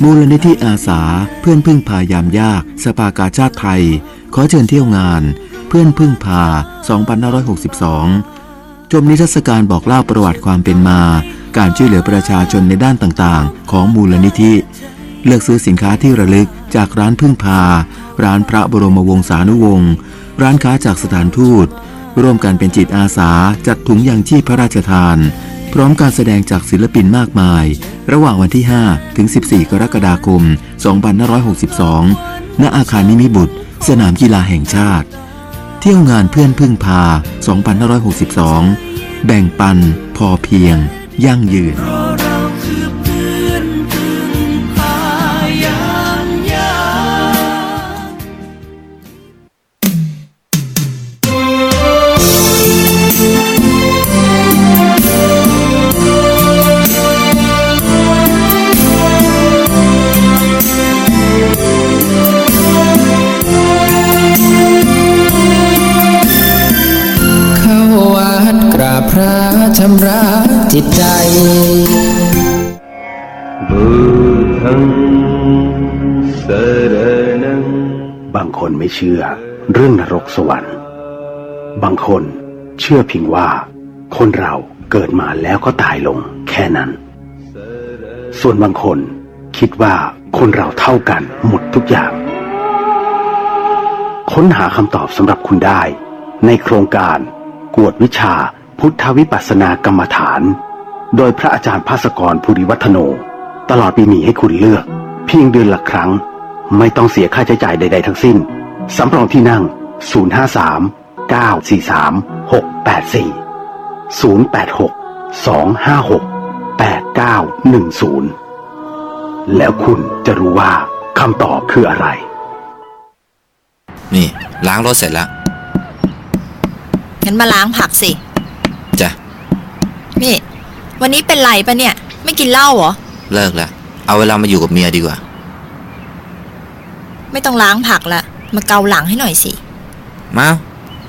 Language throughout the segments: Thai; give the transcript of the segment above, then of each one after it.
มูลนิธิอาสาเพื่อนพึ่งพายามยากสภากาชาติไทยขอเชิญเที่ยวงานเพื่อนพึ่งพา 2562 ชมนิทรรศการบอกเล่าประวัติความเป็นมาการช่วยเหลือประชาชนในด้านต่างๆของมูลนิธิเลือกซื้อสินค้าที่ระลึกจากร้านพึ่งพาร้านพระบรมวงศานุวงศ์ร้านค้าจากสถานทูตร่วมกันเป็นจิตอาสาจัดถุงยางชีพพระราชทานพร้อมการแสดงจากศิลปินมากมายระหว่างวันที่ 5 ถึง 14 กรกฎาคม 2562 ณ อาคารนิมิบุตรสนามกีฬาแห่งชาติเที่ยวงานเพื่อนพึ่งพา 2562 แบ่งปันพอเพียงยั่งยืนพระชำระจิตใจบางคนไม่เชื่อเรื่องนรกสวรรค์บางคนเชื่อเพียงว่าคนเราเกิดมาแล้วก็ตายลงแค่นั้นส่วนบางคนคิดว่าคนเราเท่ากันหมดทุกอย่างค้นหาคำตอบสำหรับคุณได้ในโครงการกวดวิชาพุทธวิปัสสนากรรมฐานโดยพระอาจารย์ภาสกรภูริวัฒโนตลอดปีมีให้คุณเลือกเพียงเดือนละครั้งไม่ต้องเสียค่าใช้จ่ายใดๆทั้งสิ้นสำรองที่นั่ง053 943 684 086 256 8910แล้วคุณจะรู้ว่าคำตอบคืออะไรนี่ล้างรถเสร็จแล้วงั้นมาล้างผักสิจ้ะนี่วันนี้เป็นไรปะเนี่ยไม่กินเหล้าเหรอเลิกแล้วเอาเวลามาอยู่กับเมียดีกว่าไม่ต้องล้างผักละมาเกาหลังให้หน่อยสิมา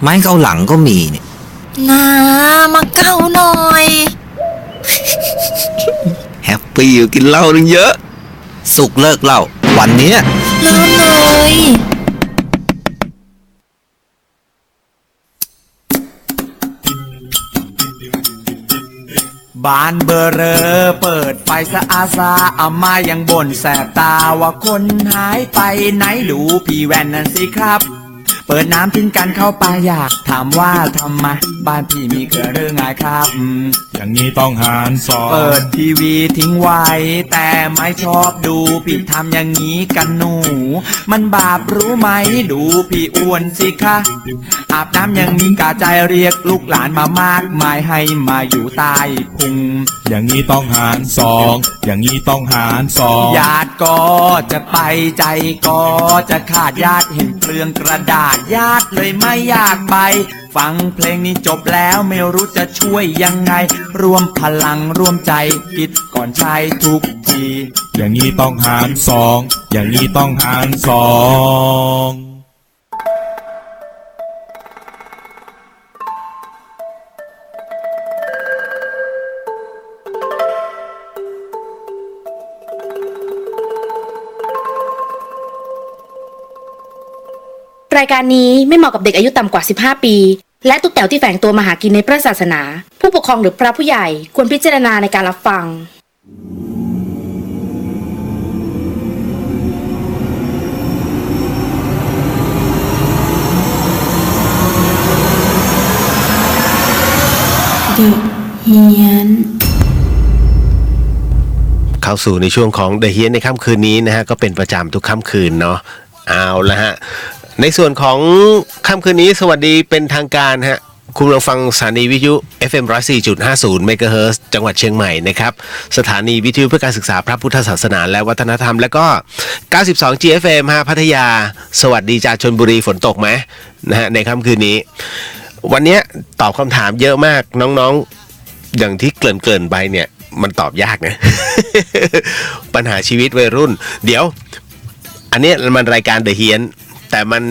ไม้เกาหลังก็มีนี่นามาเกาหน่อยแฮปปี้อยู่กินเหล้านึงเยอะสุกเลิกเหล้าวันนี้เริ่มเลยบ้านเบอร์เรอเปิดไฟสะอาซาอาม่ายังบ่นแสบตาว่าคนหายไปไหนดูพี่แว่นนั่นสิครับเปิดน้ำทิ้งกันเข้าไปอยากถามว่าทำไมบ้านพี่มีเกิดเรื่องไงครับอย่างนี้ต้องหารสองเปิดทีวีทิ้งไว้แต่ไม่ชอบดูพี่ทำอย่างนี้กันหนูมันบาปรู้ไหมดูพี่อ้วนสิคะอาบน้ำยังมีกาใจเรียกลูกหลานมามากมายให้มาอยู่ใต้พุงอย่างนี้ต้องหารสองอย่างนี้ต้องหารสองญาติก็จะไปใจก็จะขาดญาติเห็นเปลืองกระดาษญาติเลยไม่อยากไปฟังเพลงนี้จบแล้วไม่รู้จะช่วยยังไงรวมพลังร่วมใจคิดก่อนใช้ทุกทีอย่างนี้ต้องหารสองอย่างนี้ต้องหารสองรายการนี้ไม่เหมาะกับเด็กอายุต่ำกว่า15ปีและตุ๊กแต๋วที่แฝงตัวมาหากินในพระศาสนาผู้ปกครองหรือพระผู้ใหญ่ควรพิจารณาในการรับฟังเด็กเฮียนเข้าสู่ในช่วงของเดอะเฮียนในค่ำคืนนี้นะฮะก็เป็นประจำทุกค่ำคืนเนาะเอาละฮะในส่วนของค่ำคืนนี้สวัสดีเป็นทางการฮะคุณกำลังฟังสถานีวิทยุ FM 104.50 เมกะเฮิรตซ์จังหวัดเชียงใหม่นะครับสถานีวิทยุเพื่อการศึกษาพระพุทธศาสนาและวัฒนธรรมแล้วก็92 GFM ฮะพัทยาสวัสดีจากชลบุรีฝนตกไหมนะฮะในค่ำคืนนี้วันนี้ตอบคำถามเยอะมากน้องๆอย่างที่เกริ่นไปเนี่ยมันตอบยากนะ ปัญหาชีวิตวัยรุ่นเดี๋ยวอันนี้มันรายการเดอะเฮียนแต่มัน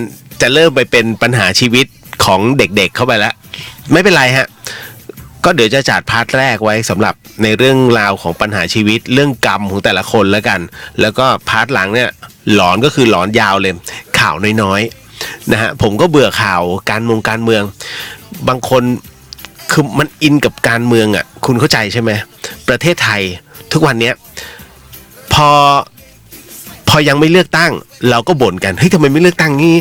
จะเริ่มไปเป็นปัญหาชีวิตของเด็กๆเข้าไปแล้วไม่เป็นไรฮะก็เดี๋ยวจะจัดพาร์ทแรกไว้สำหรับ ในเรื่องราวของปัญหาชีวิตเรื่องกรรมของแต่ละคนแล้วกัน แล้วก็พาร์ทหลังเนี่ยหลอนก็คือหลอนยาวเลยข่าวน้อยๆนะฮะผมก็เบื่อข่าวการเมืองบางคนคือมันอินกับการเมืองอ่ะคุณเข้าใจใช่ไหมประเทศไทยทุกวันเนี้ยพอยังไม่เลือกตั้งเราก็บ่นกันเฮ้ยทำไมไม่เลือกตั้งงี้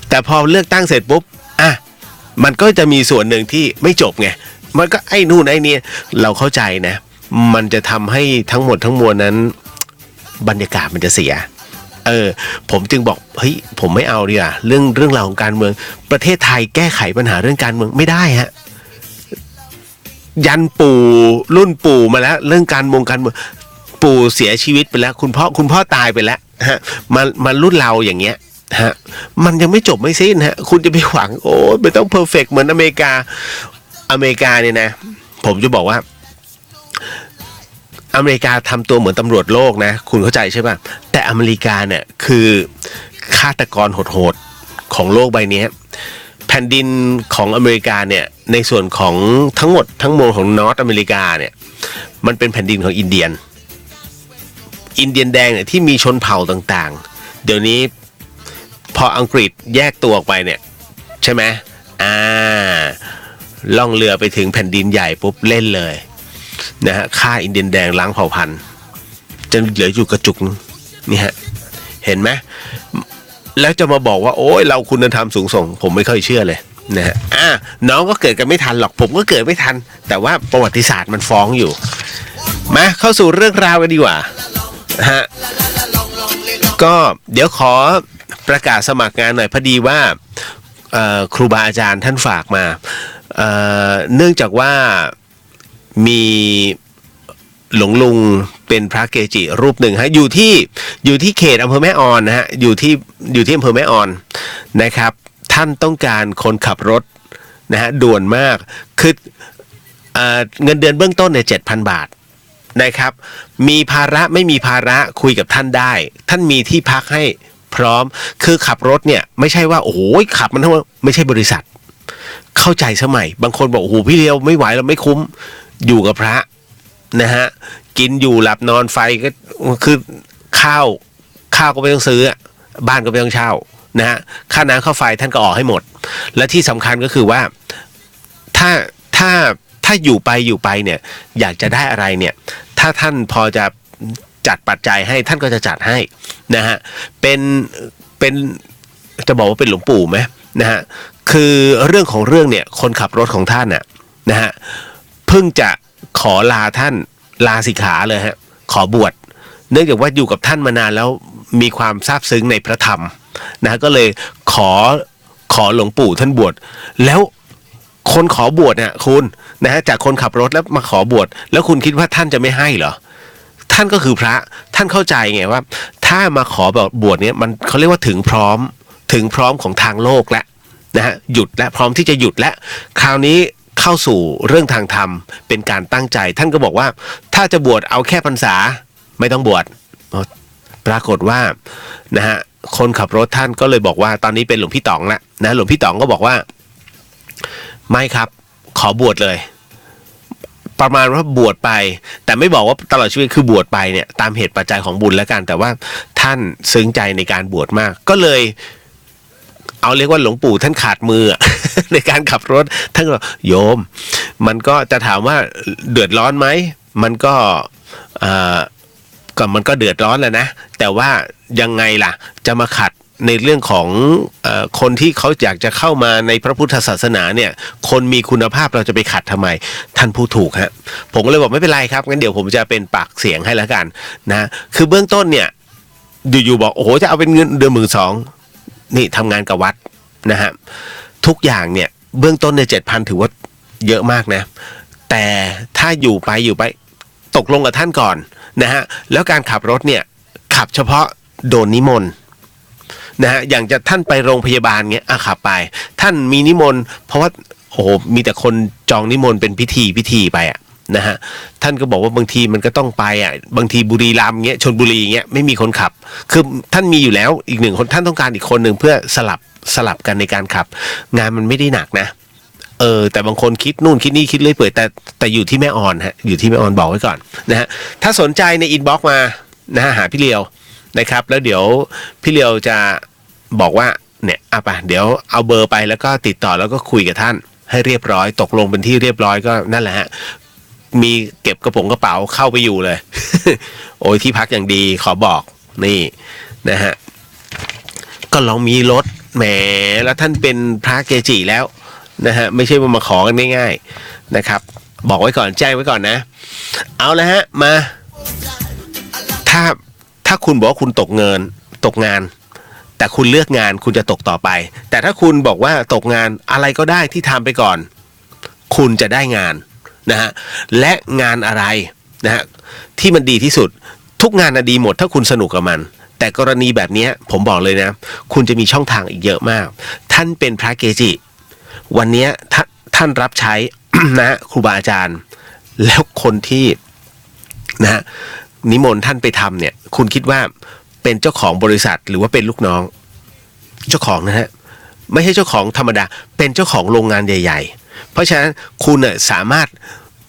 แต่พอเลือกตั้งเสร็จปุ๊บอ่ะมันก็จะมีส่วนหนึ่งที่ไม่จบไงมันก็ไอ้นู่นไอ้นี่เราเข้าใจนะมันจะทำให้ทั้งหมดทั้งมวลนั้นบรรยากาศมันจะเสียผมจึงบอกเฮ้ยผมไม่เอาดีกว่าเรื่องราวของการเมืองประเทศไทยแก้ไขปัญหาเรื่องการเมืองไม่ได้ฮะยันปู่รุ่นปู่มาแล้วเรื่องการเมืองปู่เสียชีวิตไปแล้วคุณพ่อตายไปแล้วฮะมารุ่นเราอย่างเงี้ยฮะมันยังไม่จบไม่สิ้นฮะคุณจะไปหวังโอ้ไม่ต้องเพอร์เฟกต์เหมือนอเมริกาเนี่ยนะผมจะบอกว่าอเมริกาทำตัวเหมือนตำรวจโลกนะคุณเข้าใจใช่ป่ะแต่อเมริกาเนี่ยคือฆาตกรโหดๆของโลกใบนี้แผ่นดินของอเมริกาเนี่ยในส่วนของทั้งหมดทั้งมวลของนอร์ทอเมริกาเนี่ยมันเป็นแผ่นดินของอินเดียนแดงเนี่ยที่มีชนเผ่าต่างๆเดี๋ยวนี้พออังกฤษแยกตัวออกไปเนี่ยใช่ไหมล่องเรือไปถึงแผ่นดินใหญ่ปุ๊บเล่นเลยนะฮะฆ่าอินเดียนแดงล้างเผ่าพันธุ์จนเหลืออยู่กระจุกนี่ฮะเห็นไหมแล้วจะมาบอกว่าโอ้ยเราคุณธรรมสูงส่งผมไม่ค่อยเชื่อเลยนะฮะน้องก็เกิดกันไม่ทันหรอกผมก็เกิดไม่ทันแต่ว่าประวัติศาสตร์มันฟ้องอยู่มาเข้าสู่เรื่องราวกันดีกว่าฮะก็เดี๋ยวขอประกาศสมัครงานหน่อยพอดีว่าครูบาอาจารย์ท่านฝากมาเนื่องจากว่ามีหลวงลุงเป็นพระเกจิรูปหนึ่งฮะอยู่ที่เขตอำเภอแม่ออนนะฮะอยู่ที่อำเภอแม่ออนนะครับท่านต้องการคนขับรถนะฮะด่วนมากคือเงินเดือนเบื้องต้นเนี่ย 7,000 บาทนะครับมีภาระไม่มีภาระคุยกับท่านได้ท่านมีที่พักให้พร้อมคือขับรถเนี่ยไม่ใช่ว่าโอ้โหขับมันทั้งไม่ใช่บริษัทเข้าใจสมัยบางคนบอกโอ้โหพี่เลี้ยวไม่ไหวเราไม่คุ้มอยู่กับพระนะฮะกินอยู่หลับนอนไฟก็คือข้าวก็ไม่ต้องซื้อบ้านก็ไม่ต้องเช่านะฮะค่าน้ำค่าไฟท่านก็ออกให้หมดและที่สำคัญก็คือว่าถ้าอยู่ไปเนี่ยอยากจะได้อะไรเนี่ยถ้าท่านพอจะจัดปัจจัยให้ท่านก็จะจัดให้นะฮะเป็นจะบอกว่าเป็นหลวงปู่ไหมนะฮะคือเรื่องของเรื่องเนี่ยคนขับรถของท่านน่ะนะฮะเพิ่งจะขอลาท่านลาสิกขาเลยฮะขอบวชเนื่องจากว่าอยู่กับท่านมานานแล้วมีความซาบซึ้งในพระธรรมนะก็เลยขอหลวงปู่ท่านบวชแล้วคนขอบวชเนี่ยคุณนะฮะจากคนขับรถแล้วมาขอบวชแล้วคุณคิดว่าท่านจะไม่ให้เหรอท่านก็คือพระท่านเข้าใจไงว่าถ้ามาขอแบบบวชเนี่ยมันเขาเรียกว่าถึงพร้อมของทางโลกแล้วนะฮะหยุดและพร้อมที่จะหยุดและคราวนี้เข้าสู่เรื่องทางธรรมเป็นการตั้งใจท่านก็บอกว่าถ้าจะบวชเอาแค่พรรษาไม่ต้องบวชปรากฏว่านะฮะคนขับรถท่านก็เลยบอกว่าตอนนี้เป็นหลวงพี่ต๋องแล้วนะหลวงพี่ต๋องก็บอกว่าไม่ครับขอบวชเลยประมาณว่าบวชไปแต่ไม่บอกว่าตลอดชีวิตคือบวชไปเนี่ยตามเหตุปัจจัยของบุญแล้วกันแต่ว่าท่านซึ้งใจในการบวชมากก็เลยเอาเรียกว่าหลวงปู่ท่านขาดมือ ในการขับรถท่านก็โยมมันก็จะถามว่าเดือดร้อนไหมมันก็มันก็เดือดร้อนแหละนะแต่ว่ายังไงล่ะจะมาขัดในเรื่องของคนที่เขาอยากจะเข้ามาในพระพุทธศาสนาเนี่ยคนมีคุณภาพเราจะไปขัดทำไมท่านพูดถูกฮะผมก็เลยบอกไม่เป็นไรครับงั้นเดี๋ยวผมจะเป็นปากเสียงให้แล้วกันนะคือเบื้องต้นเนี่ยอยู่ๆบอกโอ้โหจะเอาเป็นเงินเดือน12,000นี่ทำงานกับวัดนะฮะทุกอย่างเนี่ยเบื้องต้นเนี่ย7,000ถือว่าเยอะมากนะแต่ถ้าอยู่ไปตกลงกับท่านก่อนนะฮะแล้วการขับรถเนี่ยขับเฉพาะโดนนิมนต์นะฮะอย่างจะท่านไปโรงพยาบาลเงี้ยขับไปท่านมีนิมนต์เพราะว่าโอ้โหมีแต่คนจองนิมนต์เป็นพิธีไปนะฮะท่านก็บอกว่าบางทีมันก็ต้องไปบางทีบุรีรัมย์เงี้ยชลบุรีเงี้ยไม่มีคนขับคือท่านมีอยู่แล้วอีกหนึ่งคนท่านต้องการอีกคนหนึ่งเพื่อสลับกันในการขับงานมันไม่ได้หนักนะ แต่บางคนคิดนู่นคิดนี่คิดเรื่อยเปื่อยแต่อยู่ที่แม่ออนฮะอยู่ที่แม่ออนบอกไว้ก่อนนะฮะถ้าสนใจในอินบ็อกซ์มานะฮะหาพี่เลียวนะครับแล้วเดี๋ยวพี่เลียวจะบอกว่าเนี่ยป่ะเดี๋ยวเอาเบอร์ไปแล้วก็ติดต่อแล้วก็คุยกับท่านให้เรียบร้อยตกลงเป็นที่เรียบร้อยก็นั่นแหละฮะมีเก็บกระเป๋าเข้าไปอยู่เลย โอ้ยที่พักอย่างดีขอบอกนี่นะฮะก็ลองมีรถแหมแล้วท่านเป็นพระเกจิแล้วนะฮะไม่ใช่มาขอกันง่ายๆนะครับบอกไว้ก่อนแจ้งไว้ก่อนนะเอาละฮะมาถ้าคุณบอกว่าคุณตกงานแต่คุณเลือกงานคุณจะตกต่อไปแต่ถ้าคุณบอกว่าตกงานอะไรก็ได้ที่ทำไปก่อนคุณจะได้งานนะฮะและงานอะไรนะฮะที่มันดีที่สุดทุกงานน่ะดีหมดถ้าคุณสนุกกับมันแต่กรณีแบบนี้ผมบอกเลยนะคุณจะมีช่องทางอีกเยอะมากท่านเป็นพระเกจิวันนี้ท่านรับใช้ นะครูบาอาจารย์แล้วคนที่นะนิมนต์ท่านไปทำเนี่ยคุณคิดว่าเป็นเจ้าของบริษัทหรือว่าเป็นลูกน้องเจ้าของนะฮะไม่ใช่เจ้าของธรรมดาเป็นเจ้าของโรงงานใหญ่ๆเพราะฉะนั้นคุณเนี่ยสามารถ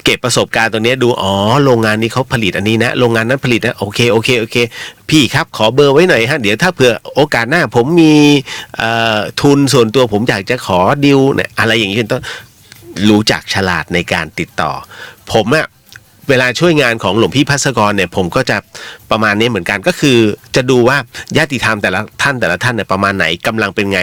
เก็บประสบการณ์ตรงนี้ดูโรงงานนี้เขาผลิตอันนี้นะโรงงานนั้นผลิตนะโอเคพี่ครับขอเบอร์ไว้หน่อยฮะเดี๋ยวถ้าเผื่อโอกาสหน้าผมมีทุนส่วนตัวผมอยากจะขอดิวเนี่ยอะไรอย่างนี้เป็นต้นรู้จักฉลาดในการติดต่อผมอะเวลาช่วยงานของหลวงพี่ภัสกรเนี่ยผมก็จะประมาณนี้เหมือนกันก็คือจะดูว่าญาติธรรมแต่ละท่านเนี่ยประมาณไหนกำลังเป็นไง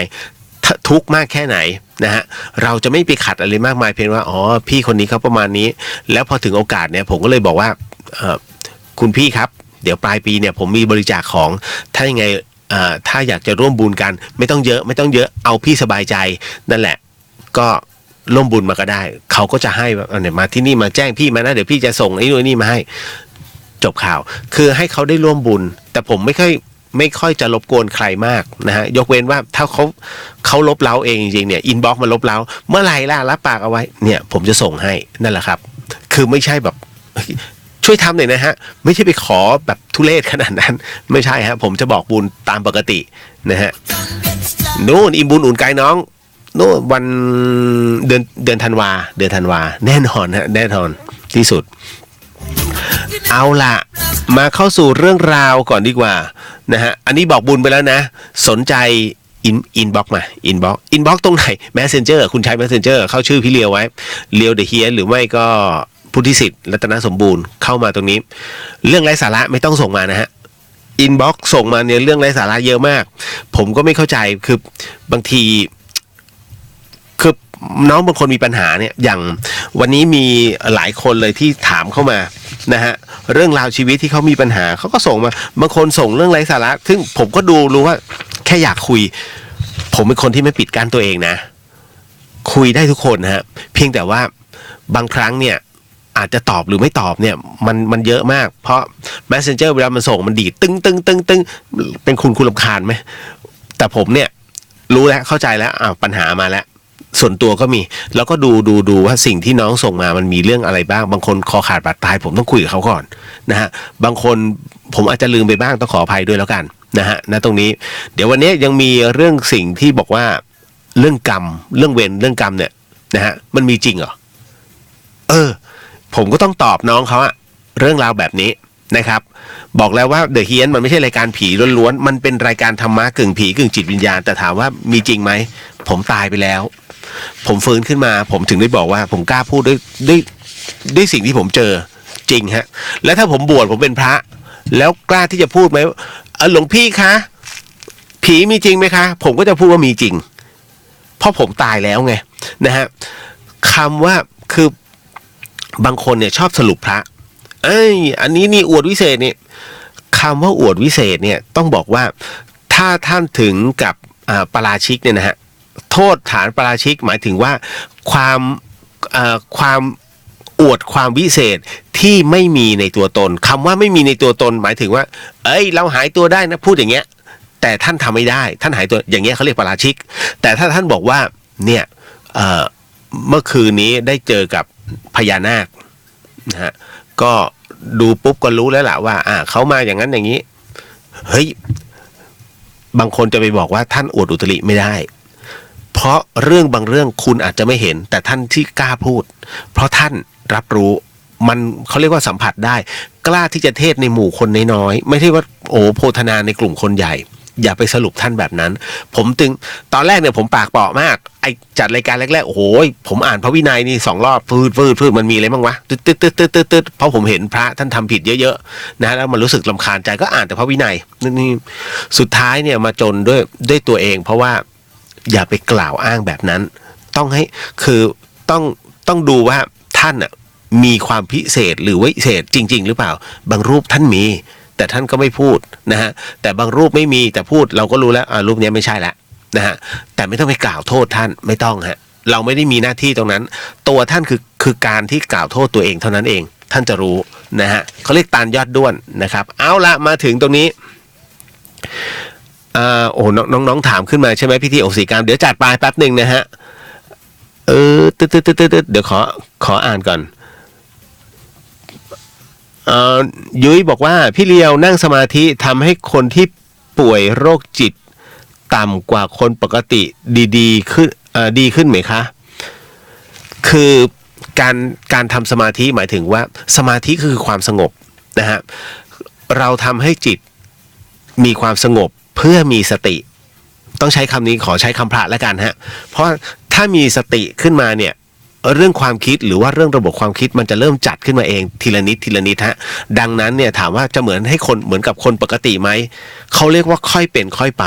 ทุกข์มากแค่ไหนนะฮะเราจะไม่ไปขัดอะไรมากมายเพียงว่าพี่คนนี้เขาประมาณนี้แล้วพอถึงโอกาสเนี่ยผมก็เลยบอกว่าคุณพี่ครับเดี๋ยวปลายปีเนี่ยผมมีบริจาคของถ้ายังไงถ้าอยากจะร่วมบุญกันไม่ต้องเยอะเอาพี่สบายใจนั่นแหละก็ร่วมบุญมาก็ได้เขาก็จะให้แบบเนี่ยมาที่นี่มาแจ้งพี่มานะเดี๋ยวพี่จะส่งไอ้นู่นนี่มาให้จบข่าวคือให้เขาได้ร่วมบุญแต่ผมไม่ค่อยจะรบกวนใครมากนะฮะยกเว้นว่าถ้าเขาลบเล้าเองจริงๆเนี่ยอินบ็อกซ์มาลบเล้าเมื่อไหร่ล่ะรับปากเอาไว้เนี่ยผมจะส่งให้นั่นแหละครับคือไม่ใช่แบบช่วยทำหน่อยนะฮะไม่ใช่ไปขอแบบทุเรศขนาดนั้นไม่ใช่ฮะผมจะบอกบุญตามปกตินะฮะนู่นอิ่มบุญอุ่นกายน้องโน่วันเดือนธันวาแน่นอนฮะแน่นอนที่สุดเอาล่ะมาเข้าสู่เรื่องราวก่อนดีกว่านะฮะอันนี้บอกบุญไปแล้วนะสนใจอินบ็อกมาอินบ็อกตรงไหน Messenger คุณใช้ Messenger เข้าชื่อพี่เลียวไว้เลียวเดอะเฮียนหรือไม่ก็พุทธิสิทธิ์รัตนสมบูรณ์เข้ามาตรงนี้เรื่องไร้สาระไม่ต้องส่งมานะฮะอินบ็อกส่งมาเนี่ยเรื่องไร้สาระเยอะมากผมก็ไม่เข้าใจคือบางทีคือน้องบางคนมีปัญหาเนี่ยอย่างวันนี้มีหลายคนเลยที่ถามเข้ามานะฮะเรื่องราวชีวิตที่เขามีปัญหาเขาก็ส่งมาบางคนส่งเรื่องไร้สาระซึ่งผมก็ดูรู้ว่าแค่อยากคุยผมเป็นคนที่ไม่ปิดกั้นตัวเองนะคุยได้ทุกคนนะฮะเพียงแต่ว่าบางครั้งเนี่ยอาจจะตอบหรือไม่ตอบเนี่ยมันเยอะมากเพราะ Messenger เวลามันส่งมันดีดตึ้งเป็นคุณรำคาญไหมแต่ผมเนี่ยรู้แล้วเข้าใจแล้วปัญหามาแล้วส่วนตัวก็มีแล้วก็ดูว่าสิ่งที่น้องส่งมามันมีเรื่องอะไรบ้างบางคนคอขาดบาดตายผมต้องคุยกับเขาก่อนนะฮะบางคนผมอาจจะลืมไปบ้างต้องขออภัยด้วยแล้วกันนะฮะณตรงนี้เดี๋ยววันนี้ยังมีเรื่องสิ่งที่บอกว่าเรื่องกรรมเรื่องเวรเรื่องกรรมเนี่ยนะฮะมันมีจริงเหรอผมก็ต้องตอบน้องเขาอะเรื่องราวแบบนี้นะครับบอกแล้วว่าเดอะเฮียนมันไม่ใช่รายการผีล้วนๆมันเป็นรายการธรรมะกึ่งผีกึ่งจิตวิญญาณแต่ถามว่ามีจริงไหมผมตายไปแล้วผมฟื้นขึ้นมาผมถึงได้บอกว่าผมกล้าพูดด้วยสิ่งที่ผมเจอจริงฮะแล้วถ้าผมบวชผมเป็นพระแล้วกล้าที่จะพูดไหมหลวงพี่คะผีมีจริงไหมคะผมก็จะพูดว่ามีจริงเพราะผมตายแล้วไงนะฮะคำว่าคือบางคนเนี่ยชอบสรุปพระอันนี้นี่อวดวิเศษเนี่ยคำว่าอวดวิเศษเนี่ยต้องบอกว่าถ้าท่านถึงกับปาราชิกเนี่ยนะฮะโทษฐานปาราชิกหมายถึงว่าความอวดความวิเศษที่ไม่มีในตัวตนคำว่าไม่มีในตัวตนหมายถึงว่าเราหายตัวได้นะพูดอย่างเงี้ยแต่ท่านทำไม่ได้ท่านหายตัวอย่างเงี้ยเขาเรียกปาราชิกแต่ถ้าท่านบอกว่าเนี่ยเมื่อคืนนี้ได้เจอกับพญานาคนะฮะก็ดูปุ๊บก็รู้แล้วล่ะว่าเขามาอย่างนั้นอย่างนี้เฮ้ยบางคนจะไปบอกว่าท่านอวดอุตริไม่ได้ เพราะเรื่องบางเรื่องคุณอาจจะไม่เห็นแต่ท่านที่กล้าพูดเพราะท่านรับรู้มันเขาเรียกว่าสัมผัสได้กล้าที่จะเทศในหมู่คนน้อยๆไม่ใช่ว่าโอ้โพธนาในกลุ่มคนใหญ่อย่าไปสรุปท่านแบบนั้นผมจึงตอนแรกเนี่ยผมปากเปราะมากไอจัดรายการแรกๆโอ้โหผมอ่านพระวินัยนี่2 รอบฟืดมันมีอะไรบ้างวะตึ๊ดเพราะผมเห็นพระท่านทำผิดเยอะๆนะแล้วมันรู้สึกรำคาญใจก็อ่านแต่พระวินัยนี่สุดท้ายเนี่ยมาจนด้วยตัวเองเพราะว่าอย่าไปกล่าวอ้างแบบนั้นต้องให้คือต้องดูว่าท่านอ่ะมีความพิเศษหรือวิเศษจริงๆหรือเปล่าบางรูปท่านมีแต่ท่านก็ไม่พูดนะฮะแต่บางรูปไม่มีแต่พูดเราก็รู้แล้วรูปนี้ไม่ใช่แล้วนะฮะแต่ไม่ต้องไปกล่าวโทษท่านไม่ต้องฮะเราไม่ได้มีหน้าที่ตรงนั้นตัวท่านคือการที่กล่าวโทษตัวเองเท่านั้นเองท่านจะรู้นะฮะเขาเรียกตาลยอดด้วนนะครับเอาละมาถึงตรงนี้โอ้น้องถามขึ้นมาใช่ไหมพิธีอกสีกรรมเดี๋ยวจัดไปแป๊บหนึ่งนะฮะตึ๊ดเดี๋ยวขออ่านก่อนยุ้ยบอกว่าพี่เลียวนั่งสมาธิทำให้คนที่ป่วยโรคจิตต่ำกว่าคนปกติดีขึ้นไหมคะคือการทำสมาธิหมายถึงว่าสมาธิคือความสงบนะฮะเราทำให้จิตมีความสงบเพื่อมีสติต้องใช้คำนี้ขอใช้คำพระแล้วกันฮะเพราะถ้ามีสติขึ้นมาเนี่ยเรื่องความคิดหรือว่าเรื่องระบบความคิดมันจะเริ่มจัดขึ้นมาเองทีละนิดฮะดังนั้นเนี่ยถามว่าจะเหมือนกับคนปกติไหมเขาเรียกว่าค่อยเป็นค่อยไป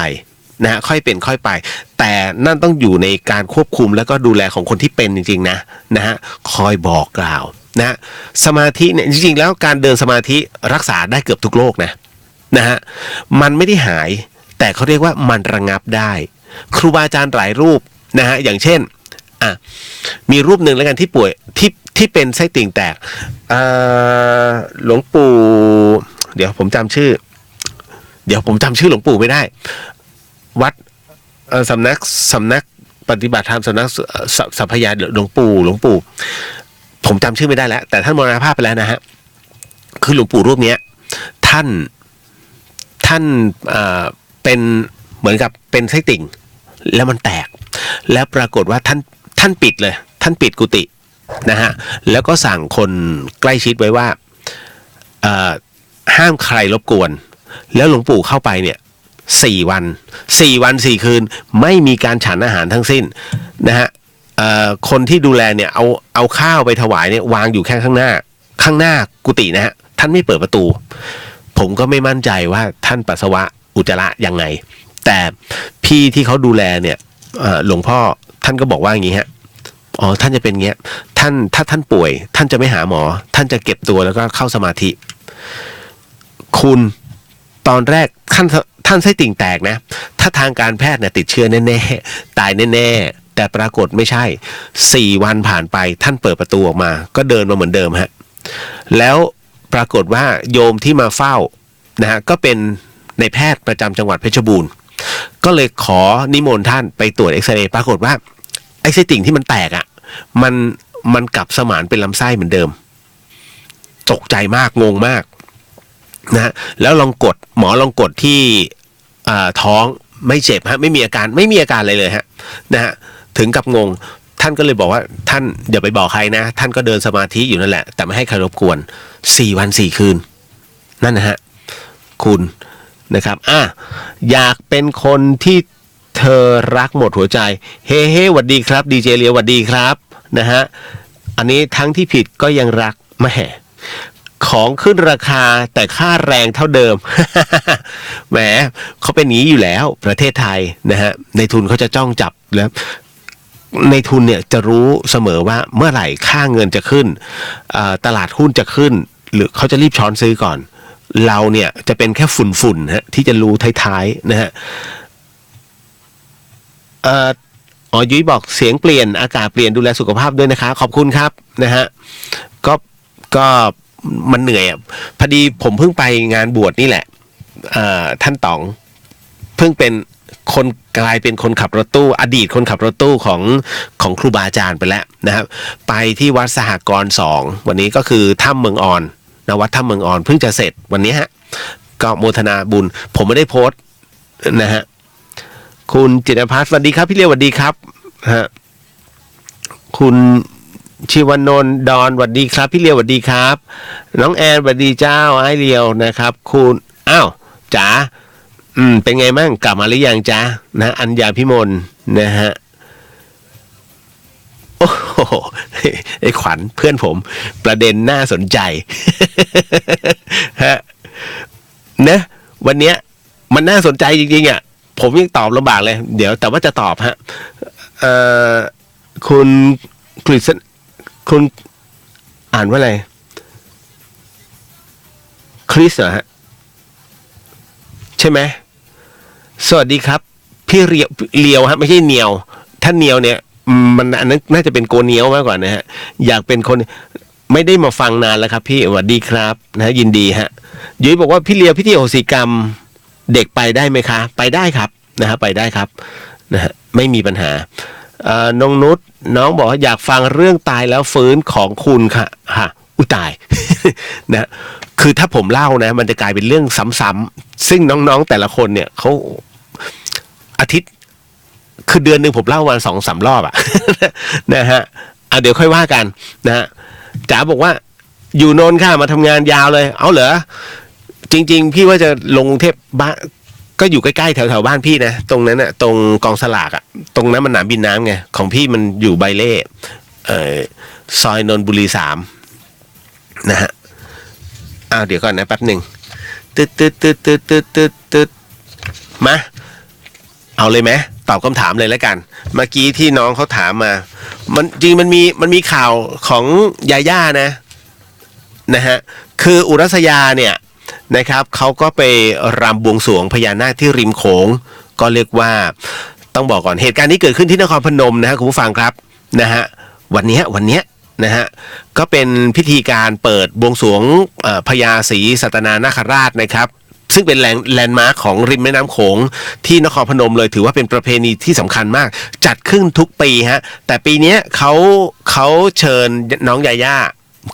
นะฮะค่อยเป็นค่อยไปแต่นั่นต้องอยู่ในการควบคุมแล้วก็ดูแลของคนที่เป็นจริงๆนะฮะคอยบอกกล่าวนะสมาธิเนี่ยจริงๆแล้วการเดินสมาธิรักษาได้เกือบทุกโรคนะฮะมันไม่ได้หายแต่เขาเรียกว่ามันระงับได้ครูบาอาจารย์หลายรูปนะฮะอย่างเช่นมีรูปหนึ่งแล้วกันที่ป่วยที่เป็นไส้ติ่งแตกหลวงปู่เดี๋ยวผมจำชื่อหลวงปู่ไม่ได้วัดสำนักปฏิบัติธรรมสำนักสัพพยาหลวงปู่ผมจำชื่อไม่ได้แล้วแต่ท่านมรณภาพไปแล้วนะฮะคือหลวงปู่รูปเนี้ยท่านเป็นเหมือนกับเป็นไส้ติ่งแล้วมันแตกแล้วปรากฏว่าท่านปิดเลยท่านปิดกุฏินะฮะแล้วก็สั่งคนใกล้ชิดไว้ว่าห้ามใครรบกวนแล้วหลวงปู่เข้าไปเนี่ย4 วัน4 คืนไม่มีการฉันอาหารทั้งสิ้นนะฮะคนที่ดูแลเนี่ยเอาข้าวไปถวายเนี่ยวางอยู่แค่ข้างหน้ากุฏินะฮะท่านไม่เปิดประตูผมก็ไม่มั่นใจว่าท่านปัสสาวะอุจจาระยังไงแต่พี่ที่เขาดูแลเนี่ยหลวงพ่อท่านก็บอกว่าอย่างนี้ฮะท่านจะเป็นเงี้ยถ้าท่านป่วยท่านจะไม่หาหมอท่านจะเก็บตัวแล้วก็เข้าสมาธิคุณตอนแรกท่านไส้ติ่งแตกนะถ้าทางการแพทย์เนี่ยติดเชื้อแน่ๆตายแน่ๆแต่ปรากฏไม่ใช่4 วันผ่านไปท่านเปิดประตูออกมาก็เดินมาเหมือนเดิมฮะแล้วปรากฏว่าโยมที่มาเฝ้านะฮะก็เป็นในแพทย์ประจำจังหวัดเพชรบูรณ์ก็เลยขอนิมนต์ท่านไปตรวจเอ็กซเรย์ปรากฏว่าไอ้ไส้ติ่งที่มันแตกมันกลับสมานเป็นลำไส้เหมือนเดิมตกใจมากงงมากนะแล้วหมอลองกดที่ท้องไม่เจ็บฮะไม่มีอาการอะไรเลยฮะนะฮะถึงกับงงท่านก็เลยบอกว่าท่านอย่าไปบอกใครนะท่านก็เดินสมาธิอยู่นั่นแหละแต่ไม่ให้ใครรบกวน4 วัน 4 คืนนั่นนะฮะคุณนะครับอยากเป็นคนที่เธอรักหมดหัวใจเฮ้หวัดดีครับดีเจเลียวหวัดดีครับนะฮะอันนี้ทั้งที่ผิดก็ยังรักแม่ของขึ้นราคาแต่ค่าแรงเท่าเดิม แหมเขาเป็นอย่างนี้อยู่แล้วประเทศไทยนะฮะในทุนเขาจะจ้องจับแล้วในทุนเนี่ยจะรู้เสมอว่าเมื่อไหร่ค่าเงินจะขึ้นตลาดหุ้นจะขึ้นหรือเขาจะรีบช้อนซื้อก่อนเราเนี่ยจะเป็นแค่ฝุ่นฮะที่จะรู้ท้ายๆนะฮะยุ้ยบอกเสียงเปลี่ยนอากาศเปลี่ยนดูแลสุขภาพด้วยนะคะขอบคุณครับนะฮะก็มันเหนื่อยพอดีผมเพิ่งไปงานบวชนี่แหละท่านต๋องเพิ่งเป็นคนกลายเป็นคนขับรถตู้อดีตคนขับรถตู้ของครูบาอาจารย์ไปแล้วนะครับไปที่วัดสหกรณ์2วันนี้ก็คือถ้ำเมืองออนนะวัดถ้ำเมืองออนเพิ่งจะเสร็จวันนี้ฮะก็โมทนาบุญผมไม่ได้โพสต์นะฮะคุณจิตรพัฒน์สวัสดีครับพี่เลียวสวัสดีครับ ฮะคุณชิวนนท์ดอนสวัสดีครับพี่เลียวสวัสดีครับน้องแอนสวัสดีเจ้าไอ้เลียวนะครับคุณอ้าวจ๋าเป็นไงมั่งกลับมาหรือยังจ๊ะนะอัญญาพิมลนะฮะโอ้โหไอ้ขวัญเพื่อนผมประเด็นน่าสนใจ ฮะนะวันเนี้ยมันน่าสนใจจริงๆอ่ะผมยังตอบลำบากเลยเดี๋ยวแต่ว่าจะตอบฮะคุณกฤษณคุณอ่านว่าอะไรคริสเหรอฮะใช่ไหมสวัสดีครับพี่เลียวฮะไม่ใช่เนียวถ้าเนียวเนี่ยมันอันนั้นน่าจะเป็นโกเนียวมากกว่านะฮะอยากเป็นคนไม่ได้มาฟังนานแล้วครับพี่สวัสดีครับนะยินดีฮะยุ้ยบอกว่าพี่เลียวพิธีโหสิกรรมเด็กไปได้ไหมคะไปได้ครับนะฮะไปได้ครับนะฮะไม่มีปัญหาน้องนุชน้องบอกว่าอยากฟังเรื่องตายแล้วฟื้นของคุณค่ะอุยตาย นะคือถ้าผมเล่านะมันจะกลายเป็นเรื่องซ้ำๆซึ่งน้องๆแต่ละคนเนี่ยเขาอาทิตย์คือเดือนหนึ่งผมเล่าวัน 2-3 รอบอะ นะฮะเดี๋ยวค่อยว่ากันนะฮะจ๋าบอกว่าอยู่นนท์ค่ะมาทำงานยาวเลยเอาเหรอจริงๆพี่ว่าจะลงกรุงเทพบ้านก็อยู่ใกล้ๆแถวๆบ้านพี่นะตรงนั้นน่ะตรงกองสลากอ่ะตรงนั้นมันหนามบินน้ำไงของพี่มันอยู่ใบเล่ซอยนนบุรี3นะฮะเดี๋ยวก่อนนะแป๊บหนึ่งตึ๊ดมาเอาเลยไหมตอบคำถามเลยแล้วกันเมื่อกี้ที่น้องเขาถามมามันจริงมันมีข่าวของยาย่านะฮะคืออุรัสยาเนี่ยนะครับเขาก็ไปรำบวงสรวงพญานาคที่ริมโขงก็เรียกว่าต้องบอกก่อนเหตุการณ์นี้เกิดขึ้นที่นครพนมนะฮะคุณผู้ฟังครับนะฮะวันนี้นะฮะก็เป็นพิธีการเปิดบวงสรวงพญาศรีสัตนานาคราชนะครับซึ่งเป็นแลนด์มาร์คของริมแม่น้ำโขงที่นครพนมเลยถือว่าเป็นประเพณีที่สำคัญมากจัดขึ้นทุกปีฮะแต่ปีนี้เขาเชิญน้องยาย่า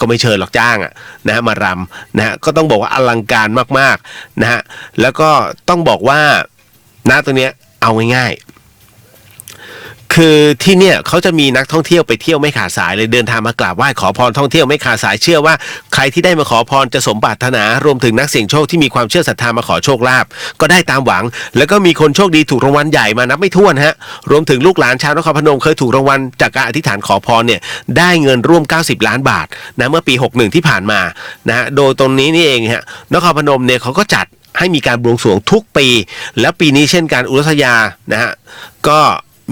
ก็ไม่เชิญหรอกจ้างนะฮะมารำนะฮะก็ต้องบอกว่าอลังการมากๆนะฮะแล้วก็ต้องบอกว่าณตรงเนี้ยเอาง่ายๆคือที่เนี่ยเขาจะมีนักท่องเที่ยวไปเที่ยวไม่ขาดสายเลยเดินทางมากราบไหว้ขอพรท่องเที่ยวไม่ขาดสายเชื่อว่าใครที่ได้มาขอพรจะสมปรารถนารวมถึงนักเสี่ยงโชคที่มีความเชื่อศรัทธามาขอโชคลาภก็ได้ตามหวังแล้วก็มีคนโชคดีถูกรางวัลใหญ่มานับไม่ถ้วนฮะรวมถึงลูกหลานชาวนครพนมเคยถูกรางวัลจากการอธิษฐานขอพรเนี่ยได้เงินร่วม90 ล้านบาทนะเมื่อปี61ที่ผ่านมานะโดยตรงนี้นี่เองฮะนครพนมเนี่ยเขาก็จัดให้มีการบวงสรวงทุกปีแล้วปีนี้เช่นกันอุรัสยานะฮะก็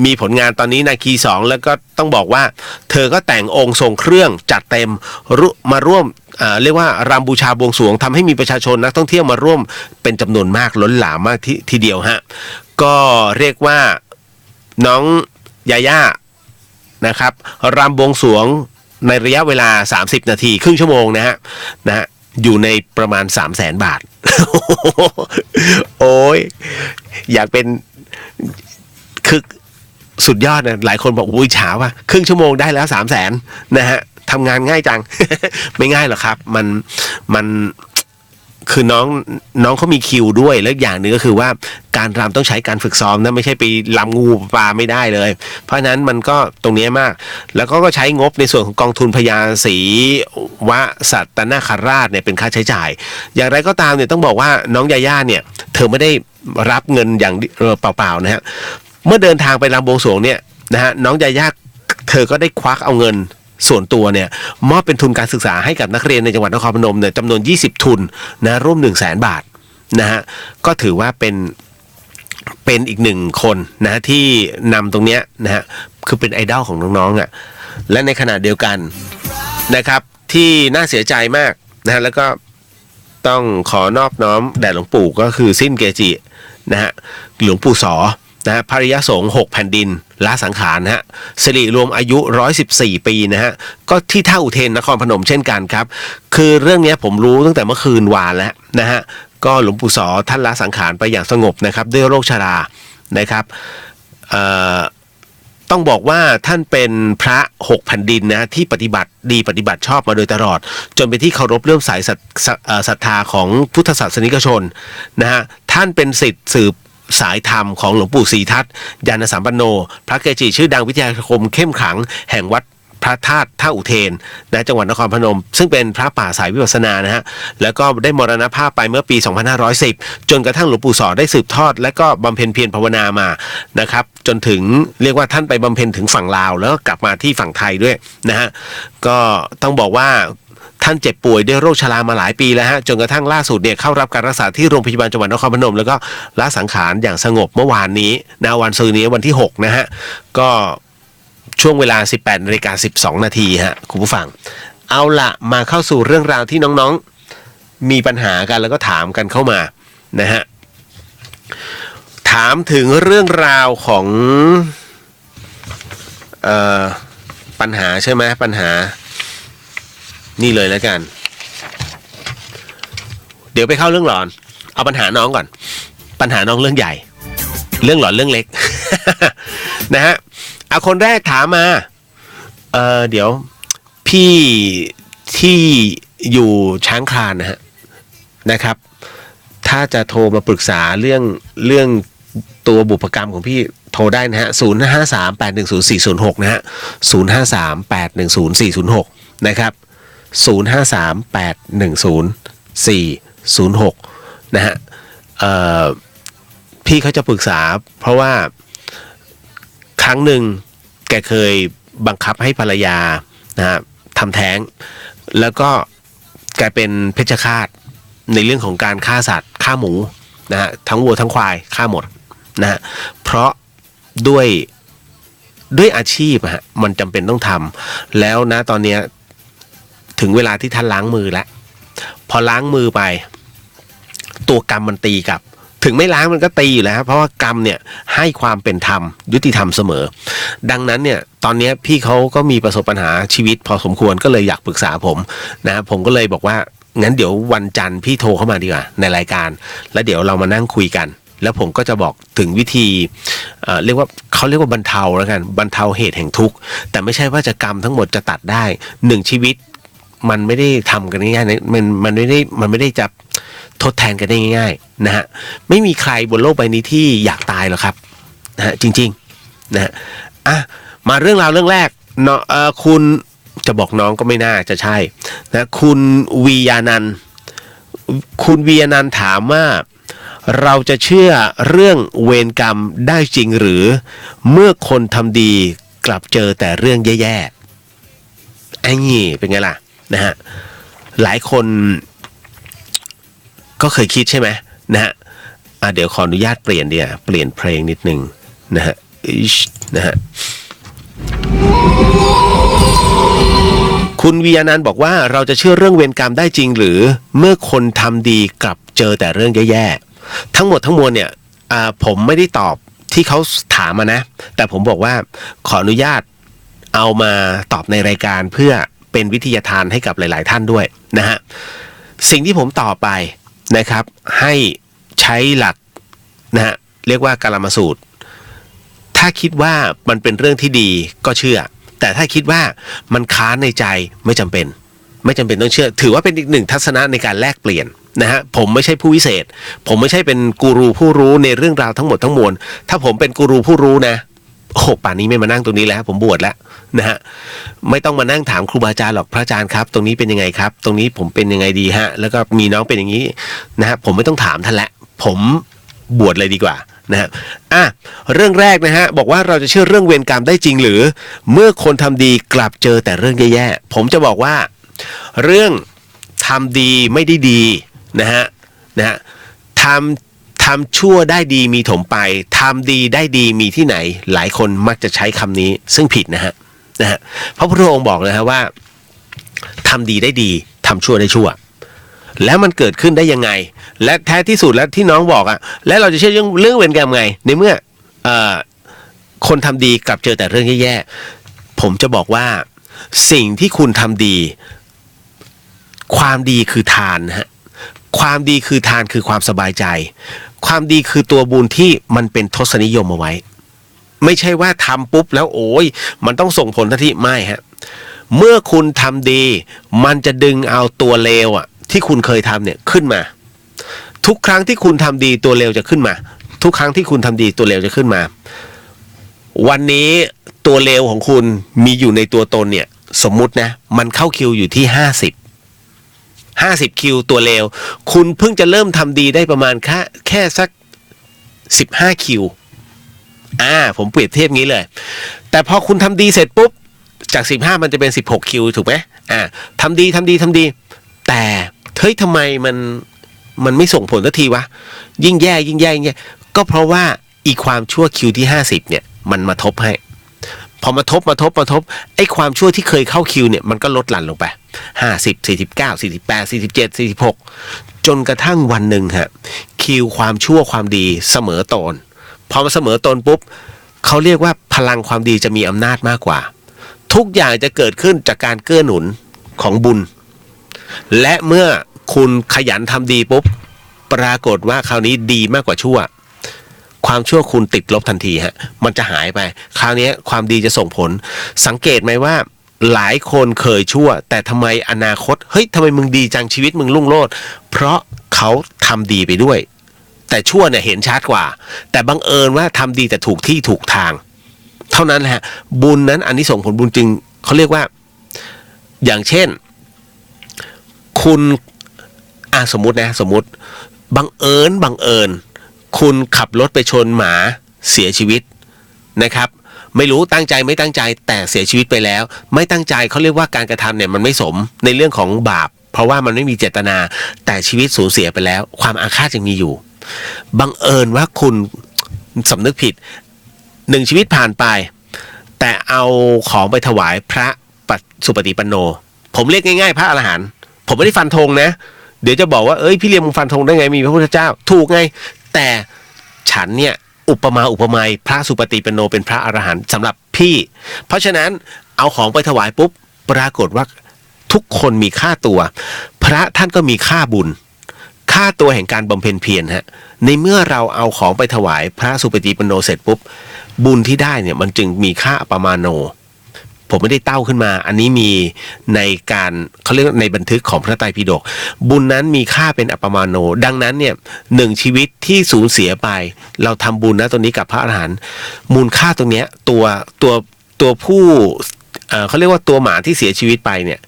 มีผลงานตอนนี้นาคี2แล้วก็ต้องบอกว่าเธอก็แต่งองค์ทรงเครื่องจัดเต็มมาร่วมเรียกว่ารำบูชาบวงสรวงทำให้มีประชาชนนักท่องเที่ยวมาร่วมเป็นจำนวนมากล้นหลามมากทีเดียวฮะก็เรียกว่าน้องยาย่านะครับรำบวงสรวงในระยะเวลา30 นาทีครึ่งชั่วโมงนะฮะอยู่ในประมาณ 300,000 บาท โอ้ยอยากเป็นคือสุดยอดนะหลายคนบอกอุ้ยฉาว่ะครึ่งชั่วโมงได้แล้ว300,000นะฮะทำงานง่ายจัง ไม่ง่ายหรอกครับมันคือน้องเขามีคิวด้วยแล้วอย่างหนึ่งก็คือว่าการรำต้องใช้การฝึกซ้อมนะไม่ใช่ไปรำงูปลาไม่ได้เลยเพราะฉะนั้นมันก็ตรงนี้มากแล้วก็ใช้งบในส่วนของกองทุนพญาศรีวสัตนาคราชเนี่ยเป็นค่าใช้จ่ายอย่างไรก็ตามเนี่ยต้องบอกว่าน้องยาย่าเนี่ยเธอไม่ได้รับเงินอย่างเปล่าๆนะฮะเมื่อเดินทางไปรำบวงสรวงเนี่ยนะฮะน้องยาย่าเธอก็ได้ควักเอาเงินส่วนตัวเนี่ยมอบเป็นทุนการศึกษาให้กับนักเรียนในจังหวัดนครพนมเนี่ยจำนวน20 ทุนนะร่วม 100,000 บาทนะฮะก็ถือว่าเป็นอีกหนึ่งคนนะที่นำตรงเนี้ยนะฮะคือเป็นไอดอลของน้องๆอ่ะและในขณะเดียวกันนะครับที่น่าเสียใจมากนะฮะแล้วก็ต้องขอนอบน้อมแด่หลวงปู่ก็คือสิ้นเกจินะฮะหลวงปู่สอนะฮะภริยสงฆ์6 แผ่นดินละสังขารนะฮะสิริรวมอายุ114 ปีนะฮะก็ที่ท่าอุเทนนครพนมเช่นกันครับคือเรื่องนี้ผมรู้ตั้งแต่เมื่อคืนวานแล้วนะฮะก็หลวงปู่สอท่านละสังขารไปอย่างสงบนะครับด้วยโรคชรานะครับต้องบอกว่าท่านเป็นพระ6 แผ่นดินนะที่ปฏิบัติดีปฏิบัติชอบมาโดยตลอดจนเป็นที่เคารพเลื่อมใสศรัทธาของพุทธศาสนิกชนนะฮะท่านเป็นศิษย์สืบ สายธรรมของหลวงปู่ศรีทัตยานสัมปันโนพระเกจิชื่อดังวิทยาคมเข้มขลังแห่งวัดพระธาตุท่าอุเทนนะจังหวัดนครพนมซึ่งเป็นพระป่าสายวิปัสสนานะฮะแล้วก็ได้มรณภาพไปเมื่อปี 2510 จนกระทั่งหลวงปู่สอได้สืบทอดและก็บำเพ็ญเพียรภาวนามานะครับจนถึงเรียกว่าท่านไปบำเพ็ญถึงฝั่งลาวแล้วก็กลับมาที่ฝั่งไทยด้วยนะฮะก็ต้องบอกว่าท่านเจ็บป่วยด้วยโรคชรามาหลายปีแล้วฮะจนกระทั่งล่าสุดเนี่ยเข้ารับการรักษาที่โรงพยาบาลจังหวัดนครพนมแล้วก็ละสังขารอย่างสงบเมื่อวานนี้นะวันศุกร์นี้วันที่6นะฮะก็ช่วงเวลา 18:12 นาทีฮะคุณผู้ฟังเอาละมาเข้าสู่เรื่องราวที่น้องๆมีปัญหากันแล้วก็ถามกันเข้ามานะฮะถามถึงเรื่องราวของปัญหาใช่ไหมปัญหานี่เลยแล้วกันเดี๋ยวไปเข้าเรื่องหลอนเอาปัญหาน้องก่อนปัญหาน้องเรื่องใหญ่เรื่องหลอนเรื่องเล็ก นะฮะเอาคนแรกถามมาเดี๋ยวพี่ที่อยู่ช้างคลานนะฮะนะครับถ้าจะโทรมาปรึกษาเรื่องตัวบุพกรรมของพี่โทรได้นะฮะ053810406นะฮะ053810406นะครับ053810406นะฮะพี่เขาจะปรึกษาเพราะว่าครั้งหนึ่งแกเคยบังคับให้ภรรยานะฮะทำแท้งแล้วก็แกเป็นเพชฌฆาตในเรื่องของการฆ่าสัตว์ฆ่าหมูนะฮะทั้งวัวทั้งควายฆ่าหมดนะฮะเพราะด้วยอาชีพฮะมันจำเป็นต้องทำแล้วนะตอนเนี้ยถึงเวลาที่ท่านล้างมือแล้วพอล้างมือไปตัวกรรมมันตีกลับถึงไม่ล้างมันก็ตีอยู่แล้วเพราะว่ากรรมเนี่ยให้ความเป็นธรรมยุติธรรมเสมอดังนั้นเนี่ยตอนนี้พี่เขาก็มีประสบปัญหาชีวิตพอสมควรก็เลยอยากปรึกษาผมนะผมก็เลยบอกว่างั้นเดี๋ยววันจันทร์พี่โทรเข้ามาดีกว่าในรายการแล้วเดี๋ยวเรามานั่งคุยกันแล้วผมก็จะบอกถึงวิธีเรียกว่าเขาเรียกว่าบรรเทาแล้วกันบรรเทาเหตุแห่งทุกข์แต่ไม่ใช่ว่าจะกรรมทั้งหมดจะตัดได้หนึ่งชีวิตมันไม่ได้ทำกันง่ายๆมันไม่ได้จะทดแทนกันได้ง่ายๆนะฮะไม่มีใครบนโลกใบนี้ที่อยากตายหรอกครับนะฮะจริงๆนะฮะมาเรื่องราวเรื่องแรกเนาะคุณจะบอกน้องก็ไม่น่าจะใช่นะคุณวียานันท์ถามว่าเราจะเชื่อเรื่องเวรกรรมได้จริงหรือเมื่อคนทำดีกลับเจอแต่เรื่องแย่ๆไอ้นี่เป็นไงล่ะนะฮะหลายคนก็เคยคิดใช่ไหมนะฮะเดี๋ยวขออนุญาตเปลี่ยนเพลงนิดนึงนะฮะคุณวียานันท์บอกว่าเราจะเชื่อเรื่องเวรกรรมได้จริงหรือเมื่อคนทำดีกลับเจอแต่เรื่องแย่ๆทั้งหมดทั้งมวลเนี่ยผมไม่ได้ตอบที่เขาถามมานะแต่ผมบอกว่าขออนุญาตเอามาตอบในรายการเพื่อเป็นวิทยาทานให้กับหลายๆท่านด้วยนะฮะสิ่งที่ผมตอบไปนะครับให้ใช้หลักนะฮะเรียกว่ากาลามสูตรถ้าคิดว่ามันเป็นเรื่องที่ดีก็เชื่อแต่ถ้าคิดว่ามันค้านในใจไม่จำเป็นต้องเชื่อถือว่าเป็นอีกหนึ่งทัศนะในการแลกเปลี่ยนนะฮะผมไม่ใช่ผู้วิเศษผมไม่ใช่เป็นกูรูผู้รู้ในเรื่องราวทั้งหมดทั้งมวลถ้าผมเป็นกูรูผู้รู้นะโอ้ป่านนี้ไม่มานั่งตรงนี้แล้วผมบวชแล้วนะฮะไม่ต้องมานั่งถามครูบาอาจารย์หรอกพระอาจารย์ครับตรงนี้เป็นยังไงครับตรงนี้ผมเป็นยังไงดีฮะแล้วก็มีน้องเป็นอย่างนี้นะฮะผมไม่ต้องถามท่านละผมบวชเลยดีกว่านะฮะเรื่องแรกนะฮะบอกว่าเราจะเชื่อเรื่องเวรกรรมได้จริงหรือเมื่อคนทำดีกลับเจอแต่เรื่องแย่ๆผมจะบอกว่าเรื่องทำดีไม่ได้ดีนะฮะทำชั่วได้ดีมีถมไปทำดีได้ดีมีที่ไหนหลายคนมักจะใช้คำนี้ซึ่งผิดนะฮะพระพุทธองค์บอกเลยฮะว่าทำดีได้ดีทำชั่วได้ชั่วแล้วมันเกิดขึ้นได้ยังไงและแท้ที่สุดแล้วที่น้องบอกอ่ะและเราจะเชื่อเรื่องเวรกรรมไงในเมื่อคนทำดีกลับเจอแต่เรื่องแย่ๆผมจะบอกว่าสิ่งที่คุณทำดีความดีคือทานฮะความดีคือทานคือความสบายใจความดีคือตัวบุญที่มันเป็นทศนิยมเอาไว้ไม่ใช่ว่าทำปุ๊บแล้วโอ้ยมันต้องส่งผลทันทีไม่ฮะเมื่อคุณทำดีมันจะดึงเอาตัวเลวอ่ะที่คุณเคยทำเนี่ยขึ้นมาทุกครั้งที่คุณทำดีตัวเลวจะขึ้นมา ทุกครั้งที่คุณทำดีตัวเลวจะขึ้นมาวันนี้ตัวเลวของคุณมีอยู่ในตัวตนเนี่ยสมมุตินะมันเข้าคิวอยู่ที่50คิวตัวเลวคุณเพิ่งจะเริ่มทำดีได้ประมาณแค่สัก15คิวผมเปรียบเทียบงี้เลยแต่พอคุณทำดีเสร็จปุ๊บจาก15มันจะเป็น16คิวถูกไหมทำดีแต่เฮ้ยทำไมมันไม่ส่งผลสักทีวะยิ่งแย่ก็เพราะว่าอีความชั่วคิวที่50เนี่ยมันมาทบให้พอมาทบไอ้ความชั่วที่เคยเข้าคิวเนี่ยมันก็ลดหลั่นลงไป50 49 48 47 46จนกระทั่งวันหนึ่งฮะคิวความชั่วความดีเสมอตนพอมาเสมอตนปุ๊บเขาเรียกว่าพลังความดีจะมีอำนาจมากกว่าทุกอย่างจะเกิดขึ้นจากการเกื้อหนุนของบุญและเมื่อคุณขยันทำดีปุ๊บปรากฏว่าคราวนี้ดีมากกว่าชั่วความชั่วคุณติดลบทันทีฮะมันจะหายไปคราวนี้ความดีจะส่งผลสังเกตไหมว่าหลายคนเคยชั่วแต่ทำไมอนาคตเฮ้ยทำไมมึงดีจังชีวิตมึงรุ่งโรจน์เพราะเขาทำดีไปด้วยแต่ชั่วเนี่ยเห็นชัดกว่าแต่บังเอิญว่าทำดีแต่ถูกที่ถูกทางเท่านั้นแหละบุญนั้นอันนี้ส่งผลบุญจริงเขาเรียกว่าอย่างเช่นคุณสมมุติบังเอิญคุณขับรถไปชนหมาเสียชีวิตนะครับไม่รู้ตั้งใจไม่ตั้งใจแต่เสียชีวิตไปแล้วไม่ตั้งใจเขาเรียกว่าการกระทำเนี่ยมันไม่สมในเรื่องของบาปเพราะว่ามันไม่มีเจตนาแต่ชีวิตสูญเสียไปแล้วความอาฆาตยังมีอยู่บังเอิญว่าคุณสำนึกผิด1ชีวิตผ่านไปแต่เอาของไปถวายพระสุปฏิปันโนผมเรียกง่ายๆพระอรหันต์ผมไม่ได้ฟันธงนะเดี๋ยวจะบอกว่าพี่เรียมมึงฟันธงได้ไงมีพระพุทธเจ้าถูกไงแต่ฉันเนี่ยอุปมาพระสุปฏิปันโนเป็นพระอรหันต์สำหรับพี่เพราะฉะนั้นเอาของไปถวายปุ๊บปรากฏว่าทุกคนมีค่าตัวพระท่านก็มีค่าบุญค่าตัวแห่งการบำเพ็ญเพียรฮะในเมื่อเราเอาของไปถวายพระสุปฏิปันโนเสร็จปุ๊บบุญที่ได้เนี่ยมันจึงมีค่าอัปปมาโนผมไม่ได้เต้าขึ้นมาอันนี้มีในการเขาเรียกในบันทึกของพระไตรปิฎกบุญนั้นมีค่าเป็นอัปปมาโนดังนั้นเนี่ย1ชีวิตที่สูญเสียไปเราทำบุญนะตรงนี้กับพระอรหันต์มูลค่าตรงเนี้ยตัวผู้เขาเรียกว่าตัวหมาที่เสียชีวิตไปเนี่ย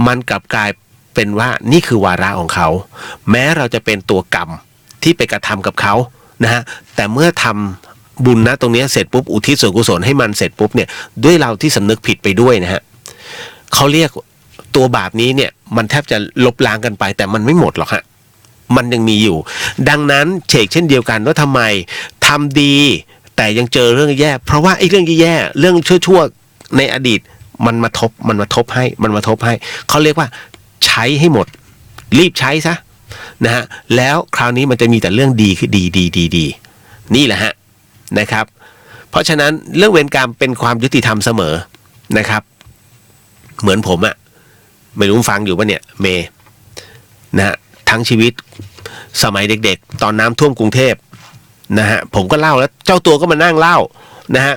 มันกลับกลายเป็นว่านี่คือวาระของเขาแม้เราจะเป็นตัวกรรมที่ไปกระทำกับเขานะฮะแต่เมื่อทำบุญนะตรงนี้เสร็จปุ๊บอุทิศส่วนกุศลให้มันเสร็จปุ๊บเนี่ยด้วยเราที่สำนึกผิดไปด้วยนะฮะเขาเรียกตัวบาปนี้เนี่ยมันแทบจะลบล้างกันไปแต่มันไม่หมดหรอกฮะมันยังมีอยู่ดังนั้นเช่นเดียวกันว่าทำไมทำดีแต่ยังเจอเรื่องแย่เพราะว่าไอ้เรื่องแย่เรื่องชั่วในอดีตมันมาทบให้เขาเรียกว่าใช้ให้หมดรีบใช้ซะนะฮะแล้วคราวนี้มันจะมีแต่เรื่องดีคือดีนี่แหละฮะนะครับเพราะฉะนั้นเรื่องเวรกรรมเป็นความยุติธรรมเสมอนะครับเหมือนผมอะไม่รู้ฟังอยู่ป่ะเนี่ยเมย์นะฮะทั้งชีวิตสมัยเด็กๆตอนน้ำท่วมกรุงเทพนะฮะผมก็เล่าแล้วเจ้าตัวก็มานั่งเล่านะฮะ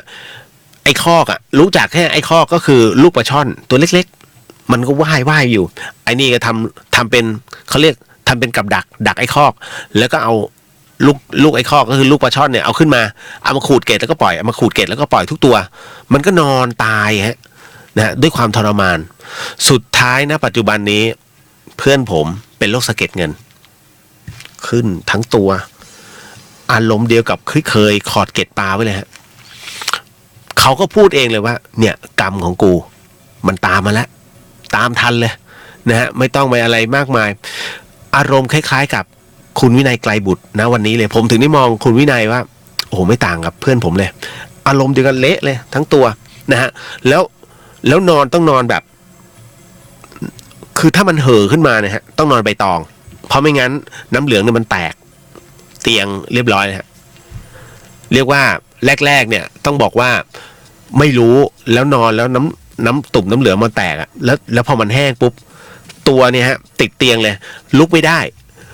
ไอ้คอกอะรู้จักแค่ไอ้คอกก็คือลูกปลาช่อนตัวเล็กๆมันก็ว่ายอยู่ไอ้นี่ก็ทำเป็นเขาเรียกทำเป็นกับดักไอ้คอกแล้วก็เอาลูกไอ้คอกก็คือลูกปลาช่อนเนี่ยเอาขึ้นมาเอามาขูดเกล็ดแล้วก็ปล่อยเอามาขูดเกล็ดแล้วก็ปล่อยทุกตัวมันก็นอนตายฮะนะด้วยความทรมานสุดท้ายนะปัจจุบันนี้เพื่อนผมเป็นโรคสะเก็ดเงินขึ้นทั้งตัวอารมณ์เดียวกับเคยขอดเกล็ดปลาไว้เลยฮะเขาก็พูดเองเลยว่าเนี่ยกรรมของกูมันตามมาแล้วตามทันเลยนะฮะไม่ต้องไปอะไรมากมายอารมณ์คล้ายๆกับคุณวินัยไกลบุตรนะวันนี้เลยผมถึงได้มองคุณวินัยว่าโอ้โหไม่ต่างกับเพื่อนผมเลยอารมณ์เดียวกันเละเลยทั้งตัวนะฮะแล้วนอนต้องนอนแบบคือถ้ามันเห่อขึ้นมาเนี่ยฮะต้องนอนใบตองเพราะไม่งั้นน้ำเหลืองเนี่ยมันแตกเตียงเรียบร้อยนะฮะเรียกว่าแรกๆเนี่ยต้องบอกว่าไม่รู้แล้วนอนแล้วน้ำตุ่มน้ำเหลืองมันแตกอะแล้วพอมันแห้งปุ๊บตัวเนี่ยฮะติดเตียงเลยลุกไม่ได้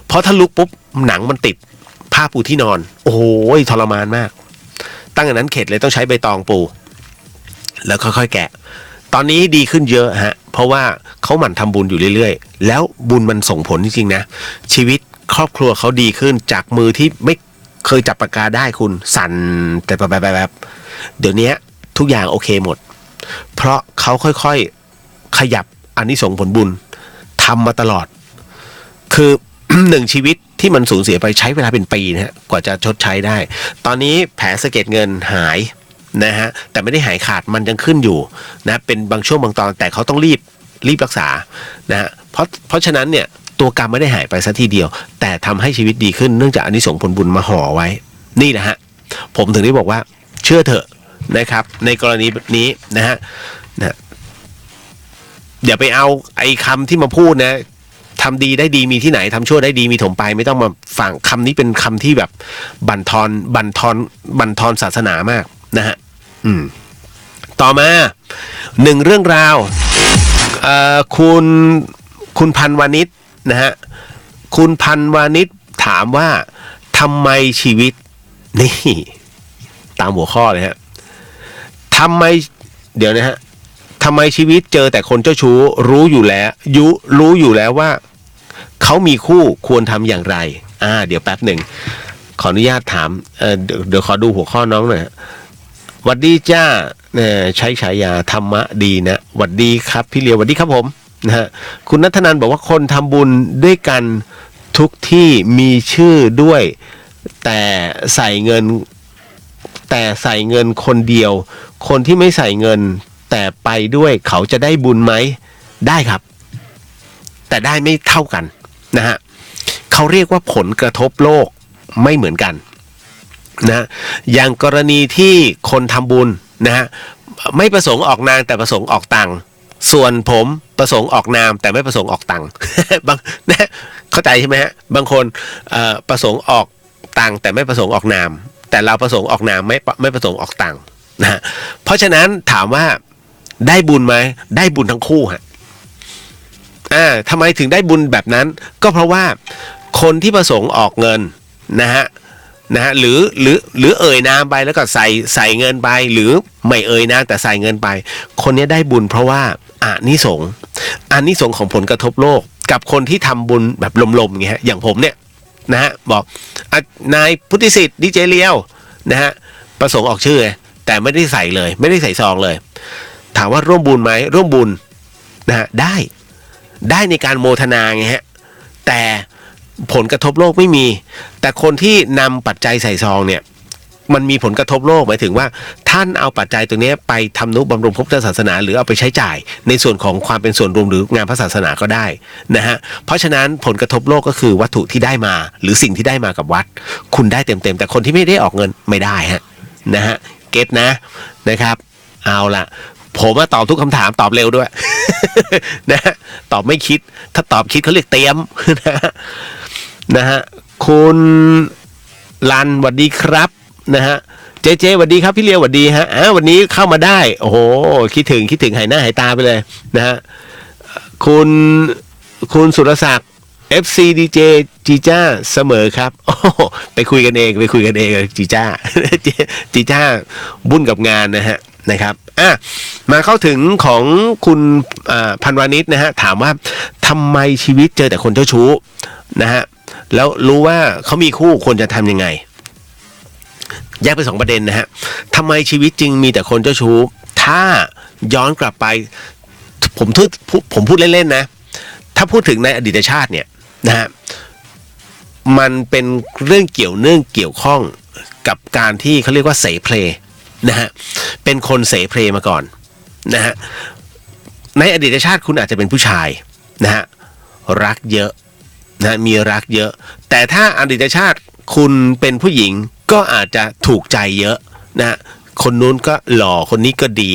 เพราะถ้าลุกปุ๊บหนังมันติดผ้าปูที่นอนโอ้โหทรมานมากตั้งแต่นั้นเข็ดเลยต้องใช้ใบตองปูแล้วค่อยๆแกะตอนนี้ดีขึ้นเยอะฮะเพราะว่าเขาหมั่นทำบุญอยู่เรื่อยๆแล้วบุญมันส่งผลจริงๆนะชีวิตครอบครัวเขาดีขึ้นจากมือที่ เคยจับปากกาได้คุณสั่นแต่แบบเดี๋ยวนี้ทุกอย่างโอเคหมดเพราะเขาค่อยๆขยับอานิสงส์ผลบุญทำมาตลอดคือ หนึ่งชีวิตที่มันสูญเสียไปใช้เวลาเป็นปีนะฮะกว่าจะชดใช้ได้ตอนนี้แผลสะเก็ดเงินหายนะฮะแต่ไม่ได้หายขาดมันยังขึ้นอยู่นะเป็นบางช่วงบางตอนแต่เขาต้องรีบรักษานะฮะเพราะฉะนั้นเนี่ยตัวกรรมไม่ได้หายไปซะทีเดียวแต่ทำให้ชีวิตดีขึ้นเนื่องจากอานิสงส์ผลบุญมาห่อไว้นี่แหละฮะผมถึงได้บอกว่าเชื่อเถอะนะครับในกรณีแบบนี้นะฮะอย่าไปเอาไอ้คำที่มาพูดนะทำดีได้ดีมีที่ไหนทำชั่วได้ดีมีถมไปไม่ต้องมาฟังคำนี้เป็นคำที่แบบบั่นทอนศาสนามากนะฮะต่อมาหนึ่งเรื่องราวคุณพันวานิชนะฮะคุณพันวานิชถามว่าทำไมชีวิตนี่ตามหัวข้อเลยฮะทำไมเดี๋ยวนะฮะทำไมชีวิตเจอแต่คนเจ้าชู้รู้อยู่แล้วว่าเขามีคู่ควรทำอย่างไรเดี๋ยวแป๊บหนึ่งขออนุญาตถามเดี๋ยวขอดูหัวข้อน้องหน่อยหวัดดีจ้าใช้ฉายาธรรมะดีนะหวัดดีครับพี่เลียวหวัดดีครับผมนะฮะคุณณัฐนันท์บอกว่าคนทำบุญด้วยกันทุกที่มีชื่อด้วยแต่ใส่เงินคนเดียวคนที่ไม่ใส่เงินแต่ไปด้วยเขาจะได้บุญไหมได้ครับแต่ได้ไม่เท่ากันนะฮะเขาเรียกว่าผลกระทบโลกไม่เหมือนกันนะอย่างกรณีที่คนทำบุญนะฮะไม่ประสงค์ออกนามแต่ประสงค์ออกตังค์ส่วนผมประสงค์ออกนามแต่ไม่ประสงค์ออกตังค์ บางนะเข้าใจใช่ไหมฮะบางคนประสงค์ออกตังค์แต่ไม่ประสงค์ออกนามแต่เราประสงค์ออกนามไม่ประสงค์ออกตังค์นะฮะเพราะฉะนั้นถามว่าได้บุญไหมได้บุญทั้งคู่ฮะทำไมถึงได้บุญแบบนั้นก็เพราะว่าคนที่ประสงค์ออกเงินนะฮะหรือเอ่ยนามไปแล้วก็ใส่เงินไปหรือไม่เอ่ยนามแต่ใส่เงินไปคนนี้ได้บุญเพราะว่าอานิสงส์ของผลกระทบโลกกับคนที่ทำบุญแบบลมๆอย่างเงี้ยอย่างผมเนี่ยนะฮะบอกนายพุทธิสิทธิ์ดีเจเลียวนะฮะประสงค์ออกชื่อแต่ไม่ได้ใส่เลยไม่ได้ใส่ซองเลยถามว่าร่วมบุญไหมร่วมบุญนะฮะได้ในการโมทนาไงฮะแต่ผลกระทบโลกไม่มีแต่คนที่นำปัจจัยใส่ซองเนี่ยมันมีผลกระทบโลกหมายถึงว่าท่านเอาปัจจัยตัวนี้ไปทำนุบำรุงพระพุทธศาสนาหรือเอาไปใช้จ่ายในส่วนของความเป็นส่วนรวมหรืองานพระศาสนาก็ได้นะฮะเพราะฉะนั้นผลกระทบโลกก็คือวัตถุที่ได้มาหรือสิ่งที่ได้มากับวัดคุณได้เต็มแต่คนที่ไม่ได้ออกเงินไม่ได้ฮะนะฮะเก็ตนะครับเอาล่ะผมตอบทุกคำถามตอบเร็วด้วย นะตอบไม่คิดถ้าตอบคิดเขาเรียกเตรียม นะฮะคุณลันสวัสดีครับนะฮะเจสวัสดีครับพี่เลียวสวัสดีฮะวันนี้เข้ามาได้โอ้โหคิดถึงหายหน้าหายตาไปเลยนะฮะคุณสุรศักดิ์ FC DJ จีจ้าเสมอครับโอ้ไปคุยกันเองจีจ้าบุญกับงานนะครับมาเข้าถึงของคุณพันวานิชนะฮะถามว่าทำไมชีวิตเจอแต่คนเจ้าชู้นะฮะแล้วรู้ว่าเขามีคู่ควรจะทำยังไงแยกเป็น2ประเด็นนะฮะทำไมชีวิตจริงมีแต่คนเจ้าชู้ถ้าย้อนกลับไปผมพูดเล่นๆนะถ้าพูดถึงในอดีตชาติเนี่ยนะฮะมันเป็นเรื่องเกี่ยวข้องกับการที่เขาเรียกว่าเสเพลนะฮะเป็นคนเสเพลมาก่อนนะฮะในอดีตชาติคุณอาจจะเป็นผู้ชายนะฮะรักเยอะนะมีรักเยอะแต่ถ้าอดีตชาติคุณเป็นผู้หญิงก็อาจจะถูกใจเยอะนะคนนู้นก็หล่อคนนี้ก็ดี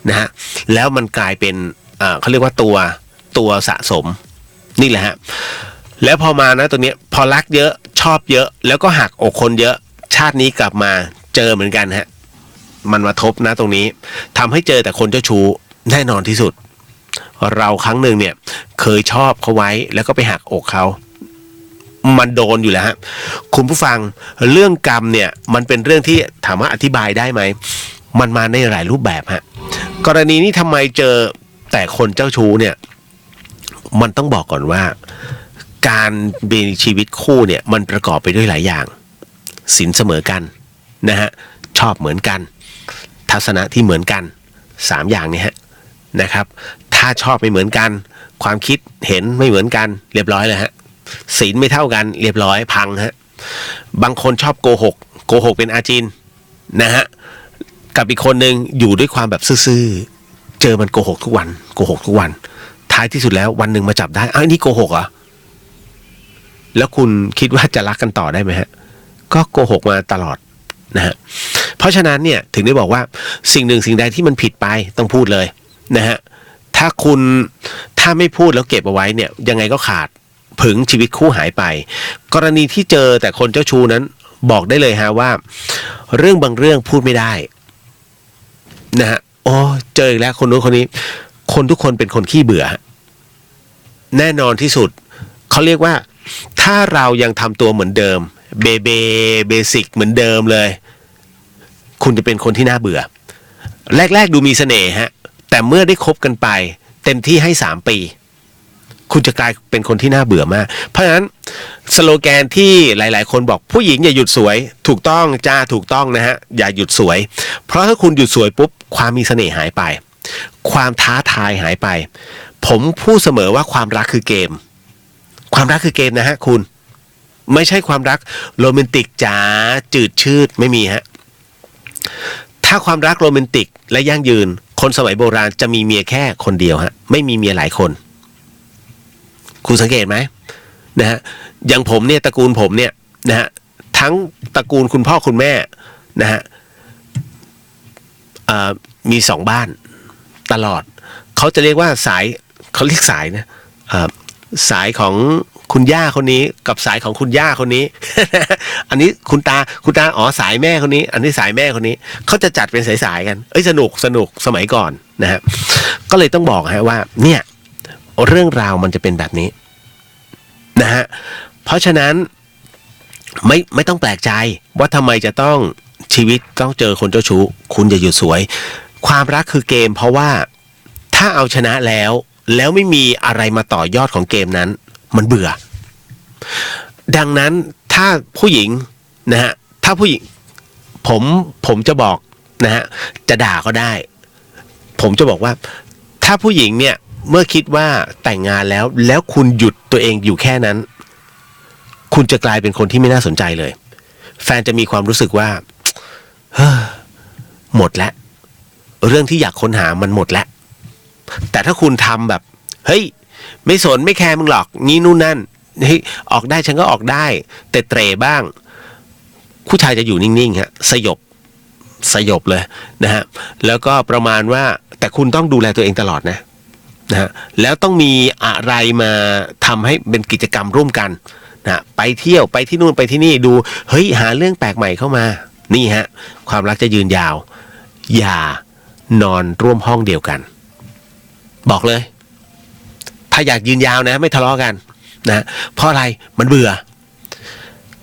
นะฮะแล้วมันกลายเป็นเขาเรียกว่าตัวสะสมนี่แหละฮะแล้วพอมานะตัวนี้พอรักเยอะชอบเยอะแล้วก็หักอกคนเยอะชาตินี้กลับมาเจอเหมือนกันฮะมันมาทบนะตรงนี้ทำให้เจอแต่คนเจ้าชู้แน่นอนที่สุดเราครั้งหนึ่งเนี่ยเคยชอบเขาไว้แล้วก็ไปหักอกเขามันโดนอยู่แล้วฮะคุณผู้ฟังเรื่องกรรมเนี่ยมันเป็นเรื่องที่ถามว่าอธิบายได้ไหมมันมาในหลายรูปแบบฮะกรณีนี้ทำไมเจอแต่คนเจ้าชู้เนี่ยมันต้องบอกก่อนว่าการมีชีวิตคู่เนี่ยมันประกอบไปด้วยหลายอย่าง ศีลเสมอกันนะฮะชอบเหมือนกันทัศนะที่เหมือนกัน3อย่างนี้ฮะนะครับถ้าชอบไม่เหมือนกันความคิดเห็นไม่เหมือนกันเรียบร้อยเลยฮะศีลไม่เท่ากันเรียบร้อยพังฮะบางคนชอบโกหกเป็นอาจินนะฮะกับอีกคนนึงอยู่ด้วยความแบบซื่อๆเจอมันโกหกทุกวันท้ายที่สุดแล้ววันหนึ่งมาจับได้อ้าวนี่โกหกเหรอแล้วคุณคิดว่าจะรักกันต่อได้ไหมฮะก็โกหกมาตลอดนะฮะเพราะฉะนั้นเนี่ยถึงได้บอกว่าสิ่งหนึ่งสิ่งใดที่มันผิดไปต้องพูดเลยนะฮะถ้าไม่พูดแล้วเก็บเอาไว้เนี่ยยังไงก็ขาดผึงชีวิตคู่หายไปกรณีที่เจอแต่คนเจ้าชู้นั้นบอกได้เลยฮะว่าเรื่องบางเรื่องพูดไม่ได้นะฮะโอ้เจออีกแล้วคนนู้นคนนี้คนทุกคนเป็นคนขี้เบื่อแน่นอนที่สุดเขาเรียกว่าถ้าเรายังทำตัวเหมือนเดิมเบสิกเหมือนเดิมเลยคุณจะเป็นคนที่น่าเบื่อแรกๆดูมีเสน่ห์ฮะแต่เมื่อได้คบกันไปเต็มที่ให้3 ปีคุณจะกลายเป็นคนที่น่าเบื่อมากเพราะฉะนั้นสโลแกนที่หลายๆคนบอกผู้หญิงอย่าหยุดสวยถูกต้องจ้าถูกต้องนะฮะอย่าหยุดสวยเพราะถ้าคุณหยุดสวยปุ๊บความมีเสน่ห์หายไปความท้าทายหายไปผมพูดเสมอว่าความรักคือเกมนะฮะคุณไม่ใช่ความรักโรแมนติกจ๋าจืดชืดไม่มีฮะถ้าความรักโรแมนติกและยั่งยืนคนสมัยโบราณจะมีเมียแค่คนเดียวฮะไม่มีเมียหลายคนคุณสังเกตไหมนะฮะอย่างผมเนี่ยตระกูลผมเนี่ยนะฮะทั้งตระกูลคุณพ่อคุณแม่นะฮะมี2 บ้านตลอดเขาจะเรียกว่าสายเขาเรียกสายนะสายของคุณย่าคนนี้กับสายของคุณย่าคนนี้ อันนี้คุณตาอ๋อสายแม่คนนี้อันนี้สายแม่คนนี้เขาจะจัดเป็นสายๆกันสนุกสมัยก่อนนะฮะก็เลยต้องบอกฮะว่าเนี่ยเรื่องราวมันจะเป็นแบบนี้นะฮะเพราะฉะนั้นไม่ต้องแปลกใจว่าทำไมจะต้องชีวิตต้องเจอคนเจ้าชู้คุณอย่าหยุดสวยความรักคือเกมเพราะว่าถ้าเอาชนะแล้วไม่มีอะไรมาต่อยอดของเกมนั้นมันเบื่อดังนั้นถ้าผู้หญิงนะฮะถ้าผู้หญิงผมจะบอกนะฮะจะด่าก็ได้ผมจะบอกว่าถ้าผู้หญิงเนี่ยเมื่อคิดว่าแต่งงานแล้วคุณหยุดตัวเองอยู่แค่นั้นคุณจะกลายเป็นคนที่ไม่น่าสนใจเลยแฟนจะมีความรู้สึกว่าหมดแล้วเรื่องที่อยากค้นหามันหมดแล้วแต่ถ้าคุณทำแบบเฮ้ยไม่สนไม่แคร์มึงหรอกงี้นู่นนั่นเฮ้ยออกได้ฉันก็ออกได้แต่เตร่บ้างผู้ชายจะอยู่นิ่งๆฮะสยบเลยนะฮะแล้วก็ประมาณว่าแต่คุณต้องดูแลตัวเองตลอดนะฮะแล้วต้องมีอะไรมาทำให้เป็นกิจกรรมร่วมกันนะไปเที่ยวไปที่นู่นไปที่นี่ดูเฮ้ยหาเรื่องแปลกใหม่เข้ามานี่ฮะความรักจะยืนยาวอย่านอนร่วมห้องเดียวกันบอกเลยถ้าอยากยืนยาวนะไม่ทะเลาะกันนะเพราะอะไรมันเบื่อ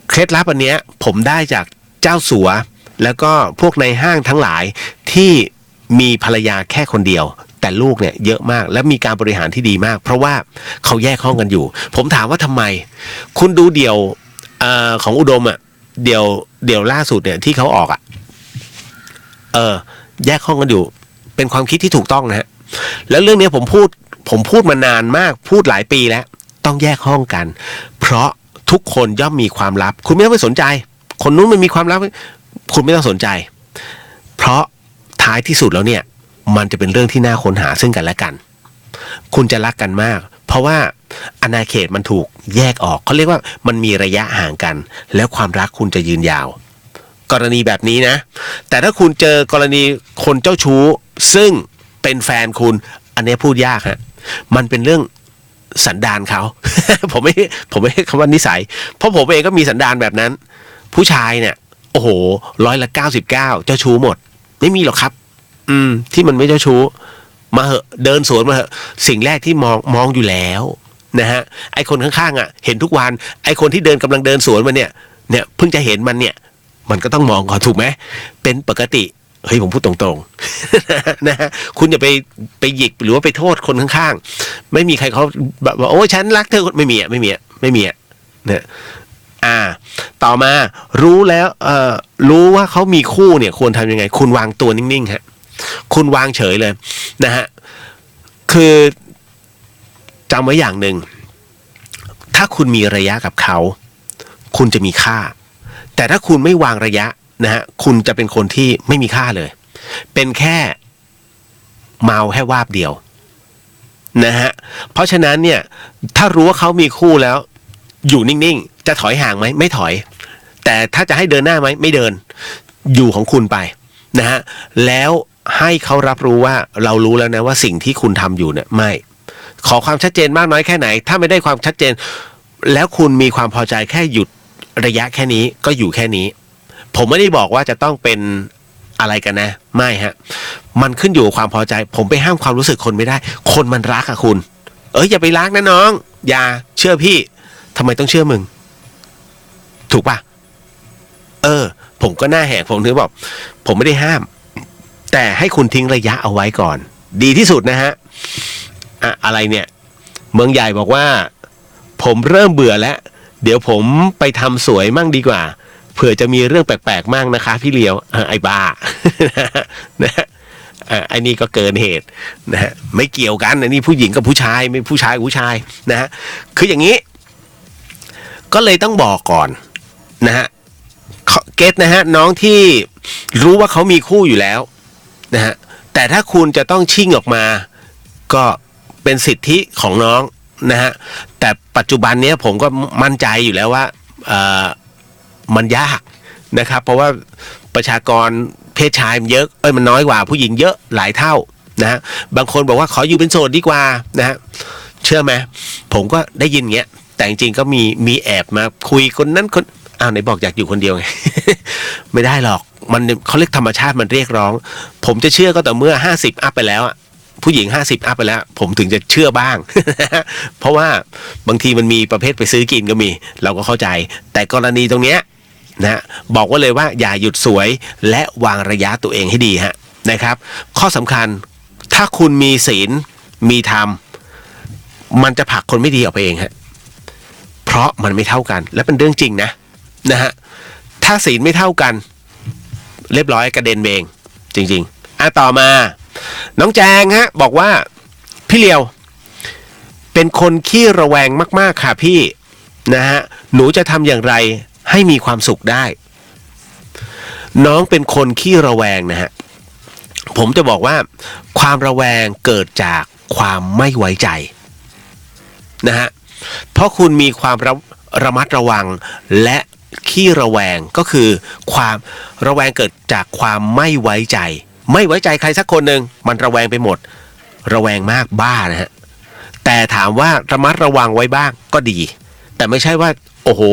เคล็ดลับอันเนี้ยผมได้จากเจ้าสัวแล้วก็พวกในห้างทั้งหลายที่มีภรรยาแค่คนเดียวแต่ลูกเนี่ยเยอะมากและมีการบริหารที่ดีมากเพราะว่าเขาแยกห้องกันอยู่ผมถามว่าทำไมคุณดูเดี่ยวของอุดมอ่ะเดี่ยวล่าสุดเนี่ยที่เขาออกอ่ะแยกห้องกันอยู่เป็นความคิดที่ถูกต้องนะฮะแล้วเรื่องนี้ผมพูดมานานมากพูดหลายปีแล้วต้องแยกห้องกันเพราะทุกคนย่อมมีความลับคุณไม่ต้องไปสนใจคนนู้นมันมีความลับคุณไม่ต้องสนใจเพราะท้ายที่สุดแล้วเนี่ยมันจะเป็นเรื่องที่น่าค้นหาซึ่งกันและกันคุณจะรักกันมากเพราะว่าอาณาเขตมันถูกแยกออกเขาเรียกว่ามันมีระยะห่างกันแล้วความรักคุณจะยืนยาวกรณีแบบนี้นะแต่ถ้าคุณเจอกรณีคนเจ้าชู้ซึ่งเป็นแฟนคุณอันนี้พูดยากฮะมันเป็นเรื่องสันดานเขา ผมไม่ให้คำว่านิสัยเพราะผมเองก็มีสันดานแบบนั้นผู้ชายเนี่ยโอ้โห99%เจ้าชู้หมดไม่มีหรอกครับที่มันไม่เจ้าชู้มาเหอะเดินสวนมาเหอะสิ่งแรกที่มองอยู่แล้วนะฮะไอคนข้างๆอ่ะเห็นทุกวันไอคนที่กำลังเดินสวนมาเนี่ยเพิ่งจะเห็นมันเนี่ยมันก็ต้องมองก่อนถูกไหมเป็นปกติเฮ้ยผมพูดตรงๆ นะฮะคุณอย่าไปหยิกหรือว่าไปโทษคนข้างๆไม่มีใครเขาแบบว่าโอ้ฉันรักเธอไม่มีเนี่ย ต่อมารู้แล้วรู้ว่าเขามีคู่เนี่ยควรทำยังไงคุณวางตัวนิ่งๆฮะคุณวางเฉยเลยนะฮะคือจำไว้อย่างหนึ่งถ้าคุณมีระยะกับเขาคุณจะมีค่าแต่ถ้าคุณไม่วางระยะนะฮะคุณจะเป็นคนที่ไม่มีค่าเลยเป็นแค่เมาแค่วาบเดียวนะฮะเพราะฉะนั้นเนี่ยถ้ารู้ว่าเขามีคู่แล้วอยู่นิ่งๆจะถอยห่างไหมไม่ถอยแต่ถ้าจะให้เดินหน้าไหมไม่เดินอยู่ของคุณไปนะฮะแล้วให้เขารับรู้ว่าเรารู้แล้วนะว่าสิ่งที่คุณทำอยู่เนี่ยไม่ขอความชัดเจนมากน้อยแค่ไหนถ้าไม่ได้ความชัดเจนแล้วคุณมีความพอใจแค่หยุดระยะแค่นี้ก็อยู่แค่นี้ผมไม่ได้บอกว่าจะต้องเป็นอะไรกันนะไม่ฮะมันขึ้นอยู่กับความพอใจผมไปห้ามความรู้สึกคนไม่ได้คนมันรักอะคุณอย่าไปรักนะน้องอย่าเชื่อพี่ทำไมต้องเชื่อมึงถูกป่ะผมก็หน้าแหกผมถึงบอกผมไม่ได้ห้ามแต่ให้คุณทิ้งระยะเอาไว้ก่อนดีที่สุดนะฮะอะไรเนี่ยเมืองใหญ่บอกว่าผมเริ่มเบื่อแล้วเดี๋ยวผมไปทำสวยมั่งดีกว่าเผื่อจะมีเรื่องแปลกๆมั่งนะคะพี่เลียวไอ้บ้านะไอ้นี่ก็เกินเหตุนะฮะไม่เกี่ยวกันอันนี้ผู้หญิงกับผู้ชายไม่ผู้ชายกับผู้ชายนะฮะคืออย่างนี้ก็เลยต้องบอกก่อนนะฮะเก็ตนะฮะน้องที่รู้ว่าเขามีคู่อยู่แล้วนะฮะแต่ถ้าคุณจะต้องชิ่งออกมาก็เป็นสิทธิของน้องนะฮะแต่ปัจจุบันนี้ผมก็มั่นใจอยู่แล้วว่ามันยากนะครับเพราะว่าประชากรเพศชายมันเยอะมันน้อยกว่าผู้หญิงเยอะหลายเท่านะฮะบางคนบอกว่าขออยู่เป็นโสดดีกว่านะฮะเชื่อไหมผมก็ได้ยินเงี้ยแต่จริงๆก็มีแอบมาคุยคนนั้นคนไหนบอกอยากอยู่คนเดียวไง ไม่ได้หรอกมันเขาเรียกธรรมชาติมันเรียกร้องผมจะเชื่อก็ต่อเมื่อ50อัพไปแล้วผู้หญิง50อัพไปแล้วผมถึงจะเชื่อบ้าง เพราะว่าบางทีมันมีประเภทไปซื้อกินก็มีเราก็เข้าใจแต่กรณีตรงเนี้ยนะบอกว่าเลยว่าอย่าหยุดสวยและวางระยะตัวเองให้ดีฮะนะครับข้อสำคัญถ้าคุณมีศีลมีธรรมมันจะผลักคนไม่ดีออกไปเองฮะเพราะมันไม่เท่ากันและเป็นเรื่องจริงนะฮะถ้าศีลไม่เท่ากันเรียบร้อยกระเด็นเบงจริงๆต่อมาน้องแจงฮะบอกว่าพี่เลียวเป็นคนขี้ระแวงมากๆค่ะพี่นะฮะหนูจะทำอย่างไรให้มีความสุขได้น้องเป็นคนขี้ระแวงนะฮะผมจะบอกว่าความระแวงเกิดจากความไม่ไว้ใจนะฮะเพราะคุณมีความระมัดระวังและขี้ระแวงก็คือความระแวงเกิดจากความไม่ไว้ใจไม่ไว้ใจใครสักคนหนึ่งมันระแวงไปหมดระแวงมากบ้านะฮะแต่ถามว่าระมัดระวังไว้บ้างก็ดีแต่ไม่ใช่ว่าโอ้โห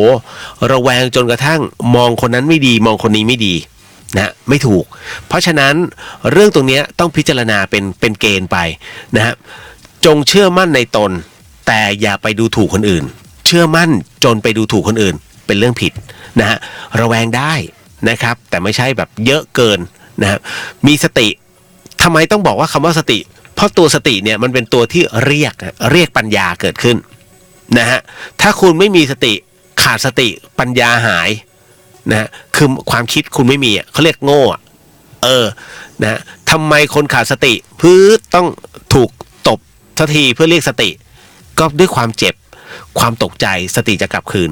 ระแวงจนกระทั่งมองคนนั้นไม่ดีมองคนนี้ไม่ดีนะไม่ถูกเพราะฉะนั้นเรื่องตรงนี้ต้องพิจารณาเป็นเกณฑ์ไปนะฮะจงเชื่อมั่นในตนแต่อย่าไปดูถูกคนอื่นเชื่อมั่นจนไปดูถูกคนอื่นเป็นเรื่องผิดนะฮะระแวงได้นะครับแต่ไม่ใช่แบบเยอะเกินนะฮะมีสติทำไมต้องบอกว่าคำว่าสติเพราะตัวสติเนี่ยมันเป็นตัวที่เรียกปัญญาเกิดขึ้นนะฮะถ้าคุณไม่มีสติขาดสติปัญญาหายนะฮะคือความคิดคุณไม่มีเขาเรียกโง่นะทำไมคนขาดสติต้องถูกตบทันทีเพื่อเรียกสติก็ด้วยความเจ็บความตกใจสติจะกลับคืน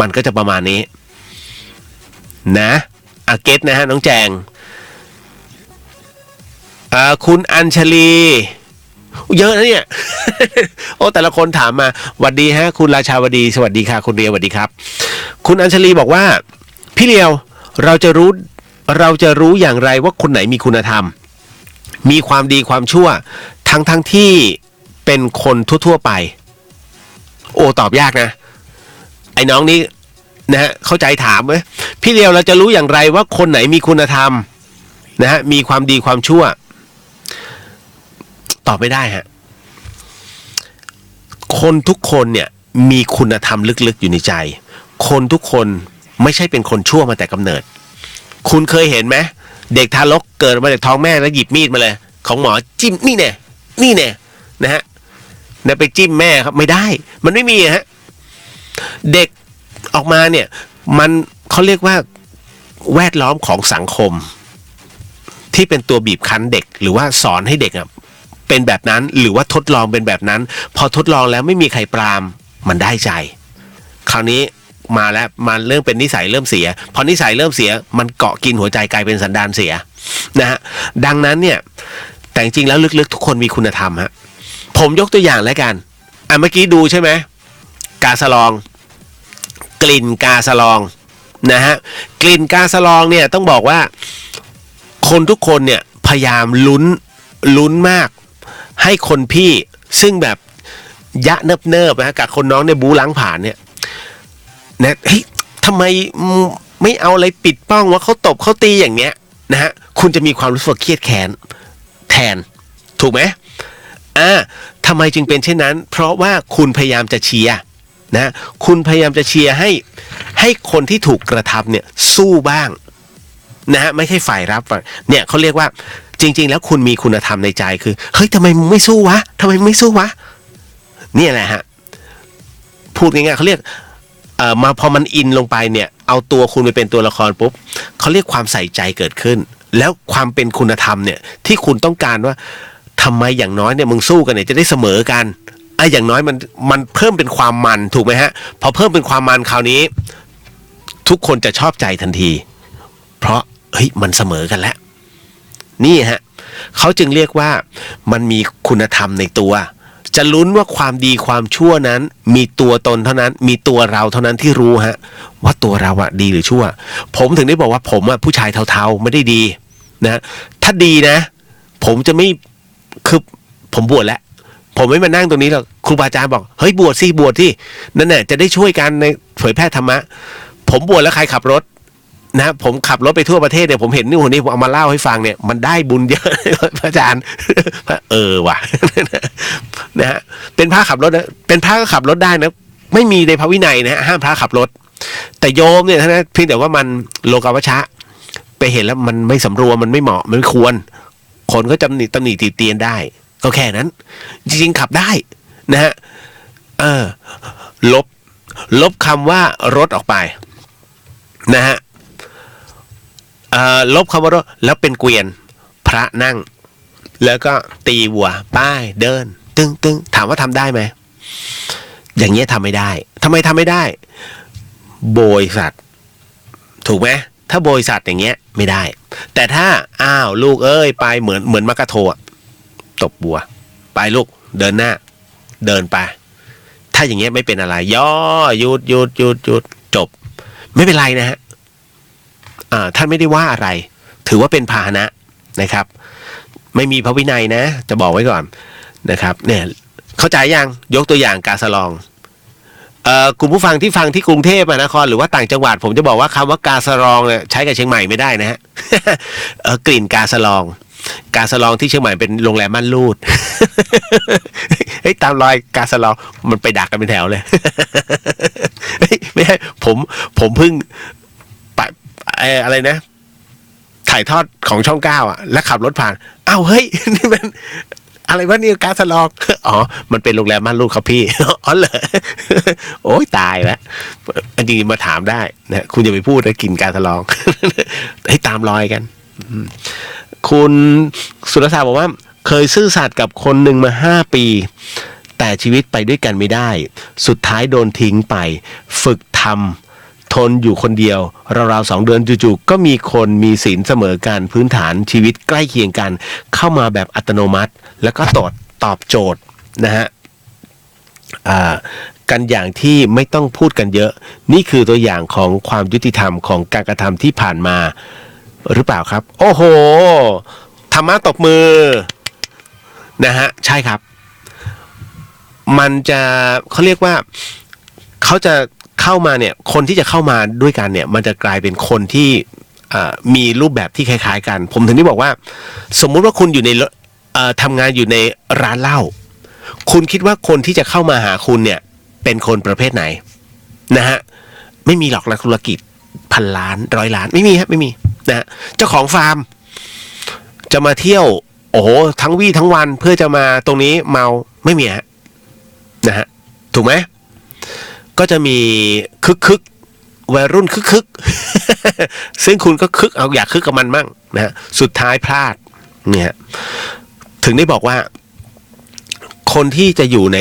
มันก็จะประมาณนี้นะเก็ตนะฮะน้องแจงคุณอัญชลีเยอะนะเนี่ย โอ้แต่ละคนถามมาสวัสดีฮะคุณราชาวดีสวัสดีค่ะคุณเรียวสวัสดีครับคุณอัญชลีบอกว่าพี่เลียวเราจะรู้อย่างไรว่าคนไหนมีคุณธรรมมีความดีความชั่วทั้งที่เป็นคนทั่วๆไปโอ้ตอบยากนะไอ้น้องนี้นะฮะเข้าใจถามไหมพี่เลียวเราจะรู้อย่างไรว่าคนไหนมีคุณธรรมนะฮะมีความดีความชั่วตอบไม่ได้ฮะคนทุกคนเนี่ยมีคุณธรรมลึกๆอยู่ในใจคนทุกคนไม่ใช่เป็นคนชั่วมาแต่กำเนิดคุณเคยเห็นไหมเด็กทารกเกิดมาจากท้องแม่แล้วหยิบมีดมาเลยของหมอจิ้มนี่แน่นะฮะไปจิ้มแม่ครับไม่ได้มันไม่มีฮะเด็ก ออกมาเนี่ยมันเขาเรียกว่าแวดล้อมของสังคมที่เป็นตัวบีบคั้นเด็กหรือว่าสอนให้เด็กเป็นแบบนั้นหรือว่าทดลองเป็นแบบนั้นพอทดลองแล้วไม่มีใครปรามมันได้ใจคราวนี้มาแล้วมันเรื่องเป็นนิสัยเริ่มเสียพอนิสัยเริ่มเสียมันเกาะกินหัวใจกลายเป็นสันดานเสียนะฮะดังนั้นเนี่ยแต่จริงๆแล้วลึกๆทุกคนมีคุณธรรมฮะผมยกตัวอย่างแล้วกันเมื่อกี้ดูใช่ไหมกาสะลองกลิ่นกาสะลองนะฮะกลิ่นกาสะลองเนี่ยต้องบอกว่าคนทุกคนเนี่ยพยายามลุ้นมากให้คนพี่ซึ่งแบบยะเนิบๆนะกับคนน้องในบูล้างผ่านเนี่ยนะเฮ้ยทำไมไม่เอาอะไรปิดป้องว่าเขาตบเขาตีอย่างเนี้ยนะฮะคุณจะมีความรู้สึกเครียดแค้นแทนถูกไหมทำไมจึงเป็นเช่นนั้นเพราะว่าคุณพยายามจะเชียร์นะคุณพยายามจะเชียร์ให้คนที่ถูกกระทำเนี่ยสู้บ้างนะฮะไม่ใช่ฝ่ายรับเนี่ยเขาเรียกว่าจริงๆแล้วคุณมีคุณธรรมในใจคือเฮ้ยทำไมมึงไม่สู้วะทำไมมึงไม่สู้วะเนี่ยแหละฮะพูดง่ายๆเขาเรียกมาพอมันอินลงไปเนี่ยเอาตัวคุณไปเป็นตัวละครปุ๊บเขาเรียกความใส่ใจเกิดขึ้นแล้วความเป็นคุณธรรมเนี่ยที่คุณต้องการว่าทำไมอย่างน้อยเนี่ยมึงสู้กันเนี่ยจะได้เสมอกันอย่างน้อยมันเพิ่มเป็นความมันถูกไหมฮะพอเพิ่มเป็นความมันคราวนี้ทุกคนจะชอบใจทันทีเพราะเฮ้ยมันเสมอกันแล้วนี่ฮะเขาจึงเรียกว่ามันมีคุณธรรมในตัวจะลุ้นว่าความดีความชั่วนั้นมีตัวตนเท่านั้นมีตัวเราเท่านั้นที่รู้ฮะว่าตัวเราอะดีหรือชั่วผมถึงได้บอกว่าผมอะผู้ชายเทาๆไม่ได้ดีนะถ้าดีนะผมจะไม่คือผมบวชแล้วผมไม่มานั่งตรงนี้หรอกครูบาอาจารย์บอกเฮ้ยบวชสิบวชที่นั่นแหละจะได้ช่วยกันในเผยแพร่ธรรมะผมบวชแล้วใครขับรถนะผมขับรถไปทั่วประเทศเนี่ยผมเห็นนี่คนนี้ผมเอามาเล่าให้ฟังเนี่ยมันได้บุญเยอะพระอาจารย์ว่ะนะฮะเป็นพระขับรถนะเป็นพระก็ขับรถได้นะไม่มีในพระวินัยนะห้ามพระขับรถแต่โยมเนี่ยท่านนะเพียงแต่ว่ามันโลกาวัชชะไปเห็นแล้วมันไม่สำรวมมันไม่เหมาะมันไม่ควรคนก็ตำหนิติเตียนได้ก็แค่นั้นจริงๆขับได้นะฮะลบคำว่ารถออกไปนะฮะลบคำว่ารถแล้วเป็นเกวียนพระนั่งแล้วก็ตีวัวป้ายเดินตึ้งถามว่าทำได้ไหมอย่างเงี้ยทำไม่ได้ทำไมทำไม่ได้โบยสัตว์ถูกไหมถ้าโบยสัตว์อย่างเงี้ยไม่ได้แต่ถ้าลูกเอ้ยไปเหมือนมักกะโทตบบัวไปลูกเดินหน้าเดินไปถ้าอย่างเงี้ยไม่เป็นอะไรย่อหยุดจบไม่เป็นไรนะฮะท่านไม่ได้ว่าอะไรถือว่าเป็นพาหนะนะครับไม่มีพระวินัยนะจะบอกไว้ก่อนนะครับเนี่ยเข้าใจยังยกตัวอย่างกาสะลองกลุ่มผู้ฟังที่ฟังที่กรุงเทพมหานครหรือว่าต่างจังหวัดผมจะบอกว่าคำว่ากาสะลองเนี่ยใช้กับเชียงใหม่ไม่ได้นะฮะ กลิ่นกาสะลองที่เชียงใหม่เป็นโรงแรมม่านรูด เฮ้ยตามรอยกาสะลองมันไปดักกันเป็นแถวเลย ไม่ใช่ผมเพิ่งอะไรนะถ่ายทอดของช่อง9แล้วขับรถผ่านเฮ้ยนี่มันอะไรวะนี่กาสะลองมันเป็นโรงแรมม่านรูดครับพี่อ๋อเหรอโอ้ยตายแล้วจริงๆมาถามได้นะคุณอย่าไปพูดนะกินกาสะลอง ให้ตามรอยกันคุณสุรศักดิ์บอกว่าเคยซื่อสัตย์กับคนหนึ่งมา5 ปีแต่ชีวิตไปด้วยกันไม่ได้สุดท้ายโดนทิ้งไปฝึกทำทนอยู่คนเดียวราวๆ2 เดือนจู่ๆก็มีคนมีศีลเสมอกันพื้นฐานชีวิตใกล้เคียงกันเข้ามาแบบอัตโนมัติแล้วก็ตอบโจทย์นะฮะกันอย่างที่ไม่ต้องพูดกันเยอะนี่คือตัวอย่างของความยุติธรรมของการกระทำที่ผ่านมาหรือเปล่าครับโอ้โหธรรมะตบมือนะฮะใช่ครับมันจะเขาเรียกว่าเขาจะเข้ามาเนี่ยคนที่จะเข้ามาด้วยกันเนี่ยมันจะกลายเป็นคนที่มีรูปแบบที่คล้ายๆกันผมถึงได้บอกว่าสมมุติว่าคุณอยู่ในทำงานอยู่ในร้านเหล้าคุณคิดว่าคนที่จะเข้ามาหาคุณเนี่ยเป็นคนประเภทไหนนะฮะไม่มีหรอกนักธุรกิจ1,000 ล้าน100 ล้านไม่มีครับไม่มีนะเจ้าของฟาร์มจะมาเที่ยวโอ้โหทั้งวี่ทั้งวันเพื่อจะมาตรงนี้เมาไม่มีฮะนะฮะถูกไหมก็จะมีคึก วัยรุ่นคึกๆ ซึ่งคุณก็คึกเอาอยากคึกกับมันมั่งนะฮะสุดท้ายพลาดเนี่ยถึงได้บอกว่าคนที่จะอยู่ใน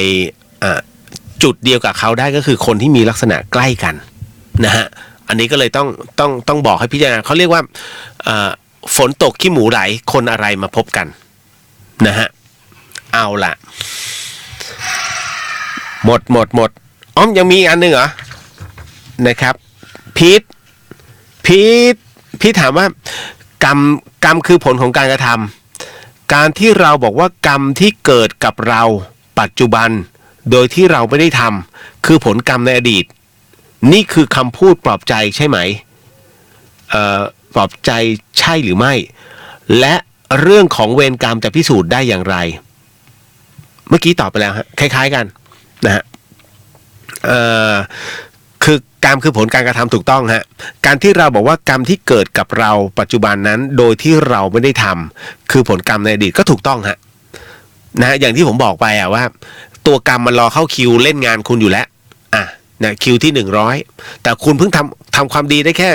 จุดเดียวกับเขาได้ก็คือคนที่มีลักษณะใกล้กันนะฮะอันนี้ก็เลยต้องบอกให้พิจารณาเขาเรียกว่าฝนตกขี้หมูไหลคนอะไรมาพบกันนะฮะเอาล่ะหมดอ้อมยังมีอันหนึ่งเหรอนะครับพีทถามว่ากรรมคือผลของการกระทำการที่เราบอกว่ากรรมที่เกิดกับเราปัจจุบันโดยที่เราไม่ได้ทำคือผลกรรมในอดีตนี่คือคำพูดปลอบใจใช่ไหมปลอบใจใช่หรือไม่และเรื่องของเวรกรรมจะพิสูจน์ได้อย่างไรเมื่อกี้ตอบไปแล้วฮะคล้ายๆกันนะฮะคือกรรมคือผลการกระทำถูกต้องฮะการที่เราบอกว่ากรรมที่เกิดกับเราปัจจุบันนั้นโดยที่เราไม่ได้ทำคือผลกรรมในอดีตก็ถูกต้องฮะนะอย่างที่ผมบอกไปว่าตัวกรรมมันรอเข้าคิวเล่นงานคุณอยู่แล้วนะคิวที่100แต่คุณเพิ่งทำความดีได้แค่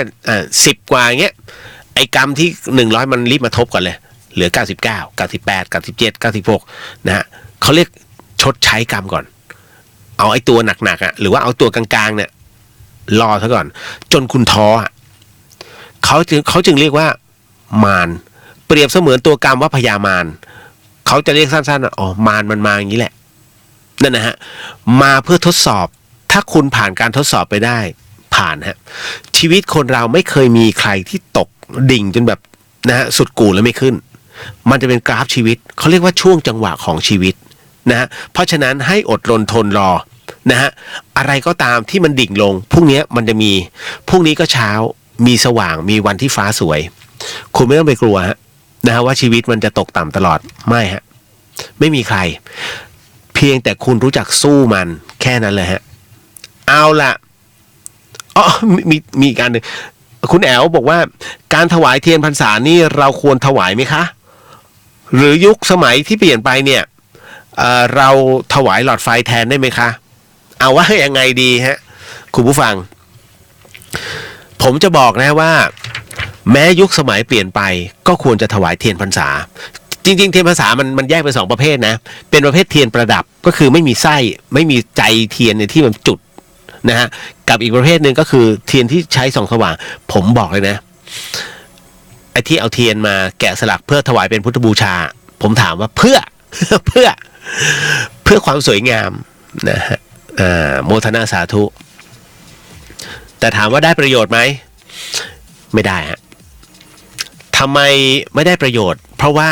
10กว่าอย่างเงี้ยไอ้กรรมที่100มันรีบมาทบก่อนเลยเหลือ99 98 97 96นะฮะเขาเรียกชดใช้กรรมก่อนเอาไอ้ตัวหนักๆหรือว่าเอาตัวกลางๆเนี่ยรอซะก่อนจนคุณท้อเขาจึงเรียกว่ามารเปรียบเสมือนตัวกรรมว่าพยามารเขาจะเรียกสั้นๆมารมันมาอย่างนี้แหละนั่นนะฮะมาเพื่อทดสอบถ้าคุณผ่านการทดสอบไปได้ผ่านฮะชีวิตคนเราไม่เคยมีใครที่ตกดิ่งจนแบบนะฮะสุดกู่แล้วไม่ขึ้นมันจะเป็นกราฟชีวิตเขาเรียกว่าช่วงจังหวะของชีวิตนะฮะเพราะฉะนั้นให้อดรนทนรอนะฮะอะไรก็ตามที่มันดิ่งลงพรุ่งนี้มันจะมีพรุ่งนี้ก็เช้ามีสว่างมีวันที่ฟ้าสวยคุณไม่ต้องไปกลัวฮะนะฮะว่าชีวิตมันจะตกต่ำตลอดไม่ฮะไม่มีใครเพียงแต่คุณรู้จักสู้มันแค่นั้นเลยฮะเอาล่ะมีอีกอันหนึ่งคุณแอ๋วบอกว่าการถวายเทียนพรรษานี่เราควรถวายไหมคะหรือยุคสมัยที่เปลี่ยนไปเนี่ยเราถวายหลอดไฟแทนได้ไหมคะเอาว่ายังไงดีฮะคุณผู้ฟังผมจะบอกนะว่าแม้ยุคสมัยเปลี่ยนไปก็ควรจะถวายเทียนพรรษาจริงๆเทียนพรรษามันแยกเป็น2ประเภทนะเป็นประเภทเทียนประดับก็คือไม่มีไส้ไม่มีใจเทียนในที่มันจุดนะฮะกับอีกประเภทหนึ่งก็คือเทียนที่ใช้ส่องสว่างผมบอกเลยนะไอ้ที่เอาเทียนมาแกะสลักเพื่อถวายเป็นพุทธบูชาผมถามว่าเพื่อ เพื่อความสวยงามนะฮะโมทนาสาธุแต่ถามว่าได้ประโยชน์ไหมไม่ได้ฮะทำไมไม่ได้ประโยชน์เพราะว่า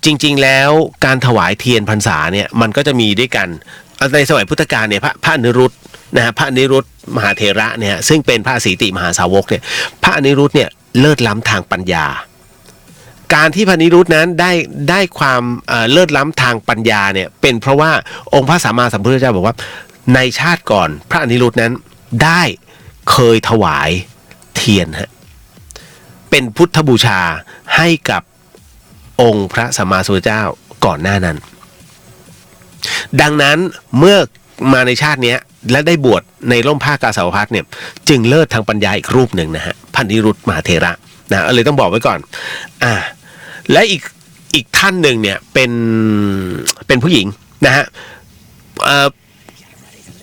จริงๆแล้วการถวายเทียนพรรษาเนี่ยมันก็จะมีด้วยกันในสมัยพุทธกาลเนี่ยพระอนิรุตนะฮะพระอนิรุตมหาเถระเนี่ยซึ่งเป็นพระสีติมหาสาวกเนี่ยพระอนิรุตเนี่ยเลิศล้ำทางปัญญาการที่พระอนิรุตนั้นได้ความเลิศล้ำทางปัญญาเนี่ยเป็นเพราะว่าองค์พระสัมมาสัมพุทธเจ้าบอกว่าในชาติก่อนพระอนิรุตนั้นได้เคยถวายเทียนฮะเป็นพุทธบูชาให้กับองค์พระสัมมาสัมพุทธเจ้าก่อนหน้านั้นดังนั้นเมื่อมาในชาตินี้และได้บวชในร่มผ้ากาสาวพัสเนี่ยจึงเลิศทางปัญญาอีกรูปหนึ่งนะฮะพระอนิรุตมหาเถระนะเลยต้องบอกไว้ก่อนและอีกท่านหนึ่งเนี่ยเป็นผู้หญิงนะฮะ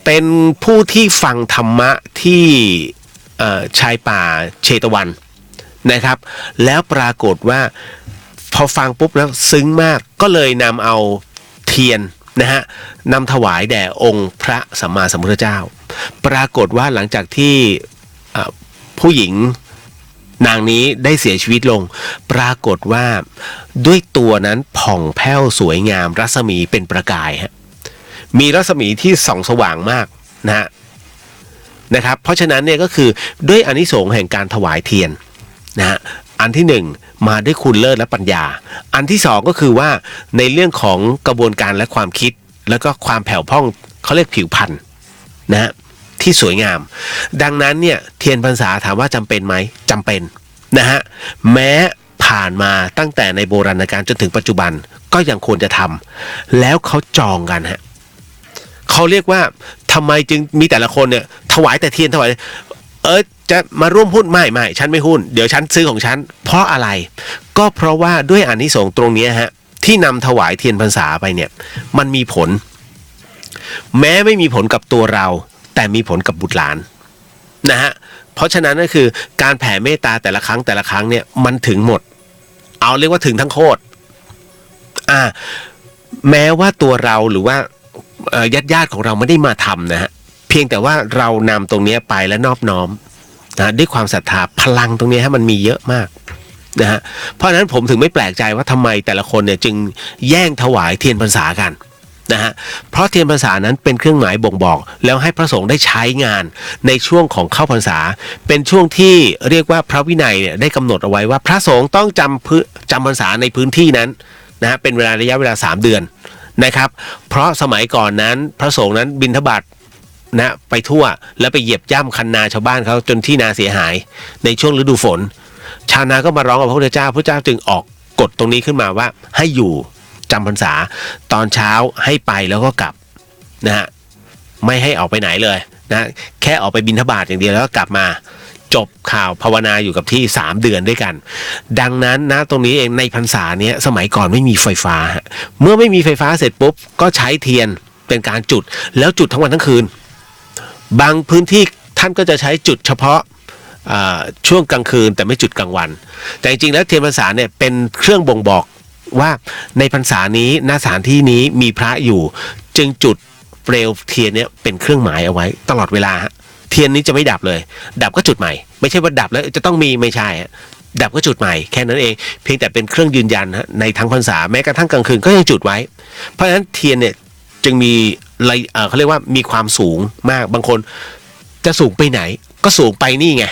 เป็นผู้ที่ฟังธรรมะที่ชายป่าเชตวันนะครับแล้วปรากฏว่าพอฟังปุ๊บแล้วซึ้งมากก็เลยนำเอาเทียนนะฮะนำถวายแด่องค์พระสัมมาสัมพุทธเจ้าปรากฏว่าหลังจากที่ผู้หญิงนางนี้ได้เสียชีวิตลงปรากฏว่าด้วยตัวนั้นผ่องแผ้วสวยงามรัศมีเป็นประกายฮะมีรัศมีที่ส่องสว่างมากนะครับเพราะฉะนั้นเนี่ยก็คือด้วยอานิสงส์แห่งการถวายเทียนนะฮะอันที่หนึ่งมาด้วยคุณเลิศและปัญญาอันที่สองก็คือว่าในเรื่องของกระบวนการและความคิดแล้วก็ความแผ่วพร่องเขาเรียกผิวพรรณนะฮะที่สวยงามดังนั้นเนี่ยเทียนพรรษาถามว่าจำเป็นไหมจำเป็นนะฮะแม้ผ่านมาตั้งแต่ในโบราณกาลจนถึงปัจจุบันก็ยังควรจะทำแล้วเขาจองกันฮะเขาเรียกว่าทำไมจึงมีแต่ละคนเนี่ยท ถวายแต่เทียนถวายจะมาร่วมหุ้นไม่ฉันไม่หุ้นเดี๋ยวฉันซื้อของฉันเพราะอะไรก็เพราะว่าด้วยอานิสงส์ตรงนี้ฮะที่นำถวายเทียนพรรษาไปเนี่ยมันมีผลแม้ไม่มีผลกับตัวเราแต่มีผลกับบุตรหลานนะฮะเพราะฉะนั้นก็คือการแผ่เมตตาแต่ละครั้งเนี่ยมันถึงหมดเอาเรียกว่าถึงทั้งโคตรแม้ว่าตัวเราหรือว่าญาติของเราไม่ได้มาทำนะฮะเพียงแต่ว่าเรานำตรงนี้ไปและนอบน้อมนะด้วยความศรัทธาพลังตรงนี้มันมีเยอะมากนะฮะเพราะฉะนั้นผมถึงไม่แปลกใจว่าทำไมแต่ละคนเนี่ยจึงแย่งถวายเทียนพรรษากันนะฮะเพราะเทียนพรรษานั้นเป็นเครื่องหมายบ่งบอกแล้วให้พระสงฆ์ได้ใช้งานในช่วงของเข้าพรรษาเป็นช่วงที่เรียกว่าพระวินัยเนี่ยได้กำหนดเอาไว้ว่าพระสงฆ์ต้องจำพรรษาในพื้นที่นั้นนะฮะเป็นระยะเวลา3 เดือนนะครับเพราะสมัยก่อนนั้นพระสงฆ์นั้นบิณฑบาตนะไปทั่วแล้วไปเหยียบย่ำคันนาชาวบ้านเขาจนที่นาเสียหายในช่วงฤดูฝนชาวนาก็มาร้องกับพระพุทธเจ้าพระเจ้าจึงออกกฎตรงนี้ขึ้นมาว่าให้อยู่จำพรรษาตอนเช้าให้ไปแล้วก็กลับนะฮะไม่ให้ออกไปไหนเลยนะแค่ออกไปบิณฑบาตอย่างเดียวแล้วก็กลับมาจบข่าวภาวนาอยู่กับที่3 เดือนด้วยกันดังนั้นนะตรงนี้เองในพรรษาเนี้ยสมัยก่อนไม่มีไฟฟ้าเมื่อไม่มีไฟฟ้าเสร็จปุ๊บก็ใช้เทียนเป็นการจุดแล้วจุดทั้งวันทั้งคืนบางพื้นที่ท่านก็จะใช้จุดเฉพาะช่วงกลางคืนแต่ไม่จุดกลางวันแต่จริงๆแล้วเทียนพรรษาเนี่ยเป็นเครื่องบ่งบอกว่าในพรรษานี้ณสถานที่นี้มีพระอยู่จึงจุดเปลวเทียนเนี่ยเป็นเครื่องหมายเอาไว้ตลอดเวลาเทียนนี้จะไม่ดับเลยดับก็จุดใหม่ไม่ใช่ว่าดับแล้วจะต้องมีไม่ใช่ดับก็จุดใหม่แค่นั้นเองเพียงแต่เป็นเครื่องยืนยันในทั้งพรรษาแม้กระทั่งกลางคืนก็ยังจุดไว้เพราะฉะนั้นเทียนเนี่ยจึงมีเขาเรียกว่ามีความสูงมากบางคนจะสูงไปไหนก็สูงไปนี่ไง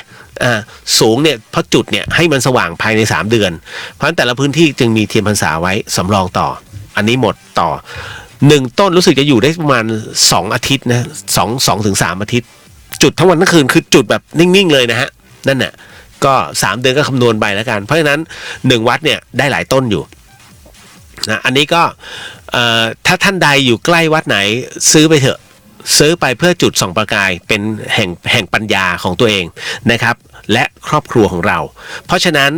สูงเนี่ยเพราะจุดเนี่ยให้มันสว่างภายใน3 เดือนเพราะฉะนั้นแต่ละพื้นที่จึงมีเทียนพรรษาไว้สำรองต่ออันนี้หมดต่อ1 ต้นรู้สึกจะอยู่ได้ประมาณ2 อาทิตย์นะ2 ถึง 3 อาทิตย์จุดทั้งวันทั้งคืนคือจุดแบบนิ่งๆเลยนะฮะนั่นน่ะก็3 เดือนก็คำนวณไปแล้วกันเพราะฉะนั้น1 วัดเนี่ยได้หลายต้นอยู่นะอันนี้ก็ถ้าท่านใดอยู่ใกล้วัดไหนซื้อไปเถอะซื้อไปเพื่อจุดส่องประกายเป็นแห่งปัญญาของตัวเองนะครับและครอบครัวของเราเพราะฉะนั้น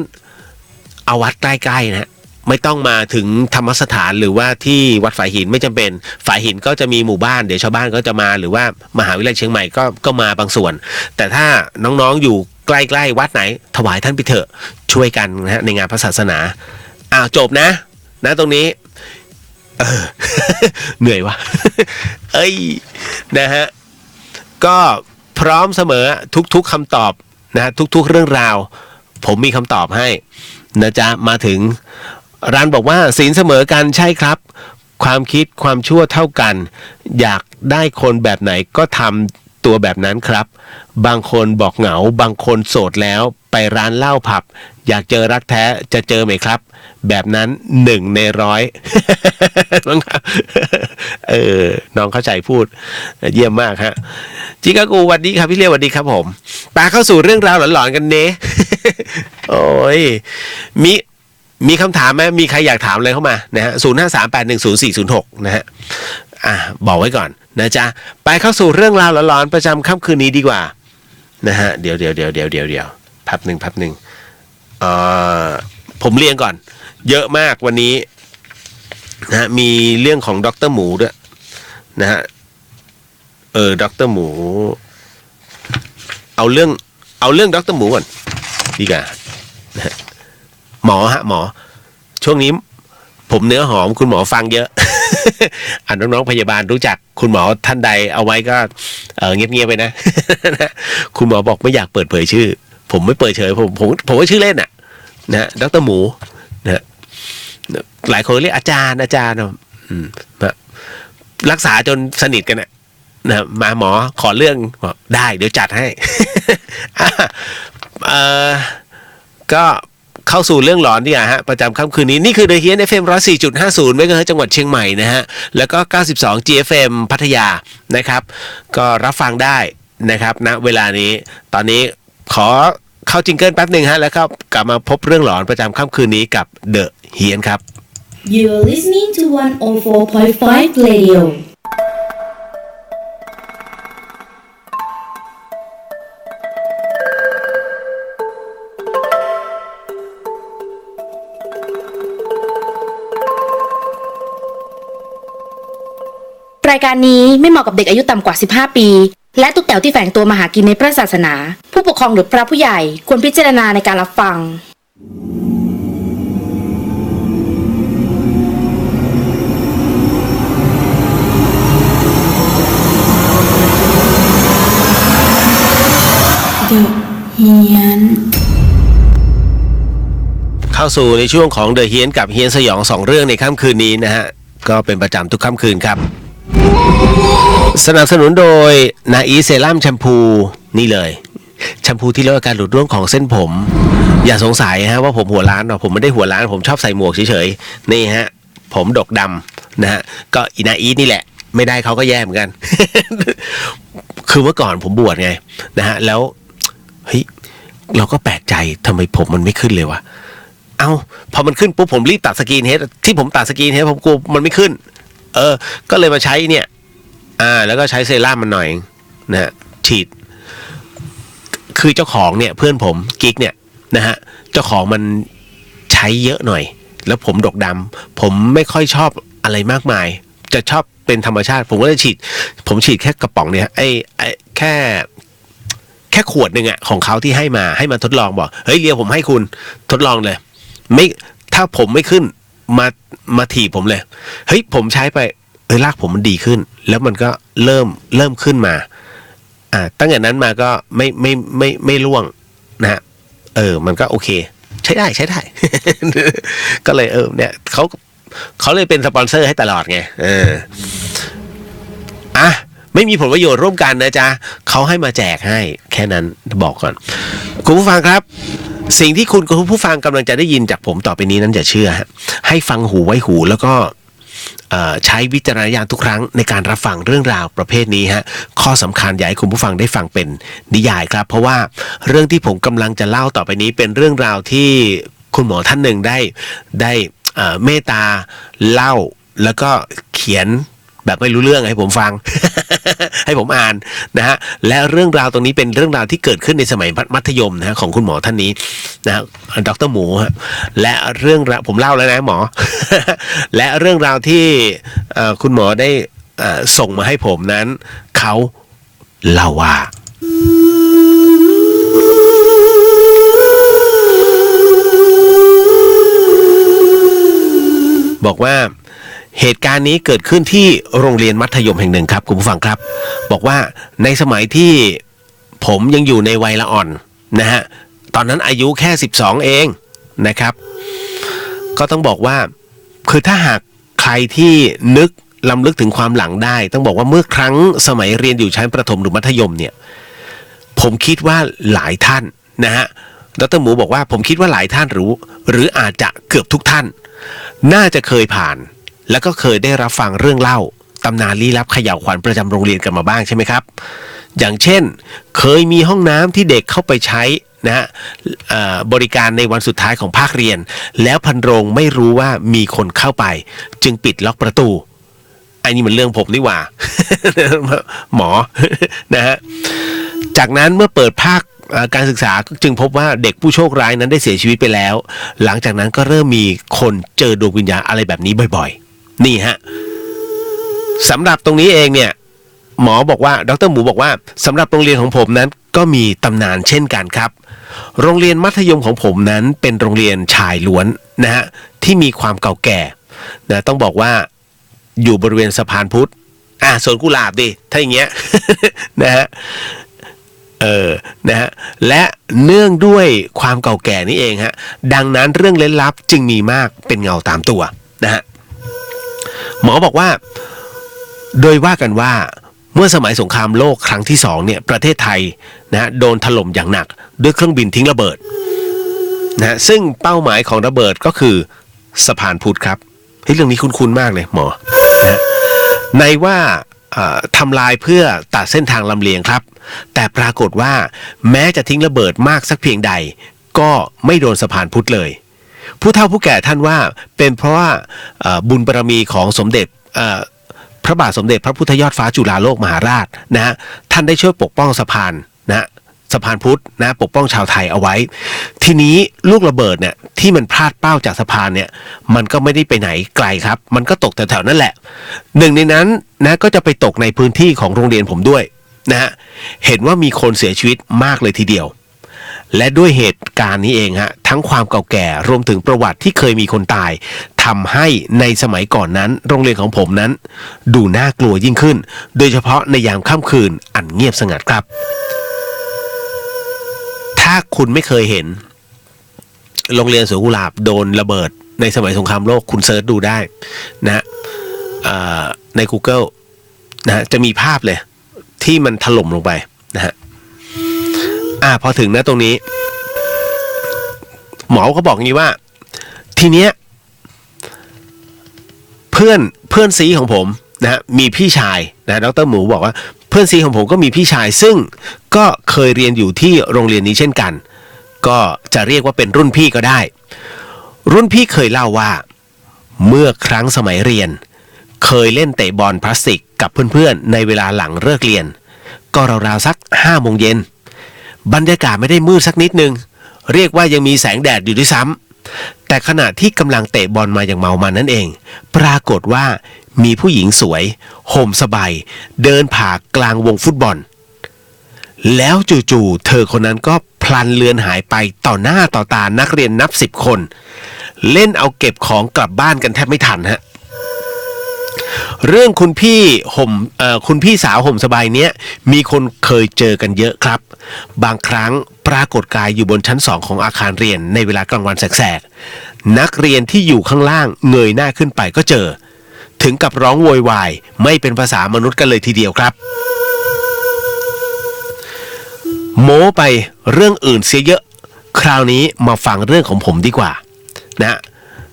เอาวัดใกล้ๆนะไม่ต้องมาถึงธรรมสถานหรือว่าที่วัดฝายหินไม่จำเป็นฝายหินก็จะมีหมู่บ้านเดี๋ยวชาวบ้านก็จะมาหรือว่ามหาวิทยาลัยเชียงใหม่ก็มาบางส่วนแต่ถ้าน้องๆอยู่ใกล้ๆวัดไหนถวายท่านไปเถอะช่วยกันนะฮะในงานพระศาสนาจบนะตรงนี้เหนื่อยวะนะฮะก็พร้อมเสมอทุกๆคำตอบนะทุกๆเรื่องราวผมมีคำตอบให้นะจ๊ะมาถึงร้านบอกว่าศีลเสมอกันใช่ครับความคิดความชั่วเท่ากันอยากได้คนแบบไหนก็ทำตัวแบบนั้นครับบางคนบอกเหงาบางคนโสดแล้วไปร้านเหล้าผับอยากเจอรักแท้จะเจอไหมครับแบบนั้น1 ใน 100น้องครับน้องเข้าใจพูดเยี่ยมมากฮะจิกากูสวัสดีครับพี่เลี้ยวสวัสดีครับผมปาเข้าสู่เรื่องราวหลอนๆกันเน้โอ้ยมีคำถามไหมมีใครอยากถามอะไรเข้ามานะฮะ0538104406นะฮะบอกไว้ก่อนนะจ๊ะไปเข้าสู่เรื่องราวหลอนๆประจำค่ำคืนนี้ดีกว่านะฮะเดี๋ยวพับหนึ่งผมเรียงก่อนเยอะมากวันนี้นะมีเรื่องของดร.หมูด้วยนะฮะดร.หมูเอาเรื่องดร.หมูก่อนดีกว่านะฮะหมอช่วงนี้ผมเนื้อหอมคุณหมอฟังเยอะ น้องๆพยาบาลรู้จักคุณหมอท่านใดเอาไว้ก็เงียบๆไปนะ คุณหมอบอกไม่อยากเปิดเผยชื่อผมไม่เปิดเผยผมก็ชื่อเล่นน่ะนะดร.หมูนะหลายคนเรียกอาจารย์รักษาจนสนิทกันนะมาหมอขอเรื่องได้เดี๋ยวจัดให้ ก็เข้าสู่เรื่องหลอนดีกว่าฮะประจำค่ำคืนนี้นี่คือ The Hien FM 104.50 เมกะเฮิรตซ์จังหวัดเชียงใหม่นะฮะแล้วก็92 GFM พัทยานะครับก็รับฟังได้นะครับณเวลานี้ตอนนี้ขอเข้าจิงเกิลแป๊บหนึ่งฮะแล้วก็กลับมาพบเรื่องหลอนประจำค่ำคืนนี้กับ The Hien ครับ You're listening to 104.5 Radio รายการนี้ไม่เหมาะกับเด็กอายุต่ำกว่า 15 ปี และตุ๊กแต๋วที่แฝงตัวมาหากินในพระศาสนา ผู้ปกครองหรือพระผู้ใหญ่ควรพิจารณาในการรับฟัง The Hian เข้าสู่ในช่วงของเดอะเฮียนกับเฮียนสยองสองเรื่องในค่ำคืนนี้นะฮะก็เป็นประจำทุกค่ำคืนครับสนับสนุนโดยนาอีเซรั่มแชมพูนี่เลยแชมพูที่ลดอาการหลุดร่วงของเส้นผมอย่าสงสัยฮะว่าผมหัวล้านหรอกผมไม่ได้หัวล้านผมชอบใส่หมวกเฉยๆนี่ฮะผมดกดำนะฮะก็อีนาอีนี่แหละไม่ได้เขาก็แย่เหมือนกัน คือเมื่อก่อนผมบวชไงนะฮะแล้วเฮ้ยเราก็แปลกใจทำไมผมมันไม่ขึ้นเลยวะเอาพอมันขึ้นปุ๊บผมรีบตัดสกรีนเฮดที่ผมตัดสกรีนเฮดผมกลัวมันไม่ขึ้นก็เลยมาใช้เนี่ยแล้วก็ใช้เซรั่มมันหน่อยนะฮะฉีดคือเจ้าของเนี่ยเพื่อนผมกิ๊กเนี่ยนะฮะเจ้าของมันใช้เยอะหน่อยแล้วผมดกดำผมไม่ค่อยชอบอะไรมากมายจะชอบเป็นธรรมชาติผมก็เลยผมฉีดแค่กระป๋องเนี่ยแค่ขวดหนึ่งอะของเขาที่ให้มาทดลองบอกเฮ้ยเรียวผมให้คุณทดลองเลยไม่ถ้าผมไม่ขึ้นมาถีบผมเลยเฮ้ยผมใช้ไปรากผมมันดีขึ้นแล้วมันก็เริ่มขึ้นมาตั้งแต่นั้นมาก็ไม่ร่วงนะฮะมันก็โอเคใช้ได้ ก็เลยเนี่ยเขาเลยเป็นสปอนเซอร์ให้ตลอดไงไม่มีผลประโยชน์ร่วมกันนะจ๊ะเขาให้มาแจกให้แค่นั้นบอกก่อนคุณผู้ฟังครับสิ่งที่คุณผู้ฟังกำลังจะได้ยินจากผมต่อไปนี้นั้นอย่าเชื่อให้ฟังหูไว้หูแล้วก็ใช้วิจารณญาณทุกครั้งในการรับฟังเรื่องราวประเภทนี้ฮะข้อสำคัญอยากให้คุณผู้ฟังได้ฟังเป็นนิยายครับเพราะว่าเรื่องที่ผมกำลังจะเล่าต่อไปนี้เป็นเรื่องราวที่คุณหมอท่านหนึ่งได้เมตตาเล่าแล้วก็เขียนแบบไม่รู้เรื่องให้ผมฟัง ให้ผมอ่านนะฮะและเรื่องราวตรงนี้เป็นเรื่องราวที่เกิดขึ้นในสมัยมัธยมนะฮะของคุณหมอท่านนี้นะดร.หมูฮะและเรื่องราวผมเล่าแล้วนะหมอ และเรื่องราวที่คุณหมอได้ส่งมาให้ผมนั้นเขาเล่าว่าบอกว่าเหตุการณ์นี้เกิดขึ้นที่โรงเรียนมัธยมแห่งหนึ่งครับคุณผู้ฟังครับบอกว่าในสมัยที่ผมยังอยู่ในวัยละอ่อนนะฮะตอนนั้นอายุแค่12เองนะครับก็ต้องบอกว่าคือถ้าหากใครที่นึกลำลึกถึงความหลังได้ต้องบอกว่าเมื่อครั้งสมัยเรียนอยู่ชั้นประถมหรือมัธยมเนี่ยผมคิดว่าหลายท่านนะฮะดร.หมูบอกว่าผมคิดว่าหลายท่านหรืออาจจะเกือบทุกท่านน่าจะเคยผ่านแล้วก็เคยได้รับฟังเรื่องเล่าตำนานลี้ลับเขย่าวขวัญประจำโรงเรียนกันมาบ้างใช่ไหมครับอย่างเช่นเคยมีห้องน้ำที่เด็กเข้าไปใช้นะฮะบริการในวันสุดท้ายของภาคเรียนแล้วพันโรงไม่รู้ว่ามีคนเข้าไปจึงปิดล็อกประตูอันนี้มันเรื่องผมนี่หว่า หมอ นะฮะจากนั้นเมื่อเปิดภาคการศึกษาจึงพบว่าเด็กผู้โชคร้ายนั้นได้เสียชีวิตไปแล้วหลังจากนั้นก็เริ่มมีคนเจอดวงวิญญาณอะไรแบบนี้บ่อยๆนี่ฮะสำหรับตรงนี้เองเนี่ยหมอบอกว่าดร.หมูบอกว่าสำหรับโรงเรียนของผมนั้นก็มีตำนานเช่นกันครับโรงเรียนมัธยมของผมนั้นเป็นโรงเรียนชายล้วนนะฮะที่มีความเก่าแก่นะต้องบอกว่าอยู่บริเวณสะพานพุทธสวนกุหลาบดิถ้าอย่างเงี้ย นะฮะนะฮะและเนื่องด้วยความเก่าแก่นี่เองฮะดังนั้นเรื่องลึกลับจึงมีมากเป็นเงาตามตัวนะฮะหมอบอกว่าโดยว่ากันว่าเมื่อสมัยสงครามโลกครั้งที่2เนี่ยประเทศไทยนะโดนถล่มอย่างหนักด้วยเครื่องบินทิ้งระเบิดนะซึ่งเป้าหมายของระเบิดก็คือสะพานพุทธครับเรื่องนี้คุ้นๆมากเลยหมอนะในว่าทำลายเพื่อตัดเส้นทางลำเลียงครับแต่ปรากฏว่าแม้จะทิ้งระเบิดมากสักเพียงใดก็ไม่โดนสะพานพุทธเลยผู้เฒ่าผู้แก่ท่านว่าเป็นเพราะว่าบุญบารมีของสมเด็จพระบาทสมเด็จพระพุทธยอดฟ้าจุฬาโลกมหาราชนะฮะท่านได้ช่วยปกป้องสะพานนะ สะพานพุทธนะปกป้องชาวไทยเอาไว้ทีนี้ลูกระเบิดเนี่ยที่มันพลาดเป้าจากสะพานเนี่ยมันก็ไม่ได้ไปไหนไกลครับมันก็ตกแถวๆนั่นแหละหนึ่งในนั้นนะก็จะไปตกในพื้นที่ของโรงเรียนผมด้วยนะฮะเห็นว่ามีคนเสียชีวิตมากเลยทีเดียวและด้วยเหตุการณ์นี้เองฮะทั้งความเก่าแก่รวมถึงประวัติที่เคยมีคนตายทำให้ในสมัยก่อนนั้นโรงเรียนของผมนั้นดูน่ากลัวยิ่งขึ้นโดยเฉพาะในยามค่ำคืนอันเงียบสงัดครับถ้าคุณไม่เคยเห็นโรงเรียนสวนกุหลาบโดนระเบิดในสมัยสงครามโลกคุณเซิร์ชดูได้นะใน Google นะจะมีภาพเลยที่มันถล่มลงไปนะฮะพอถึงนะตรงนี้หมอก็บอกงี้ว่าทีเนี้ยเพื่อนซีของผมนะมีพี่ชายนะดร.หมูบอกว่าเพื่อนซีของผมก็มีพี่ชายซึ่งก็เคยเรียนอยู่ที่โรงเรียนนี้เช่นกันก็จะเรียกว่าเป็นรุ่นพี่ก็ได้รุ่นพี่เคยเล่าว่าเมื่อครั้งสมัยเรียนเคยเล่นเตะบอลพลาสติกกับเพื่อนๆในเวลาหลังเลิกเรียนก็ราวๆสัก5 โมงเย็นบรรยากาศไม่ได้มืดสักนิดนึงเรียกว่ายังมีแสงแดดอยู่ด้วยซ้ำแต่ขณะที่กำลังเตะบอลมาอย่างเมามันนั่นเองปรากฏว่ามีผู้หญิงสวยห่มสบายเดินผ่ากลางวงฟุตบอลแล้วจู่ๆเธอคนนั้นก็พลันเลือนหายไปต่อหน้าต่อตานักเรียนนับ10 คนเล่นเอาเก็บของกลับบ้านกันแทบไม่ทันฮะเรื่องคุณพี่สาวห่มสบายเนี้ยมีคนเคยเจอกันเยอะครับบางครั้งปรากฏกายอยู่บนชั้น2ของอาคารเรียนในเวลากลางวันแสกๆนักเรียนที่อยู่ข้างล่างเงยหน้าขึ้นไปก็เจอถึงกับร้องโวยวายไม่เป็นภาษามนุษย์กันเลยทีเดียวครับโม้ไปเรื่องอื่นเสียเยอะคราวนี้มาฟังเรื่องของผมดีกว่านะ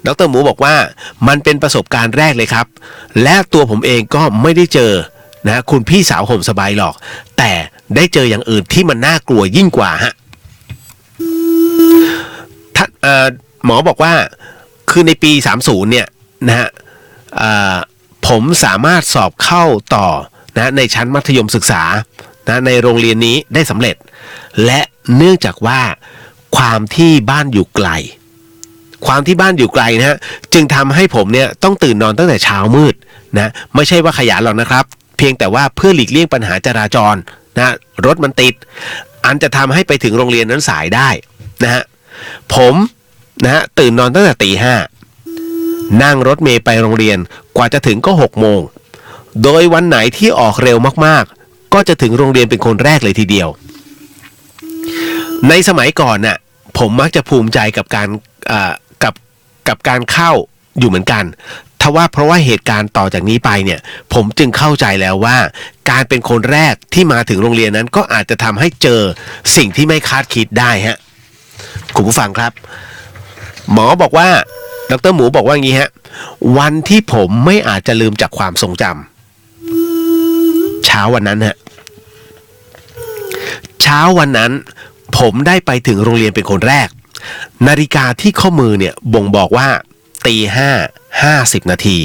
ดร.หมูบอกว่ามันเป็นประสบการณ์แรกเลยครับและตัวผมเองก็ไม่ได้เจอนะคุณพี่สาวห่มสบายหรอกแต่ได้เจออย่างอื่นที่มันน่ากลัวยิ่งกว่าฮะหมอบอกว่าคือในปี30เนี่ยนะฮะผมสามารถสอบเข้าต่อนะในชั้นมัธยมศึกษานะในโรงเรียนนี้ได้สำเร็จและเนื่องจากว่าความที่บ้านอยู่ไกลนะฮะจึงทำให้ผมเนี่ยต้องตื่นนอนตั้งแต่เช้ามืดนะไม่ใช่ว่าขยันหรอกนะครับเพียงแต่ว่าเพื่อหลีกเลี่ยงปัญหาจราจรนะรถมันติดอันจะทำให้ไปถึงโรงเรียนนั้นสายได้นะฮะผมนะฮะตื่นนอนตั้งแต่ตี 5นั่งรถเมล์ไปโรงเรียนกว่าจะถึงก็6 โมงโดยวันไหนที่ออกเร็วมากๆก็จะถึงโรงเรียนเป็นคนแรกเลยทีเดียวในสมัยก่อนน่ะผมมักจะภูมิใจกับการเข้าอยู่เหมือนกันทว่าเพราะว่าเหตุการณ์ต่อจากนี้ไปเนี่ยผมจึงเข้าใจแล้วว่าการเป็นคนแรกที่มาถึงโรงเรียนนั้นก็อาจจะทำให้เจอสิ่งที่ไม่คาดคิดได้ฮะคุณผู้ฟังครับหมอบอกว่าดร.หมูบอกว่าอย่างนี้ฮะวันที่ผมไม่อาจจะลืมจากความทรงจำเช้าวันนั้นผมได้ไปถึงโรงเรียนเป็นคนแรกนาฬิกาที่ข้อมือเนี่ยบ่งบอกว่าตี 5:50 นาที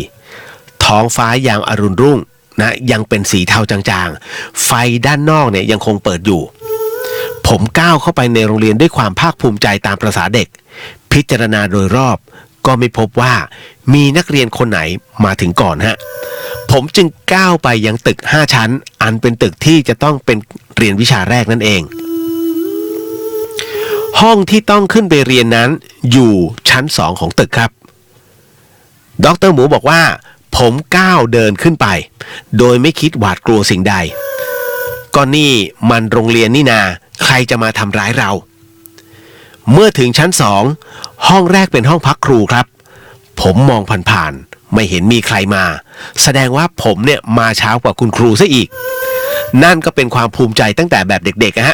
ท้องฟ้ายามอรุณรุ่งนะยังเป็นสีเทาจางๆไฟด้านนอกเนี่ยยังคงเปิดอยู่ผมก้าวเข้าไปในโรงเรียนด้วยความภาคภูมิใจตามประสาเด็กพิจารณาโดยรอบก็ไม่พบว่ามีนักเรียนคนไหนมาถึงก่อนฮะผมจึงก้าวไปยังตึก5 ชั้นอันเป็นตึกที่จะต้องเป็นเรียนวิชาแรกนั่นเองห้องที่ต้องขึ้นไปเรียนนั้นอยู่ชั้น2ของตึกครับดร.หมูบอกว่าผมก้าวเดินขึ้นไปโดยไม่คิดหวาดกลัวสิ่งใดก็นี่มันโรงเรียนนี่นาใครจะมาทำร้ายเราเมื่อถึงชั้น2ห้องแรกเป็นห้องพักครูครับผมมองผ่านๆไม่เห็นมีใครมาแสดงว่าผมเนี่ยมาเช้ากว่าคุณครูซะอีกนั่นก็เป็นความภูมิใจตั้งแต่แบบเด็กๆนะฮ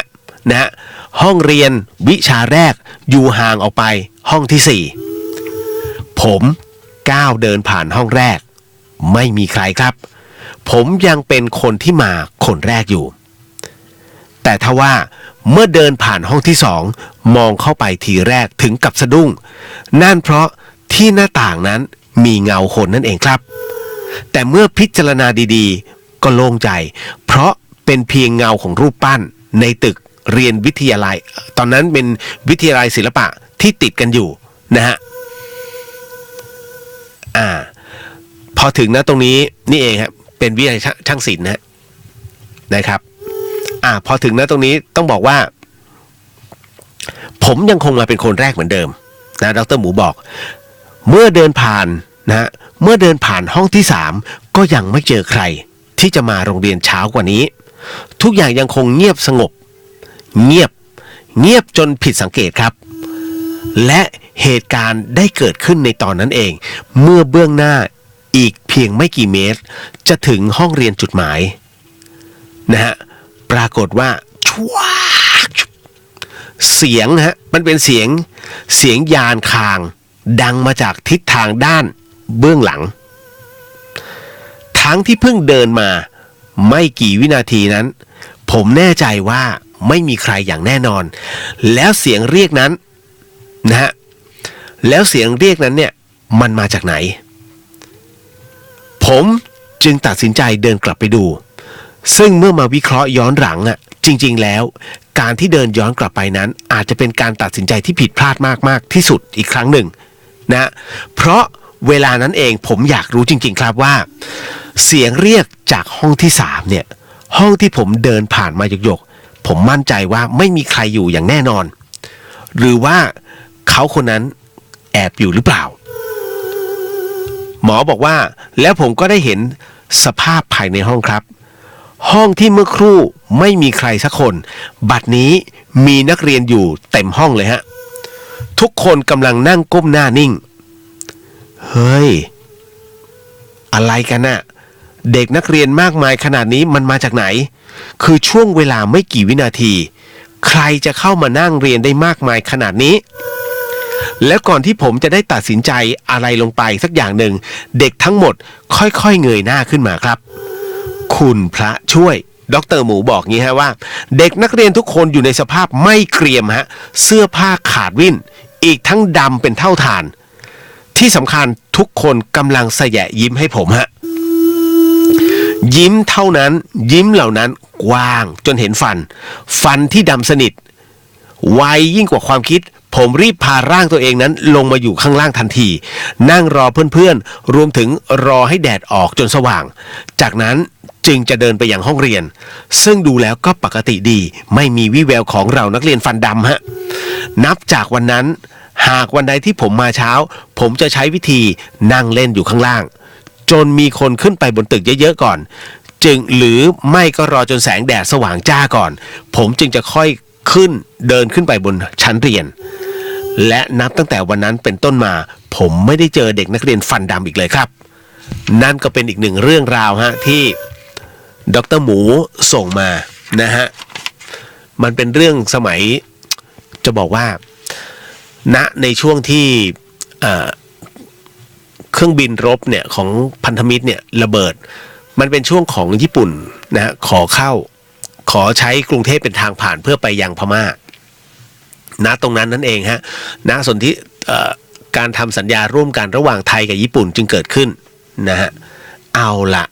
ะห้องเรียนวิชาแรกอยู่ห่างออกไปห้องที่4ผมก้าวเดินผ่านห้องแรกไม่มีใครครับผมยังเป็นคนที่มาคนแรกอยู่แต่ทว่าเมื่อเดินผ่านห้องที่2มองเข้าไปทีแรกถึงกับสะดุ้งนั่นเพราะที่หน้าต่างนั้นมีเงาคนนั่นเองครับแต่เมื่อพิจารณาดีๆก็โล่งใจเพราะเป็นเพียงเงาของรูปปั้นในตึก เรียนวิทยาลัยตอนนั้นเป็นวิทยาลัยศิลปะที่ติดกันอยู่นะฮะพอถึงนะตรงนี้นี่เองครับเป็นวิทยาลัยช่างศิลป์นะครับพอถึงนะตรงนี้ต้องบอกว่าผมยังคงมาเป็นคนแรกเหมือนเดิมนะดร.หมูบอกเมื่อเดินผ่านนะเมื่อเดินผ่านห้องที่3ก็ยังไม่เจอใครที่จะมาโรงเรียนเช้ากว่านี้ทุกอย่างยังคงเงียบสงบเงียบจนผิดสังเกตครับและเหตุการณ์ได้เกิดขึ้นในตอนนั้นเองเมื่อเบื้องหน้าอีกเพียงไม่กี่เมตรจะถึงห้องเรียนจุดหมายนะฮะปรากฏว่าเสียงฮะมันเป็นเสียงยานคางดังมาจากทิศทางด้านเบื้องหลังทั้งที่เพิ่งเดินมาไม่กี่วินาทีนั้นผมแน่ใจว่าไม่มีใครอย่างแน่นอนแล้วเสียงเรียกนั้นนะฮะแล้วเสียงเรียกนั้นเนี่ยมันมาจากไหนผมจึงตัดสินใจเดินกลับไปดูซึ่งเมื่อมาวิเคราะห์ย้อนหลังจริงๆแล้วการที่เดินย้อนกลับไปนั้นอาจจะเป็นการตัดสินใจที่ผิดพลาดมากๆที่สุดอีกครั้งหนึ่งนะเพราะเวลานั้นเองผมอยากรู้จริงๆครับว่าเสียงเรียกจากห้องที่3เนี่ยห้องที่ผมเดินผ่านมาหยกๆผมมั่นใจว่าไม่มีใครอยู่อย่างแน่นอนหรือว่าเขาคนนั้นแอบอยู่หรือเปล่าหมอบอกว่าแล้วผมก็ได้เห็นสภาพภายในห้องครับห้องที่เมื่อครู่ไม่มีใครสักคนบัดนี้มีนักเรียนอยู่เต็มห้องเลยฮะทุกคนกำลังนั่งก้มหน้านิ่งเฮ้ยอะไรกันน่ะเด็กนักเรียนมากมายขนาดนี้มันมาจากไหนคือช่วงเวลาไม่กี่วินาทีใครจะเข้ามานั่งเรียนได้มากมายขนาดนี้แล้วก่อนที่ผมจะได้ตัดสินใจอะไรลงไปสักอย่างหนึ่งเด็กทั้งหมดค่อยๆเงยหน้าขึ้นมาครับคุณพระช่วยดร.หมูบอกงี้ฮะว่าเด็กนักเรียนทุกคนอยู่ในสภาพไม่เกรียมฮะเสื้อผ้าขาดวิ่นอีกทั้งดำเป็นเท่าฐานที่สำคัญทุกคนกำลังแสยะยิ้มให้ผมฮะยิ้มเท่านั้นยิ้มเหล่านั้นกว้างจนเห็นฟันที่ดำสนิทไวยิ่งกว่าความคิดผมรีบพาร่างตัวเองนั้นลงมาอยู่ข้างล่างทันทีนั่งรอเพื่อนๆรวมถึงรอให้แดดออกจนสว่างจากนั้นจึงจะเดินไปยังห้องเรียนซึ่งดูแล้วก็ปกติดีไม่มีวี่แววของเรานักเรียนฟันดำฮะนับจากวันนั้นหากวันใดที่ผมมาเช้าผมจะใช้วิธีนั่งเล่นอยู่ข้างล่างจนมีคนขึ้นไปบนตึกเยอะๆก่อนจึงหรือไม่ก็รอจนแสงแดดสว่างจ้าก่อนผมจึงจะค่อยเดินขึ้นไปบนชั้นเรียนและนับตั้งแต่วันนั้นเป็นต้นมาผมไม่ได้เจอเด็กนักเรียนฟันดำอีกเลยครับนั่นก็เป็นอีกหนึ่งเรื่องราวฮะที่ดร.หมูส่งมานะฮะมันเป็นเรื่องสมัยจะบอกว่าในช่วงที่เครื่องบินรบเนี่ยของพันธมิตรเนี่ยระเบิดมันเป็นช่วงของญี่ปุ่นนะขอใช้กรุงเทพเป็นทางผ่านเพื่อไปยังพม่าตรงนั้นนั่นเองฮะสนธิการทำสัญญาร่วมกันระหว่างไทยกับญี่ปุ่นจึงเกิดขึ้นนะฮะเอาละ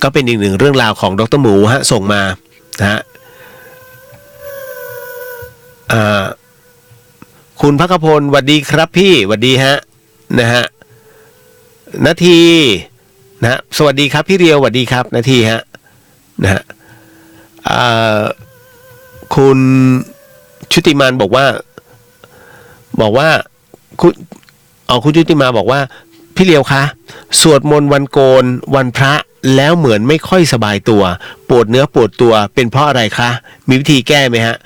ก็เป็นอีกหนึ่งเรื่องราวของดร.หมูฮะส่งมานะฮะคุณภักพลสวัสดีครับพี่สวัสดีฮะนะฮะนาทีนะสวัสดีครับพี่เรียวสวัสดีครับนาทีฮะนะฮะคุณชุติมานบอกว่าคุณชุติมาบอกว่าพี่เลียวคะสวดมนต์วันโกนวันพระแล้วเหมือนไม่ค่อยสบายตัวปวดเนื้อปวดตัวเป็นเพราะอะไรคะมีวิธีแก้ไหมฮะ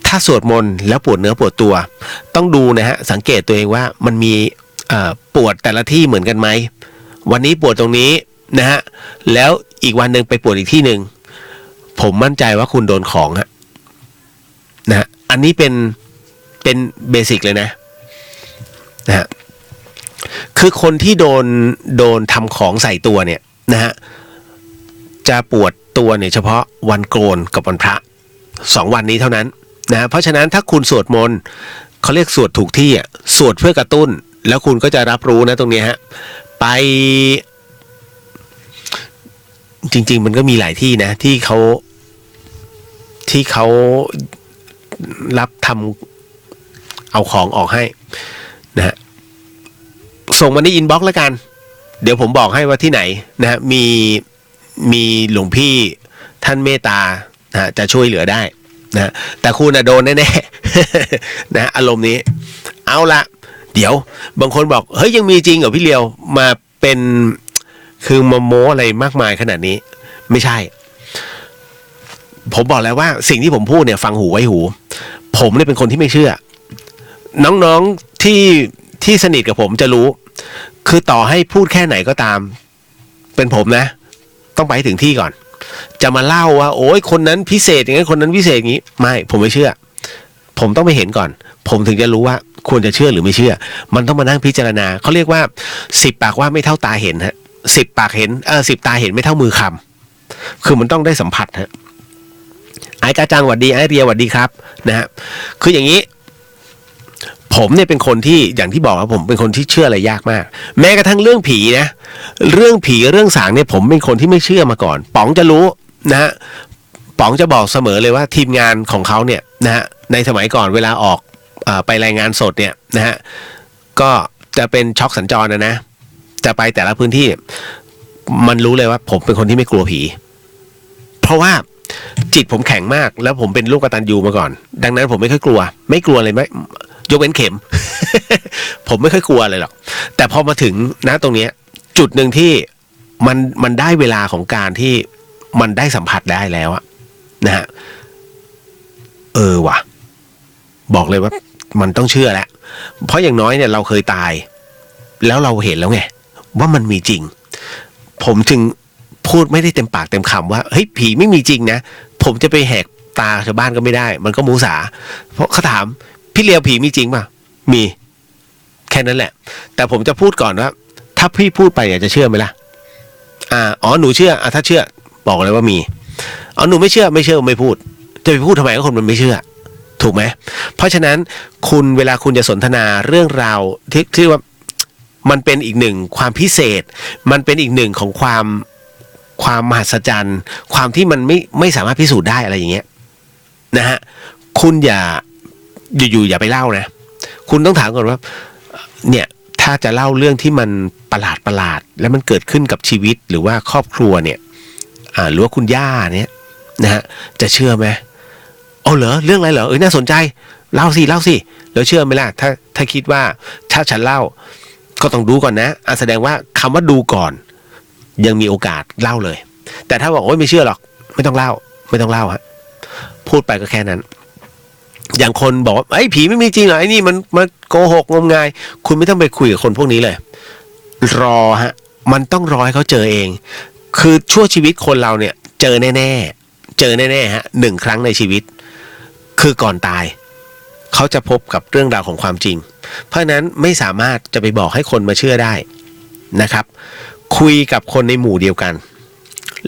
ถ้าสวดมนต์แล้วปวดเนื้อปวดตัวต้องดูนะฮะสังเกตตัวเองว่ามันมีปวดแต่ละที่เหมือนกันไหมวันนี้ปวดตรงนี้นะฮะแล้วอีกวันหนึ่งไปปวดอีกที่หนึ่งผมมั่นใจว่าคุณโดนของฮะนะฮะอันนี้เป็นเบสิกเลยนะฮะคือคนที่โดนทำของใส่ตัวเนี่ยนะฮะจะปวดตัวเนี่ยเฉพาะวันโกนกับวันพระ2วันนี้เท่านั้นนะเพราะฉะนั้นถ้าคุณสวดมนต์เขาเรียกสวดถูกที่อ่ะสวดเพื่อกระตุ้นแล้วคุณก็จะรับรู้นะตรงนี้ฮะไปจริงๆมันก็มีหลายที่นะที่เขา ที่เขารับทำเอาของออกให้นะฮะส่งมาในอินบ็อกซ์แล้วกันเดี๋ยวผมบอกให้ว่าที่ไหนนะฮะมีหลวงพี่ท่านเมตตานะจะช่วยเหลือได้นะแต่คุณโดนแน่ๆ นะอารมณ์นี้เอาละเดี๋ยวบางคนบอกเฮ้ยยังมีจริงเหรอพี่เลียวมาเป็นคือมาโม้อะไรมากมายขนาดนี้ไม่ใช่ผมบอกแล้วว่าสิ่งที่ผมพูดเนี่ยฟังหูไว้หูผมเนี่ยเป็นคนที่ไม่เชื่อน้องๆที่สนิทกับผมจะรู้คือต่อให้พูดแค่ไหนก็ตามเป็นผมนะต้องไปถึงที่ก่อนจะมาเล่าว่าโอ้ยคนนั้นพิเศษอย่างนี้คนนั้นพิเศษอย่างนี้ไม่ผมไม่เชื่อผมต้องไปเห็นก่อนผมถึงจะรู้ว่าควรจะเชื่อหรือไม่เชื่อมันต้องมานั่งพิจารณาเขาเรียกว่า10 ปากว่าไม่เท่าตาเห็นฮะ10 ปากเห็น10 ตาเห็นไม่เท่ามือคำคือมันต้องได้สัมผัสฮะไอ้กาจังหวัดดีไอ้เรียหวัดดีครับนะฮะคืออย่างนี้ผมเนี่ยเป็นคนที่อย่างที่บอกครับผมเป็นคนที่เชื่ออะไรยากมากแม้กระทั่งเรื่องผีนะเรื่องผีเรื่องสางเนี่ยผมเป็นคนที่ไม่เชื่อมาก่อนป๋องจะรู้นะฮะป๋องจะบอกเสมอเลยว่าทีมงานของเขาเนี่ยนะฮะในสมัยก่อนเวลาออกไปรายงานสดเนี่ยนะฮะก็จะเป็นช็อกสัญจรนะจะไปแต่ละพื้นที่มันรู้เลยว่าผมเป็นคนที่ไม่กลัวผีเพราะว่าจิตผมแข็งมากแล้วผมเป็นลูกกตัญญูมาก่อนดังนั้นผมไม่ค่อยกลัวเลยไม่ยกเว้นเข็ม ผมไม่ค่อยกลัวเลยหรอกแต่พอมาถึงนะตรงนี้จุดหนึ่งที่มันได้เวลาของการที่มันได้สัมผัสได้แล้วอะนะฮะว่ะบอกเลยว่ามันต้องเชื่อแล้วเพราะอย่างน้อยเนี่ยเราเคยตายแล้วเราเห็นแล้วไงว่ามันมีจริงผมจึงพูดไม่ได้เต็มปากเต็มคำว่าเฮ้ยผีไม่มีจริงนะผมจะไปแหกตาชาวบ้านก็ไม่ได้มันก็มูสาเพราะเขาถามพี่เลียวผีมีจริงป่ะมีแค่นั้นแหละแต่ผมจะพูดก่อนว่าถ้าพี่พูดไปอยากจะเชื่อไหมล่ะหนูเชื่อถ้าเชื่อบอกเลยว่ามีหนูไม่เชื่อไม่พูดจะไปพูดทำไมก็คนมันไม่เชื่อถูกไหมเพราะฉะนั้นคุณเวลาคุณจะสนทนาเรื่องราวที่ว่ามันเป็นอีกหนึ่งความพิเศษมันเป็นอีกหนึ่งของความมหัศจรรย์ความที่มันไม่สามารถพิสูจน์ได้อะไรอย่างเงี้ยนะฮะคุณอยู่อย่าไปเล่านะคุณต้องถามก่อนว่าเนี่ยถ้าจะเล่าเรื่องที่มันประหลาดแล้วมันเกิดขึ้นกับชีวิตหรือว่าครอบครัวเนี่ยหรือว่าคุณย่าเนี่ยนะฮะจะเชื่อไหมเหรอเรื่องอะไรเหรอน่าสนใจเล่าสิแล้วเชื่อไหมล่ะถ้าคิดว่าถ้าฉันเล่าก็ต้องดูก่อนนะแสดงว่าคำว่าดูก่อนยังมีโอกาสเล่าเลยแต่ถ้าบอกไม่เชื่อหรอกไม่ต้องเล่าฮะพูดไปก็แค่นั้นอย่างคนบอกว่าไอ้ผีไม่มีจริงเหรอไอ้นี่มันโกหกงมงายคุณไม่ต้องไปคุยกับคนพวกนี้เลยรอฮะมันต้องรอให้เขาเจอเองคือชั่วชีวิตคนเราเนี่ยเจอแน่ฮะ1 ครั้งในชีวิตคือก่อนตายเขาจะพบกับเรื่องราวของความจริงเพราะฉะนั้นไม่สามารถจะไปบอกให้คนมาเชื่อได้นะครับคุยกับคนในหมู่เดียวกัน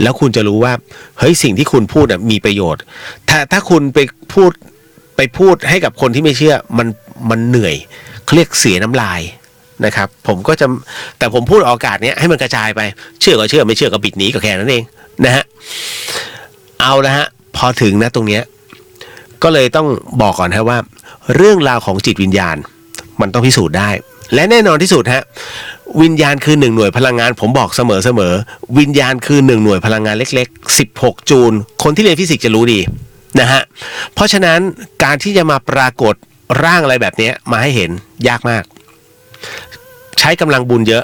แล้วคุณจะรู้ว่าเฮ้ยสิ่งที่คุณพูดมีประโยชน์ถ้าคุณไปพูดให้กับคนที่ไม่เชื่อมันเหนื่อยเขาเรียกเสียน้ำลายนะครับผมก็จะแต่ผมพูดออกอากาศเนี้ยให้มันกระจายไปเชื่อก็เชื่อไม่เชื่อก็ปิดหนีก็แค่นั้นเองนะฮะเอาละฮะพอถึงนะตรงเนี้ยก็เลยต้องบอกก่อนฮะว่าเรื่องราวของจิตวิญญาณมันต้องพิสูจน์ได้และแน่นอนที่สุดฮะวิญญาณคือ1 หน่วยพลังงานผมบอกเสมอวิญญาณคือ1 หน่วยพลังงานเล็กๆ16 จูลคนที่เรียนฟิสิกส์จะรู้ดีนะฮะเพราะฉะนั้นการที่จะมาปรากฏร่างอะไรแบบนี้มาให้เห็นยากมากใช้กำลังบุญเยอะ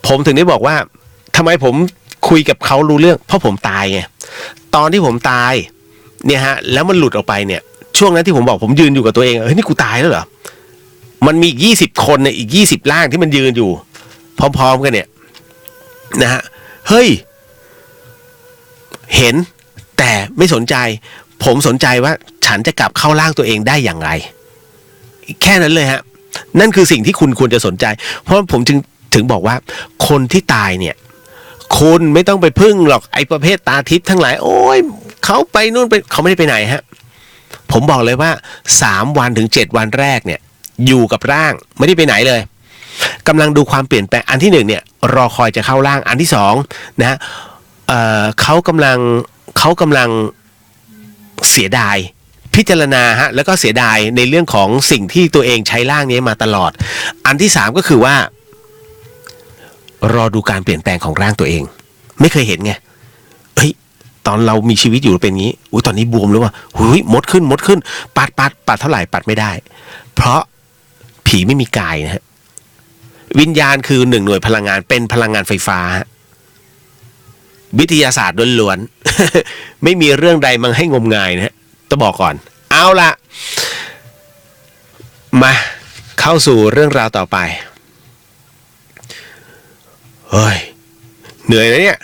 ผมถึงได้บอกว่าทำไมผมคุยกับเขารู้เรื่องเพราะผมตายไงตอนที่ผมตายเนี่ยฮะแล้วมันหลุดออกไปเนี่ยช่วงนั้นที่ผมบอกผมยืนอยู่กับตัวเองเฮ้ยนี่กูตายแล้วเหรอมันมีอีก20 คนเนี่ยอีก20 ร่างที่มันยืนอยู่พร้อมๆกันเนี่ยนะฮะเฮ้ยเห็นแต่ไม่สนใจผมสนใจว่าฉันจะกลับเข้าร่างตัวเองได้อย่างไรแค่นั้นเลยฮะนั่นคือสิ่งที่คุณควรจะสนใจเพราะผมถึงบอกว่าคนที่ตายเนี่ยคุณไม่ต้องไปพึ่งหรอกไอ้ประเภทตาทิพย์ทั้งหลายโอ้ยเขาไปนู่นไปเขาไม่ได้ไปไหนฮะผมบอกเลยว่า3 วันถึง7 วันแรกเนี่ยอยู่กับร่างไม่ได้ไปไหนเลยกำลังดูความเปลี่ยนแปลงอันที่1เนี่ยรอคอยจะเข้าร่างอันที่2นะเขากำลัง เสียดายพิจารณาฮะแล้วก็เสียดายในเรื่องของสิ่งที่ตัวเองใช้ร่างนี้มาตลอดอันที่สามก็คือว่ารอดูการเปลี่ยนแปลงของร่างตัวเองไม่เคยเห็นไงเฮ้ยตอนเรามีชีวิตอยู่เป็นงี้อุ้ยตอนนี้บวมหรือว่าหุ้ยมดขึ้นปัดเท่าไหร่ปัดไม่ได้เพราะผีไม่มีกายนะฮะวิญญาณคือ1 หน่วยพลังงานเป็นพลังงานไฟฟ้าวิทยาศาสตร์ล้วนๆ ไม่มีเรื่องใดมันให้งมงายนะฮะต้องบอกก่อนเอาละมาเข้าสู่เรื่องราวต่อไปเฮ้ยเหนื่อยนะเนี่ย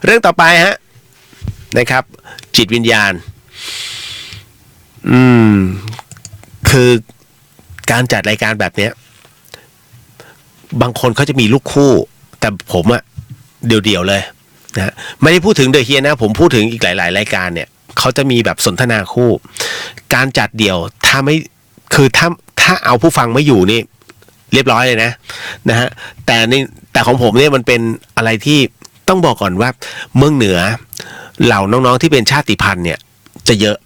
เรื่องต่อไปฮะนะครับจิตวิญญาณคือการจัดรายการแบบเนี้ยบางคนเขาจะมีลูกคู่แต่ผมอะเดี่ยวๆเลยนะไม่ได้พูดถึงเดอะเฮียนะผมพูดถึงอีกหลายๆรายการเนี่ยเขาจะมีแบบสนทนาคู่การจัดเดี่ยวถ้าไม่คือถ้าเอาผู้ฟังไม่อยู่นี่เรียบร้อยเลยนะฮะแต่ของผมเนี่ยมันเป็นอะไรที่ต้องบอกก่อนว่าเมืองเหนือเหล่าน้องๆที่เป็นชาติพันธุ์เนี่ยจะเยอะ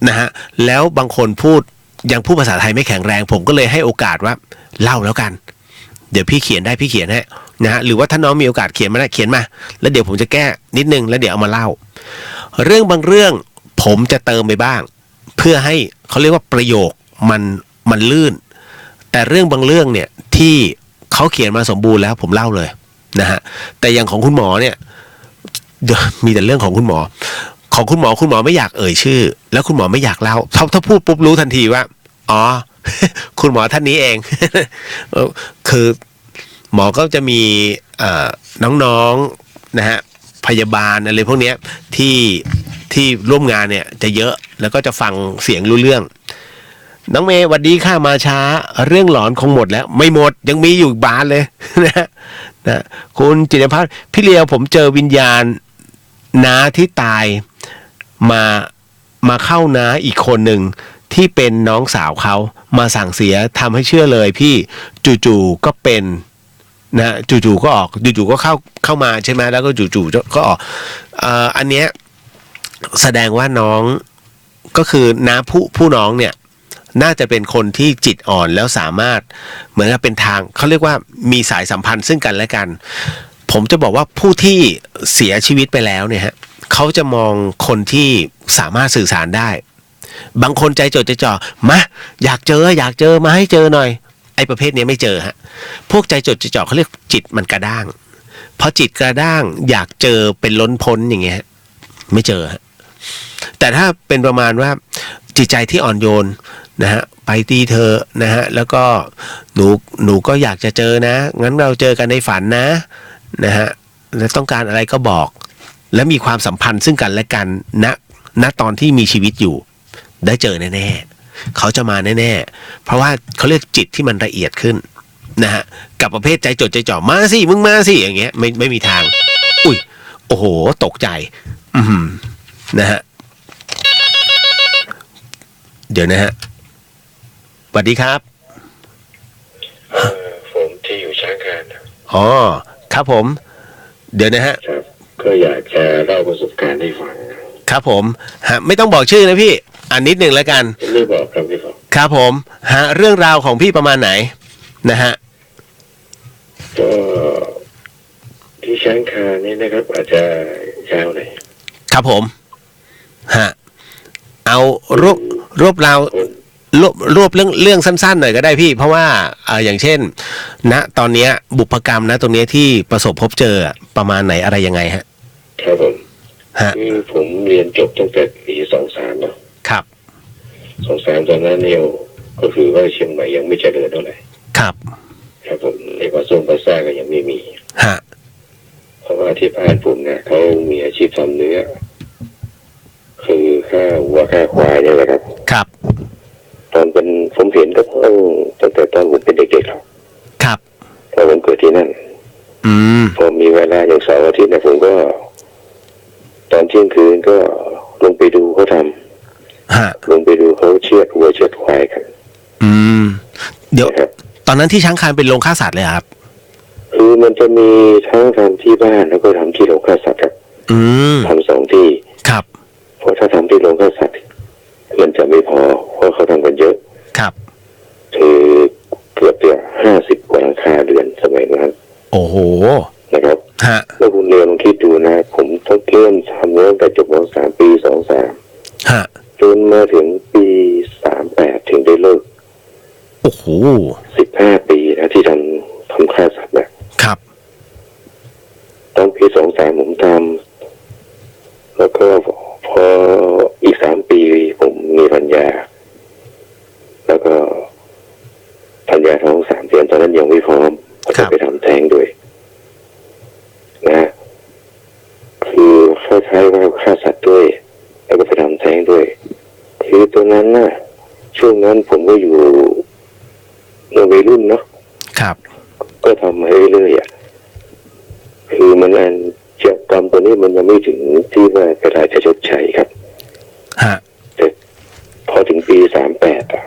นะฮะแล้วบางคนพูดยังพูดภาษาไทยไม่แข็งแรงผมก็เลยให้โอกาสว่าเล่าแล้วกันเดี๋ยวพี่เขียนได้พี่เขียนให้นะฮะหรือว่าถ้าน้องมีโอกาสเขียนมาได้เขียนมาแล้วเดี๋ยวผมจะแก้นิดนึงแล้วเดี๋ยวเอามาเล่าเรื่องบางเรื่องผมจะเติมไปบ้างเพื่อให้เขาเรียกว่าประโยคมันลื่นแต่เรื่องบางเรื่องเนี่ยที่เขาเขียนมาสมบูรณ์แล้วผมเล่าเลยนะฮะแต่อย่างของคุณหมอเนี่ยมีแต่เรื่องของคุณหมอไม่อยากเอ่ยชื่อแล้วคุณหมอไม่อยากเล่าถ้าพูดปุ๊บรู้ทันทีว่าอ๋อ คุณหมอท่านนี้เอง คือหมอก็จะมีน้องๆนะฮะพยาบาลอะไรพวกเนี้ยที่ร่วมงานเนี่ยจะเยอะแล้วก็จะฟังเสียงรู้เรื่องน้องเมย์สวัสดีค่ะมาช้าเรื่องหลอนคงหมดแล้วไม่หมดยังมีอยู่บานเลย นะคุณจิตรพัฒน์พี่เลียวผมเจอวิญญาณน้าที่ตายมาเข้าน้าอีกคนหนึ่งที่เป็นน้องสาวเขามาสั่งเสียทำให้เชื่อเลยพี่จู่ๆก็เป็นนะจู่ๆก็ออกจู่ๆก็เข้ามาใช่ไหมแล้วก็จู่ๆก็ออกอันเนี้ยแสดงว่าน้องก็คือน้าผู้น้องเนี่ยน่าจะเป็นคนที่จิตอ่อนแล้วสามารถเหมือนกับเป็นทางเขาเรียกว่ามีสายสัมพันธ์ซึ่งกันและกันผมจะบอกว่าผู้ที่เสียชีวิตไปแล้วเนี่ยฮะเขาจะมองคนที่สามารถสื่อสารได้บางคนใจจดใจจ่อมาอยากเจอมาให้เจอหน่อยไอ้ประเภทนี้ไม่เจอฮะพวกใจจดใจจ่อเขาเรียกจิตมันกระด้างพอจิตกระด้างอยากเจอเป็นล้นพ้นอย่างเงี้ยไม่เจอฮะแต่ถ้าเป็นประมาณว่าจิตใจที่อ่อนโยนนะฮะไปตีเธอนะฮะแล้วก็หนูก็อยากจะเจอนะงั้นเราเจอกันในฝันนะฮะแล้วต้องการอะไรก็บอกและมีความสัมพันธ์ซึ่งกันและกันณตอนที่มีชีวิตอยู่ได้เจอแน่ๆเขาจะมาแน่ๆเพราะว่าเขาเรียกจิตที่มันละเอียดขึ้นนะฮะกับประเภทใจจดใจจ่อมาสิมึงมาสิอย่างเงี้ยไม่มีทางอุ้ยโอ้โหตกใจนะฮะเดี๋ยวนะฮะสวัสดีครับผมที่อยู่ช้างคานอ๋อครับผมเดี๋ยวนะฮะครับก็อยากจะเล่าประสบการณ์ให้ฟังครับผมฮะไม่ต้องบอกชื่อนะพี่นิดหนึ่งแล้วกันไม่บอกครับพี่บอกครับผมฮะเรื่องราวของพี่ประมาณไหนนะฮะก็ที่ช้างคานนี่นะครับอาจจะยาวหน่อยครับผมฮะเอารวบเรื่องสั้นๆหน่อยก็ได้พี่เพราะว่าอย่างเช่นณตอนนี้บุพกรรมตรงนี้ที่ประสบพบเจอประมาณไหนอะไรยังไงฮะครับผมคือผมเรียนจบตั้งแต่ปี23เนาะครับ23ตอนนั้นเนี่ยก็คือว่าเชียงใหม่ยังไม่เจริญเท่าไหร่ครับครับผมในภาษาก็ยังไม่มีฮะเพราะว่าที่บ้านผมเนี่ยเขามีอาชีพทำเนื้อคือฆ่าวัวฆ่าควายเนี่ยแหละครับครับตอนเป็นผมเห็นก็ตั้งแต่ตอนผมเป็นเด็กๆแล้วครับพอผมเกิดที่นั่นพอมีเวลาอย่างเสาร์อาทิตย์เนี่ยผมก็ตอนเที่ยงคืนก็ลงไปดูเขาทำลงไปดูเขาเชือดวัวเชือดควายกันเดี๋ยวตอนนั้นที่ช้างคานเป็นโรงฆ่าสัตว์เลยครับคือมันจะมีทั้งทำที่บ้านแล้วก็ทำที่โรงฆ่าสัตว์ครับทำ2ที่ครับพอ ราะถ้าทำที่โรงฆ่าสัตว์มันจะไม่พอเพราะเขาทำกันเยอะ ครับ คือเกือบจะ50 กว่าหลังคาเรือนสมัยนั้น โอ้โห นะครับ ฮะ แล้วคุณเรียนลองคิดดูนะผมต้องเริ่มทำตั้งแต่จบม.3 ปี23ฮะ จนมาถึงปี38ถึงได้เลิก โอ้โห 15 ปีนะที่ทำฆ่าสัตว์นะครับ ตอนปี23ผมทำแล้วก็พออีก3 ปีผมมีภรรยาแล้วก็ภรรยาท้อง3 เดือนตอนนั้นยังไม่พร้อมก็จะไปทำแท้งด้วยนะคือเข้าใช้ว่าฆ่าสัตว์ด้วยแล้วก็ไปทำแท้งด้วยคือตัวนั้นน่ะช่วงนั้นผมก็อยู่ในวัยรุ่นเนาะ ครับ ก็ทำมาเรื่อยๆอ่ะคือมันอันเจ็บกรรมตัวนี้มันยังไม่ถึงที่ว่าเวลาจะชดใช้ครับ ฮะ แต่พอถึงปี38อ่ะ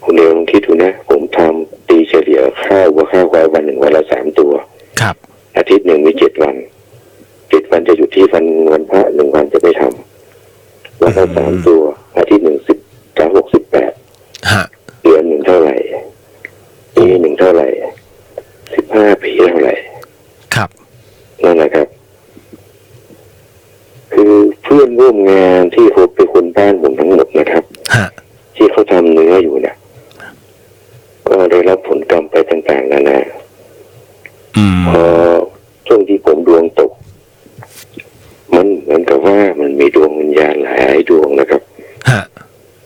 คุณเดียวลองคิดดูนะผมทำตีเฉลี่ยข้าววัวข้าวควายวันหนึ่งวันละ3 ตัว ครับ อาทิตย์หนึ่งมี7 วัน7 วันจะอยู่ที่วันพระ1 วันจะไม่ทำวันละ3 ตัวอาทิตย์หนึ่ง18 ฮะ เดือนหนึ่งเท่าไหร่ปีหนึ่งเท่าไหร่15 ปีเท่าไหร่ ครับ นั่นแหละครับ คือเพื่อนร่วมงานที่เขาเป็นคนบ้านผมทั้งหมดนะครับ ฮะ ที่เขาทำเนื้ออยู่เนี่ยก็ได้รับผลกรรมไปต่างๆนานา อืม พอช่วงที่ผมดวงตก มันเหมือนกับว่ามันมีดวงวิญญาณหลายดวงนะครับ ฮะ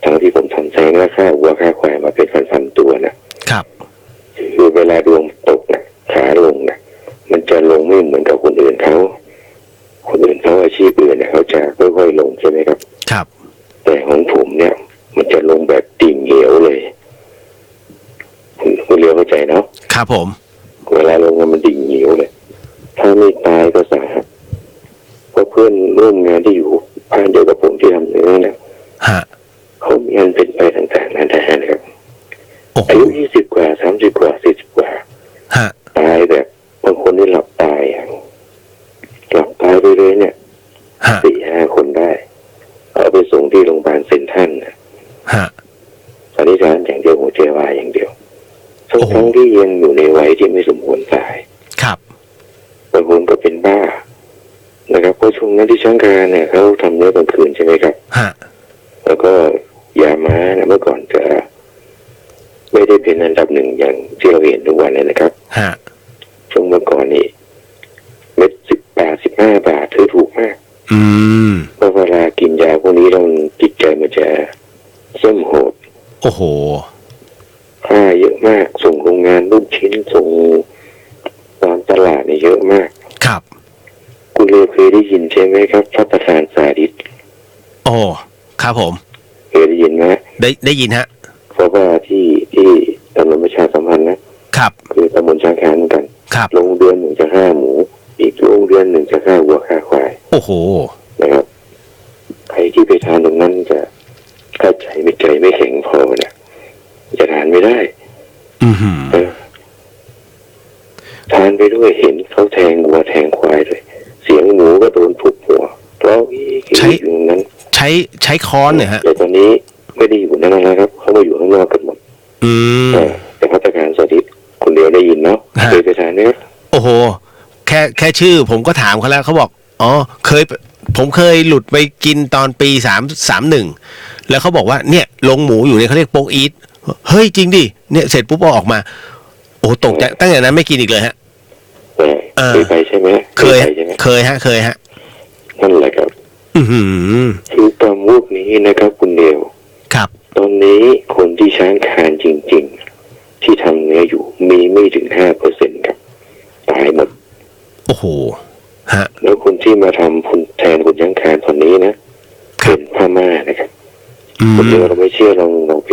ทั้งที่ผมทำแท้งและฆ่าวัวฆ่าควายมาเป็นพันๆตัวนะครับ คือเวลาดวงตกนะขาลงนะมันจะลงไม่เหมือนกับคนอื่นเขาคนอื่นเขาอาชีพอื่นเนี่ยเขาจะค่อยๆลงใช่ไหมครับ ครับ แต่ของผมเนี่ย มันจะลงแบบดิ่งเหวเลยคุณเรียกเข้าใจเนาะ ครับผม เวลาลงมันดิ่งเหวเลย ถ้าไม่ตายก็สาหัสเพราะเพื่อนร่วมงานที่อยู่บ้านเดียวกับผมที่ทำเนื้อเนี่ย ฮะ เขามีอันเป็นไปต่างๆนานานะครับ โอ้โห อายุ20 กว่า30 กว่า40 กว่า ฮะ ตายแบบบางคนนี่หลับตายอ่ะหลับตายไปเลยเนี่ย ฮะ 4-5 คนได้เอาไปส่งที่โรงพยาบาลเซ็นทรัลนะ ฮะ สันนิษฐานอย่างเดียวหัวใจวายอย่างเดียว โอ้โห ทั้งที่ยังอยู่ในวัยที่ไม่สมควรตาย ครับ บางคนก็เป็นบ้านะครับเพราะช่วงนั้นที่ช้างการเนี่ยเขาทำเนื้อกลางคืนใช่ไหมครับ ฮะ แล้วก็ยาม้านะเมื่อก่อนจะไม่ได้เป็นอันดับ 1อย่างที่เราเห็นทุกวันเลยนะครับ ฮะ ช่วงเมื่อก่อนนี่เม็ด18-15 บาทถือถูกมาก อืม เพราะเวลากินยาพวกนี้ต้องจิตใจมันจะเสื่อมโหด โอ้โห ค่าเยอะมากส่งโรงงานลูกชิ้นส่งตามตลาดเนี่ยเยอะมาก ครับ คุณเลวเคยได้ยินใช่ไหมครับพระประธานสาธิต โอ้ครับผม เคยได้ยินไหม ได้ยินฮะ เพราะว่าที่ตำรวจประชาสัมพันธ์นะครับ คือตำบลช้างคานเหมือนกัน ครับ โรงเรือนหนึ่งจะฆ่าหมู อีกโรงเรือนหนึ่งจะฆ่าวัวฆ่าควาย โอ้โห นะครับใครที่ไปทานตรงนั้นจะถ้าใจไม่แข็งพอเนี่ยจะทานไม่ได้ อือหือ ทานไปด้วยเห็นเขาแทงวัวแทงควายเลยเสียงหมูก็โดนทุบหัวเพราะอยู่นั้น ใช้ค้อนเนี่ยฮะ แต่ตอนนี้ไม่ได้อยู่นั่นแล้วครับเขามาอยู่ข้างนอกกันหมด อืม แต่พัฒการสาธิตคนเดียวได้ยินเนาะ ฮะ เคยไปทานไหมครับ โอ้โห แค่ชื่อผมก็ถามเขาแล้วเขาบอก อ๋อ ผมเคยหลุดไปกินตอนปี31แล้วเขาบอกว่าเนี่ยลงหมูอยู่เนี่ยเขาเรียกโป๊กอีทเฮ้ยจริงดิ เนี่ยเสร็จปุ๊บเอาออกมา โอ้ตกใจตั้งแต่นั้นไม่กินอีกเลยฮะ เคยไปใช่ไหม เคย ไปใช่ไหม เคยฮะ นั่นแหละครับ อือหือ คือกรรมพวกนี้นะครับคุณเดียว ครับ ตอนนี้คนที่ช้างคานจริงๆ ที่ทำเนื้ออยู่มีไม่ถึง5%ครับตายหมด โอ้โห ฮะ แล้วคนที่มาทำคุณแทนคนช้างคานคนนี้นะเป็นพม่านะครับ อืม คนเดียวเราไม่เชื่อลองไป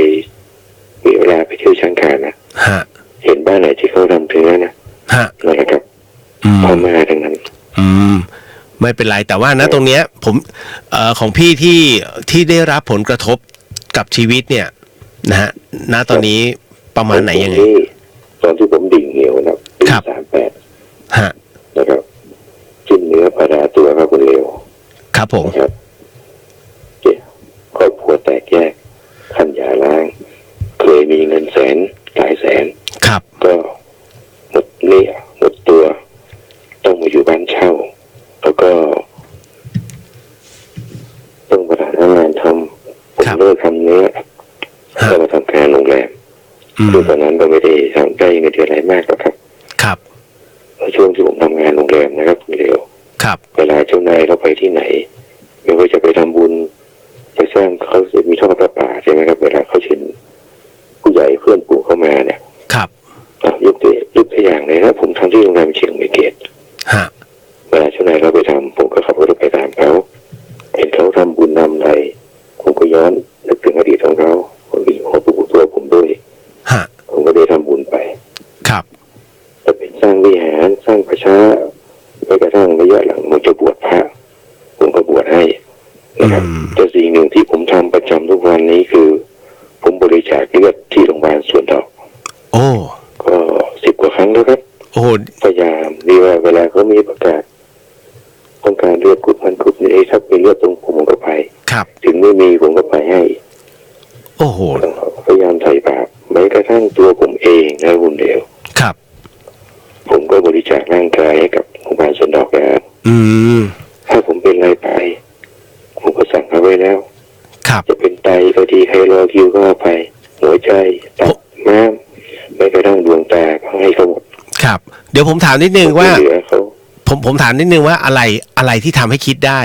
มีเวลาไปเที่ยวช้างคานนะ ฮะ เห็นบ้านไหนที่เขาทำเนื้อนะ ฮะ นั่นแหละครับ อืม พม่าทั้งนั้น อืม ไม่เป็นไรแต่ว่านะตรงเนี้ยผมของพี่ที่ได้รับผลกระทบกับชีวิตเนี่ยนะฮะณตอนนี้ประมาณไหนยังไง ตอนที่ผมดิ่งเหวนะปี ครับ 38 ฮะ นะครับกินเนื้อปลาดาตัวครับคุณเลว ครับผม นะครับ ครอบครัวแตกแยกขันหย่าร้างเคยมีเงินแสนหลายแสน ครับ ก็หมดหนี้หมดตัวต้องมาอยู่บ้านเช่าแล้วก็ต้องมาหางานทำผมเลิกทำเนื้อก็มาทำงานโรงแรมคือตอนนั้นก็ไม่ได้ทำได้เงินเดือนอะไรมากหรอกครับ ครับ ช่วงที่ผมทำงานโรงแรมนะครับคุณเร็ว ครับ เวลาเจ้านายเขาไปที่ไหนไม่ว่าจะไปทำบุญไปสร้างเขาจะมีท่อประปาใช่ไหมครับเวลาเขาเชิญผู้ใหญ่เพื่อนปู่เข้ามาเนี่ย ครับ ยกตัวอย่างเลยนะผมทำที่โรงแรมเชียงใหม่เกต ฮะ เวลาเจ้านายเราไปทำผมก็ขับรถไปตามเขาเห็นเขาทำบุญนำอะไรผมก็ย้อนนึกถึงอดีตของเขาคนที่ขอปู่ตัวผมด้วย ฮะ ผมก็ได้ทำบุญไป ครับ จะเป็นสร้างวิหารสร้างประชาแม้กระทั่งระยะหลังผมจะบวชพระผมก็บวชให้นะครับแต่สิ่งหนึ่งที่ผมทำประจำทุกวันนี้คือผมบริจาคเลือดที่โรงพยาบาลสวนดอก โอ้ ก็10 กว่าครั้งแล้วครับ โอ้ พยายามดีว่าเวลาเขามีประกาศต้องการเลือดกรุ๊ปมันกรุ๊ปนี้ถ้ามีเลือดตรงผมก็ไป ครับ ถึงไม่มีผมก็ไปให้ โอ้โห พยายามใส่บาตรแม้กระทั่งตัวผมเองนะคุณเดียว ครับ ผมก็บริจาคร่างกายให้กับโรงพยาบาลสวนดอกนะ อืม ถ้าผมเป็นอะไรไปผมก็สั่งเขาไว้แล้ว ครับ จะเป็นไตก็ดีใครรอคิวก็เอาไป หัวใจตับม้ามแม้กระทั่งดวงตาก็ให้เขาหมด ครับ เดี๋ยวผมถามนิดนึงว่า เหลือเขา ผมถามนิดนึงว่าอะไรที่ทำให้คิดได้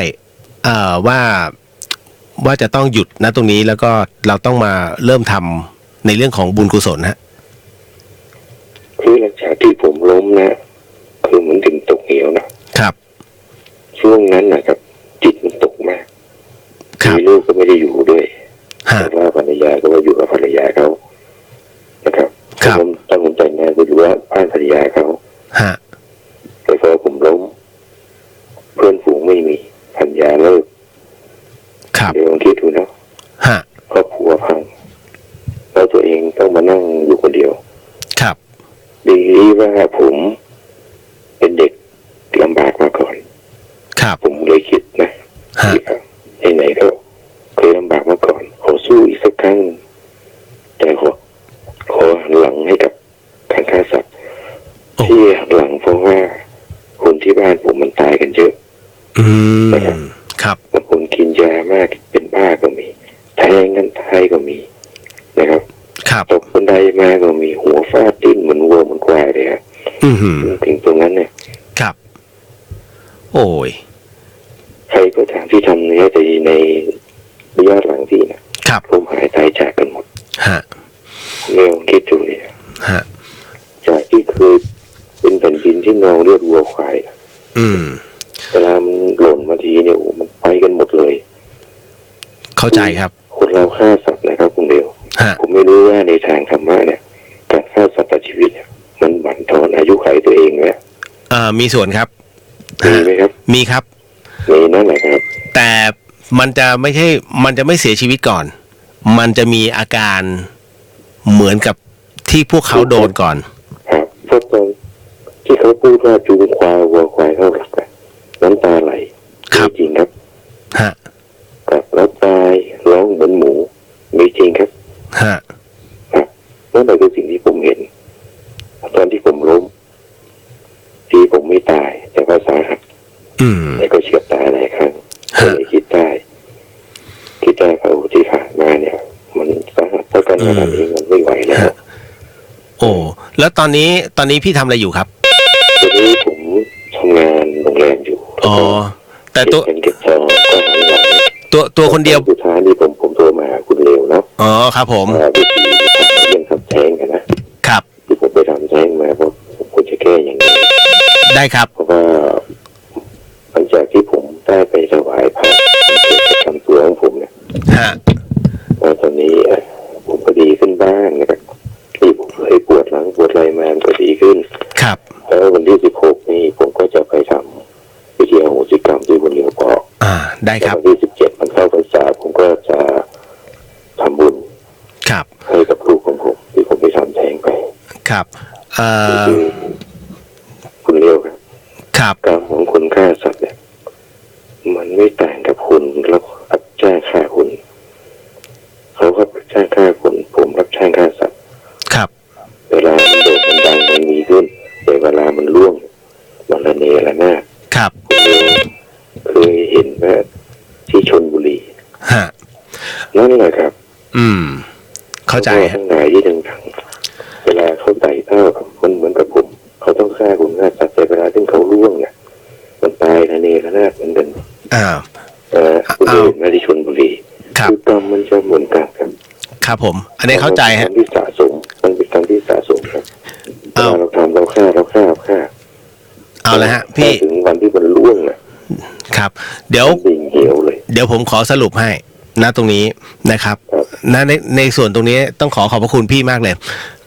ว่าจะต้องหยุดนะตรงนี้แล้วก็เราต้องมาเริ่มทำในเรื่องของบุญกุศลฮะ คือหลังจากที่ผมล้มนะคือเหมือนถึงตกเหวนะครับ ช่วงนั้นนะครับจิตมันตกมาก ครับ มีลูกก็ไม่ได้อยู่ด้วย ฮะ แต่ว่าภรรยาก็มาอยู่กับภรรยาเขานะครับ ครับ ผมตั้งใจงานไปอยู่ว่าบ้านภรรยาเขา ฮะ แต่พอผมล้มเพื่อนฝูงไม่มีภรรยาเลิก ครับ เดี๋ยวลองคิดดูนะ ฮะ ครอบครัวพังแล้วตัวเองต้องมานั่งอยู่คนเดียว ครับ ดีว่าผมเป็นเด็กลำบากมาก่อน ครับ ผมเลยคิดนะ ฮะ ไหนๆก็เคยลำบากมาก่อนขอสู้อีกสักครั้งแต่ขอหันหลังให้กับการฆ่าสัตว์ โอ้ ที่หันหลังเพราะว่าคนที่บ้านผมมันตายกันเยอะ อืม ครับ บางคนกินยามากเป็นบ้าก็มีแทงกันตายก็มีนะครับ ครับ ตกบันไดมาก็มีหัวฟาดดิ้นเหมือนวัวเหมือนควายเลยครับ อือหือ ถึงตรงนั้นเนี่ย ครับ โอ้ย ใครก็ตามที่ทำเนื้อแต่ในระยะหลังที่นะครับ ผมหายตายจากกันหมด ฮะ เรื่องคิดดูเนี่ย ฮะ จากที่เคยเป็นแผ่นดินที่นองเลือดวัวควายนะ อืม เวลามันหล่นมาทีเนี่ยโอ้มันไปกันหมดเลย เข้าใจครับ คนเราฆ่าสัตว์นะครับคุณเดียว ฮะ ผมไม่รู้ว่าในทางธรรมะเนี่ยการฆ่าสัตว์ตัดชีวิตเนี่ยมันบั่นทอนอายุขัยตัวเองไหม มีส่วนครับ มีไหมครับ มีครับ มีนั่นแหละครับ แต่มันจะไม่เสียชีวิตก่อน มันจะมีอาการเหมือนกับที่พวกเขาโดนก่อน ครับเพราะตอนที่เขาพูดว่าจูงควายวัวควายเข้าหลักอะน้ำตาไหล ครับ มีจริงครับ ฮะ กับแล้วตายร้องเหมือนหมูมีจริงครับ ฮะ ครับนั่นแหละคือสิ่งที่ผมเห็น ตอนที่ผมล้มที่ผมไม่ตายแต่ว่าสาหัส อืม แต่ก็เฉียดตายหลายครั้งก็ ฮะ เลยคิดได้เขาที่ผ่านมาเนี่ย มันสาหัสเท่ากันขนาดนี้มันไม่ไหวแล้ว ฮะ โอ้ แล้วตอนนี้พี่ทำอะไรอยู่ครับ ตอนนี้ผมทำงานโรงแรมอยู่ อ๋อ แต่ตัว เก็บเงินเก็บทองก็หันหลัง ตัวคนเดียว สุดท้ายนี่ผมโทรมาหาคุณเร็วเนาะ อ๋อ ครับผม วิธีเรื่องทำแท้งกันนะครับ ที่ผมไปทำแท้งมาเพราะผมควรจะแก้อย่างนี้ ได้ครับ เพราะว่าหลังจากที่ผมได้ไปถวายพระทำตัวของผมเนี่ย ฮะ ตอนนี้ผมก็ดีขึ้นบ้างนะครับที่ผมเคยปวดหลังปวดไหล่มามันก็ดีขึ้น ครับ แล้ววันที่16นี่ผมก็จะไปทำพิธีอโหสิกรรมที่บนเรือเกาะ ได้ครับ วันที่17มันเข้าพรรษาผมก็จะทำบุญ ครับ ให้กับลูกของผมที่ผมไปทำแท้งไป ครับ คือคุณเลี้ยวครับ ครับ กรรมของคนฆ่าสัตว์เนี่ยมันไม่ต่างกับคุณแล้วอัดแจ้ฆ่าคุณ เข้าใจ ทั้งหลายที่ดังๆเวลาเขาไต่เต้ามันเหมือนกับผมเขาต้องฆ่าคุณฆ่าสัตว์แต่เวลาที่เขาล่วงเนี่ยมันตายระเนระนาดเหมือนกันคุณเห็นมาที่ชลบุรีคือกรรมมันจะเหมือนกันครับครับผมอันนี้เข้าใจฮะที่สะสมมันเป็นกรรมที่สะสมครับเราทำเราฆ่าเอาละฮะพี่ถึงวันที่มันล่วงครับเดี๋ยวผมขอสรุปให้ณตรงนี้นะครับณในส่วนตรงนี้ต้องขอบพระคุณพี่มากเลย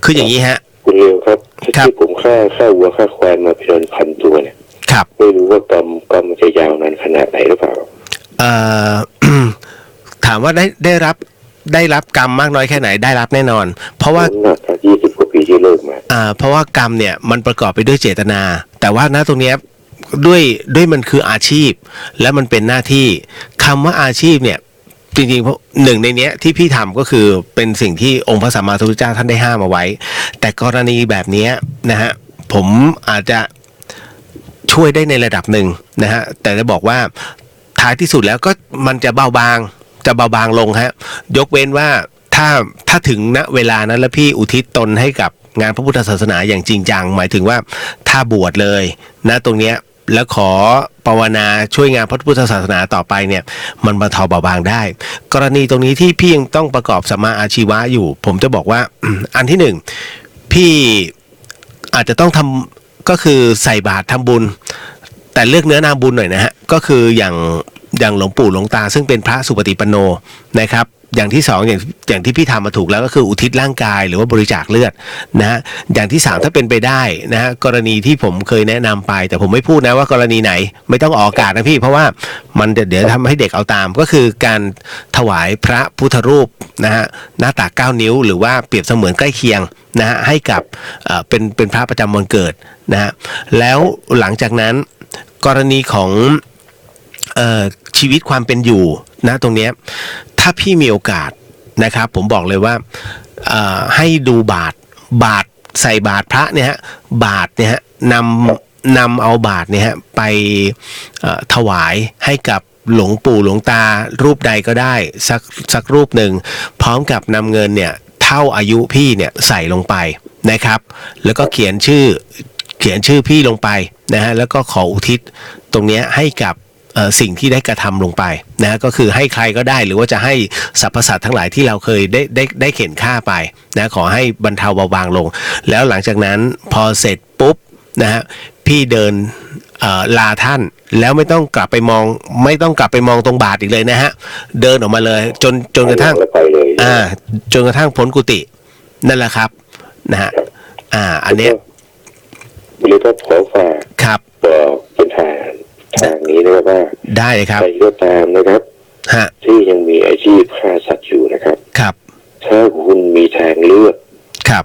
คืออย่างนี้ฮะคุณเร็วครับที่ผมฆ่าวัวฆ่าควายมาเป็นพันตัวเนี่ยครับไม่รู้ว่ากรรมมันจะยาวนานขนาดไหนหรือเปล่าถามว่าได้รับกรรมมากน้อยแค่ไหนได้รับแน่นอนเพราะว่า20 กว่าปีที่เลิกมาเพราะว่ากรรมเนี่ยมันประกอบไปด้วยเจตนาแต่ว่าณตรงนี้ด้วยมันคืออาชีพและมันเป็นหน้าที่คำว่าอาชีพเนี่ยจริงๆเพราะหนึ่งในเนี้ยที่พี่ทำก็คือเป็นสิ่งที่องค์พระสัมมาสัมพุทธเจ้าท่านได้ห้ามเอาไว้แต่กรณีแบบนี้นะฮะผมอาจจะช่วยได้ในระดับหนึ่งนะฮะแต่จะบอกว่าท้ายที่สุดแล้วก็มันจะเบาบางลงฮะยกเว้นว่าถ้าถึงณเวลานั้นแล้วพี่อุทิศตนให้กับงานพระพุทธศาสนาอย่างจริงจังหมายถึงว่าถ้าบวชเลยนะตรงเนี้ยแล้วขอภาวนาช่วยงานพระพุทธศาสนาต่อไปเนี่ยมันบรรเทาเบาบางได้กรณีตรงนี้ที่พี่ยังต้องประกอบสัมมาอาชีวะอยู่ผมจะบอกว่า อันที่หนึ่งพี่อาจจะต้องทำก็คือใส่บาตรทำบุญแต่เลือกเนื้อนาบุญหน่อยนะฮะก็คืออย่างหลวงปู่หลวงตาซึ่งเป็นพระสุปฏิปันโนนะครับอย่างที่สองอย่างที่พี่ทำมาถูกแล้วก็คืออุทิศร่างกายหรือว่าบริจาคเลือดนะฮะอย่างที่สามถ้าเป็นไปได้นะฮะกรณีที่ผมเคยแนะนำไปแต่ผมไม่พูดนะว่ากรณีไหนไม่ต้องออกอากาศนะพี่เพราะว่ามันเดี๋ยวทำให้เด็กเอาตามก็คือการถวายพระพุทธรูปนะฮะหน้าตัก9 นิ้วหรือว่าเปรียบเสมือนใกล้เคียงนะฮะให้กับเป็นพระประจำวันเกิดนะฮะแล้วหลังจากนั้นกรณีของชีวิตความเป็นอยู่นะตรงเนี้ยถ้าพี่มีโอกาสนะครับผมบอกเลยว่าให้ดูบาทใส่บาทพระเนี่ยฮะบาทเนี่ยฮะนำเอาบาทเนี่ยฮะไปถวายให้กับหลวงปู่หลวงตารูปใดก็ได้สักรูปหนึ่งพร้อมกับนำเงินเนี่ยเท่าอายุพี่เนี่ยใส่ลงไปนะครับแล้วก็เขียนชื่อพี่ลงไปนะฮะแล้วก็ขออุทิศตรงเนี้ยให้กับสิ่งที่ได้กระทำลงไปนะก็คือให้ใครก็ได้หรือว่าจะให้สรรพสัตว์ทั้งหลายที่เราเคยได้เข็นฆ่าไปนะขอให้บรรเทาเบาบางลงแล้วหลังจากนั้นพอเสร็จปุ๊บนะฮะพี่เดินลาท่านแล้วไม่ต้องกลับไปมองตรงบาทอีกเลยนะฮะเดินออกมาเลยจนกระทั่งจนกระทั่งพ้นกุฏินั่นแหละครับนะฮะอันเนี้ยหรือก็ขอฝากครับเป็นทางนี้นะครับว่าได้ครับใครก็ตามนะครับที่ยังมีอาชีพฆ่าสัตว์อยู่นะครับครับถ้าคุณมีทางเลือกครับ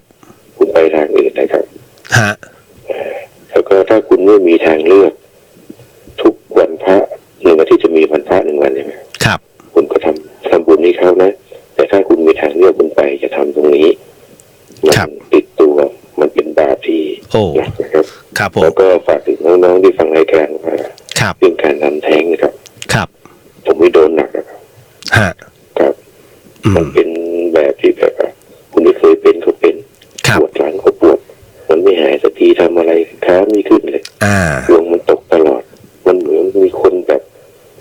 คุณไปทางอื่นนะครับแล้วก็ถ้าคุณไม่มีทางเลือกทุกวันพระ1 อาทิตย์จะมีวันพระ1 วันใช่ไหมครับคุณก็ทำบุญให้เขานะแต่ถ้าคุณมีทางเลือกคุณไปจะทำตรงนี้มันติดตัวมันเป็นบาปที่นะครับครับผมแล้วก็ฝากถึงน้องๆที่ฟังรายการว่าเรื่องการทำแท้งนะครับครับผมไม่โดนหนักนะครับครับมันเป็นแบบที่แบบคุณไม่เคยเป็นเขาเป็นปวดหลังเขาปวดมันไม่หายสักทีทำอะไรขาไม่ขึ้นเลยดวงมันตกตลอดมันเหมือนมีคนแบบ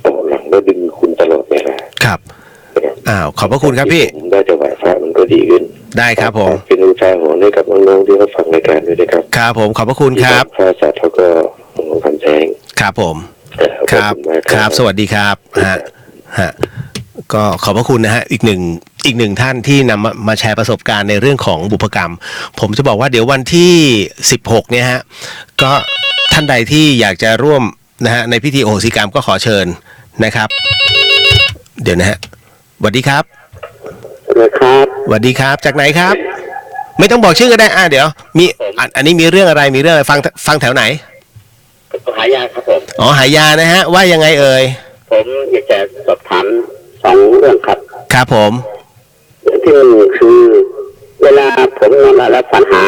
ต่อหลังแล้วดึงคุณตลอดเวลาครับขอบพระคุณครับพี่ได้จะไหวพระมันก็ดีขึ้นได้ครับผมเป็นอุทาหรณ์ให้กับน้องๆที่เขาฟังรายการด้วยนะครับครับผมขอบพระคุณครับฆ่าสัตว์เขาก็ทำแท้งครับผมครับสวัสดีครับก็ขอบพระคุณนะฮะอีกหนึ่งท่านที่นำมาแชร์ประสบการณ์ในเรื่องของบุพกรรมผมจะบอกว่าเดี๋ยววันที่16เนี่ยฮะก็ท่านใดที่อยากจะร่วมนะฮะในพิธีโอโหสิกรรมก็ขอเชิญนะครับเดี๋ยวนะฮะสวัสดีครับสวัสดีครับจากไหนครับไม่ต้องบอกชื่อก็ได้เดี๋ยวมีอันนี้มีเรื่องอะไรฟังแถวไหนหายาครับผมหายานะฮะว่ายังไงเอ่ยผมอยากจะสอบถาม2 เรื่องครับครับผมที่1คือเวลาผมนอนแล้วฝันหา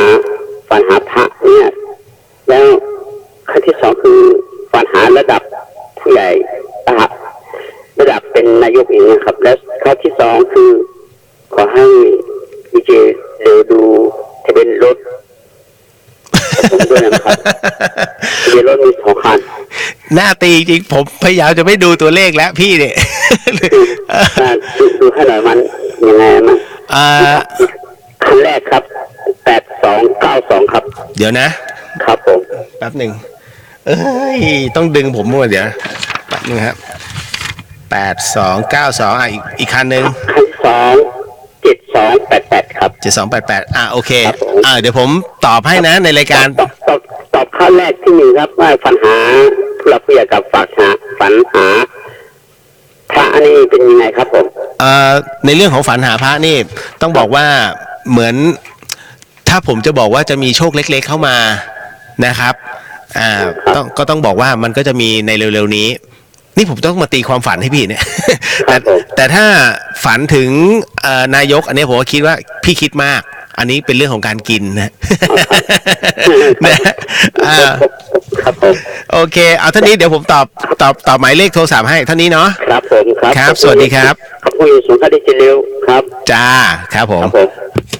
พระเนี่ยแล้วขั้นที่2คือฝันหาระดับผู้ใหญ่ระดับเป็นนายกเองนะครับและข้อที่2คือขอให้มี ด้วยนะครับทะเบียนรถมี2 คัน หน้าตีจริงผมพยายามจะไม่ดูตัวเลขแล้วพี่เนี่ย ดูให้หน่อยมันยังไงมันคันแรกครับ8292ครับเดี๋ยวนะครับ ผมแป๊บหนึ่งเอ้ยต้องดึงผมมั่วเดี๋ยวแป๊บนึงครับ8292อีกคันหนึ่งคัน7288ครับ7288โอเคเดี๋ยวผมตอบให้นะในรายการตอบข้อแรกที่1ครับว่าฝันหาผู้หลักผู้ใหญ่กับฝันหาพระนี่เป็นยังไงครับผมในเรื่องของฝันหาพระนี่ต้องบอกว่าเหมือนถ้าผมจะบอกว่าจะมีโชคเล็กๆเข้ามานะครับก็ต้องบอกว่ามันก็จะมีในเร็วๆนี้นี่ผมต้องมาตีความฝันให้พี่เนี่ย แต่ถ้าฝันถึงนายกอันนี้ผมก็คิดว่าพี่คิดมากอันนี้เป็นเรื่องของการกินนะโอเคเอาเท่านี้เดี๋ยวผมตอบหมายเลขโทรศัพท์ให้เท่านี้เนาะครับผมครับสวัสดีครับขอบคุณสูงค่าดิจิทัลครับจ้าครับผม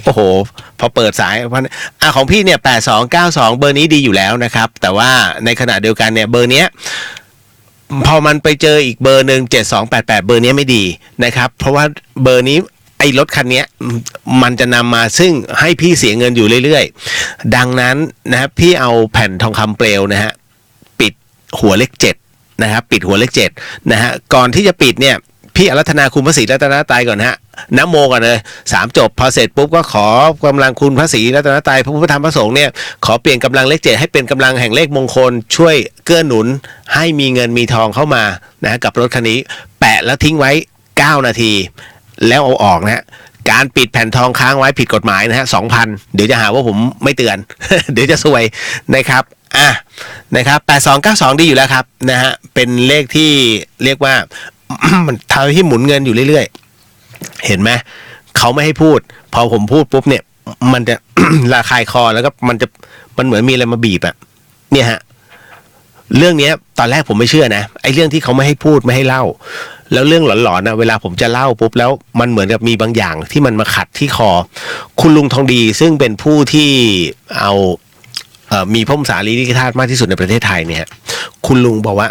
โอ้โหพอเปิดสายของพี่เนี่ย8292เบอร์นี้ดีอยู่แล้วนะครับแต่ว่าในขณะเดียวกันเนี่ยเบอร์เนี้ยพอมันไปเจออีกเบอร์หนึ่ง7288เบอร์นี้ไม่ดีนะครับเพราะว่าเบอร์นี้ไอ้รถคันนี้มันจะนำมาซึ่งให้พี่เสียเงินอยู่เรื่อยๆดังนั้นนะครับพี่เอาแผ่นทองคำเปลวนะฮะปิดหัวเลข7นะครับปิดหัวเลข7นะฮะก่อนที่จะปิดเนี่ยพี่อารัธนาคุณพระศรีรัตนตรัยก่อนฮะนะโมก่อนเลย3จบพอเสร็จปุ๊บก็ขอกำลังคุณพระศรีรัตนตรัยพระพุทธธรรมพระสงฆ์เนี่ยขอเปลี่ยนกำลังเลข7ให้เป็นกำลังแห่งเลขมงคลช่วยเกื้อหนุนให้มีเงินมีทองเข้ามานะกับรถคันนี้แปะแล้วทิ้งไว้9นาทีแล้วเอาออกนะฮะการปิดแผ่นทองค้างไว้ผิดกฎหมายนะฮะ 2,000 เดี๋ยวจะหาว่าผมไม่เตือน เดี๋ยวจะซวยนะครับนะครับ8292ดีอยู่แล้วครับนะฮะเป็นเลขที่เรียกว่า มันทำให้หมุนเงินอยู่เรื่อยๆเห็นไหมเขาไม่ให้พูดพอผมพูดปุ๊บเนี่ยมันจะ ระคายคอแล้วก็มันเหมือนมีอะไรมาบีบอะเนี่ยฮะเรื่องนี้ตอนแรกผมไม่เชื่อนะไอ้เรื่องที่เขาไม่ให้พูดไม่ให้เล่าแล้วเรื่องหลอนๆนะเวลาผมจะเล่าปุ๊บแล้วมันเหมือนกับมีบางอย่างที่มันมาขัดที่คอคุณลุงทองดีซึ่งเป็นผู้ที่เอามีพระมสารีริกธาตุมากที่สุดในประเทศไทยเนี่ยคุณลุงบอกว่า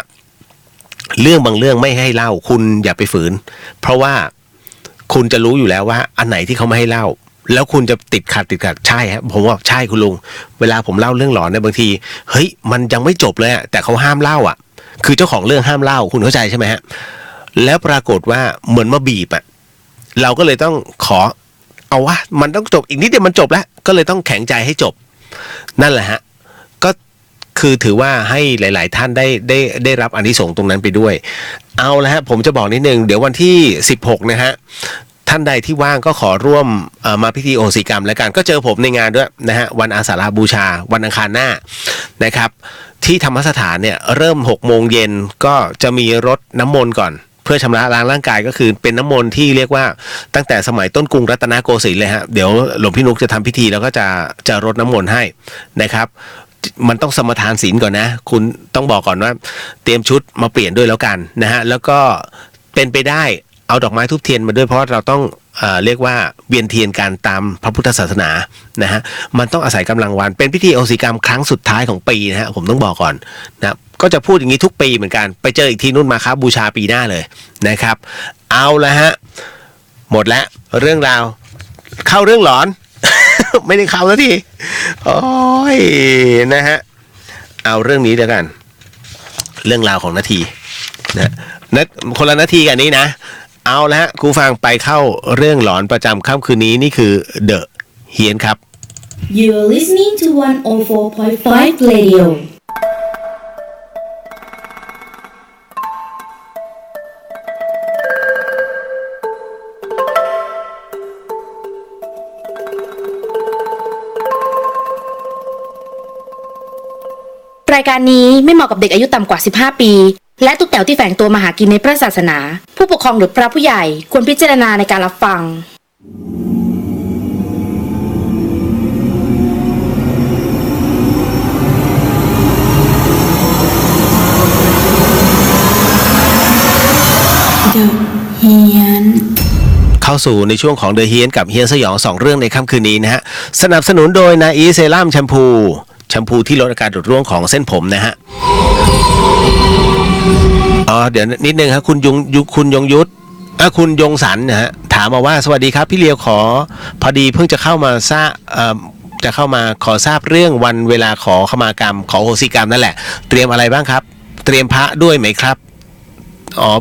เรื่องบางเรื่องไม่ให้เล่าคุณอย่าไปฝืนเพราะว่าคุณจะรู้อยู่แล้วว่าอันไหนที่เขาไม่ให้เล่าแล้วคุณจะติดขัดใช่ครับผมว่าใช่คุณลุงเวลาผมเล่าเรื่องหลอนเนี่ยบางทีเฮ้ยมันยังไม่จบเลยแต่เขาห้ามเล่าคือเจ้าของเรื่องห้ามเล่าคุณเข้าใจใช่ไหมฮะแล้วปรากฏว่าเหมือนมาบีบเราก็เลยต้องขอเอาว่ามันต้องจบอีกนิดเดียวมันจบแล้วก็เลยต้องแข็งใจให้จบนั่นแหละฮะก็คือถือว่าให้หลายๆท่านได้รับอานิสงส์ตรงนั้นไปด้วยเอาละฮะผมจะบอกนิดนึงเดี๋ยววันที่16นะฮะท่านใดที่ว่างก็ขอร่วมมาพิธีโอสิกรรมแล้วกันก็เจอผมในงานด้วยนะฮะวันอาสาฬหบูชาวันอังคารหน้านะครับที่ธรรมสถานเนี่ยเริ่ม 18:00 นก็จะมีรดน้ำมนต์ก่อนเพื่อชำระล้างร่างกายก็คือเป็นน้ำมนต์ที่เรียกว่าตั้งแต่สมัยต้นกรุงรัตนโกสินทร์เลยฮะเดี๋ยวหลวงพี่นุกจะทำพิธีแล้วก็จะรดน้ำมนต์ให้นะครับมันต้องสมทานศีลก่อนนะคุณต้องบอกก่อนว่าเตรียมชุดมาเปลี่ยนด้วยแล้วกันนะฮะแล้วก็เป็นไปได้เอาดอกไม้ทูบเทียนมาด้วยเพราะเราต้องเรียกว่าเวียนเทียนกันตามพระพุทธศาสนานะฮะมันต้องอาศัยกำลังวันเป็นพิธีโอสิกรรมครั้งสุดท้ายของปีนะฮะผมต้องบอกก่อนนะก็จะพูดอย่างนี้ทุกปีเหมือนกันไปเจออีกทีนู่นมาครับบูชาปีหน้าเลยนะครับเอาละฮะหมดแล้วเรื่องราวเข้าเรื่องหลอน ไม่ได้เข้าแล้วทีโอ้ยนะฮะเอาเรื่องนี้เดี๋ยวกันเรื่องราวของนาทีนะคนละนาทีกันนี้นะเอาละฮะครูฟังไปเข้าเรื่องหลอนประจำค่ำคืนนี้นี่คือเดอะเฮียนครับ You're listening to 104.5 Radioรายการนี้ไม่เหมาะกับเด็กอายุต่ำกว่า15ปีและตุ๊กแต๋วที่แฝงตัวมาหากินในพระศาสนาผู้ปกครองหรือพระผู้ใหญ่ควรพิจารณาในการรับฟังเฮียนเข้าสู่ในช่วงของเดอะเฮียนกับเฮียนสยอง2เรื่องในค่ำคืนนี้นะฮะสนับสนุนโดยนาอีเซรั่มแชมพู แชมพูที่ลดอาการหลุดร่วงของเส้นผมนะฮะเดี๋ยวนิดนึงครับคุณยงยุทธคุณยงสรรนะฮะถามมาว่าสวัสดีครับพี่เลียวขอพอดีเพิ่งจะเข้ามาขอทราบเรื่องวันเวลาขอขมากรรมขอโหสิกรรมนั่นแหละเตรียมอะไรบ้างครับเตรียมพระด้วยไหมครับ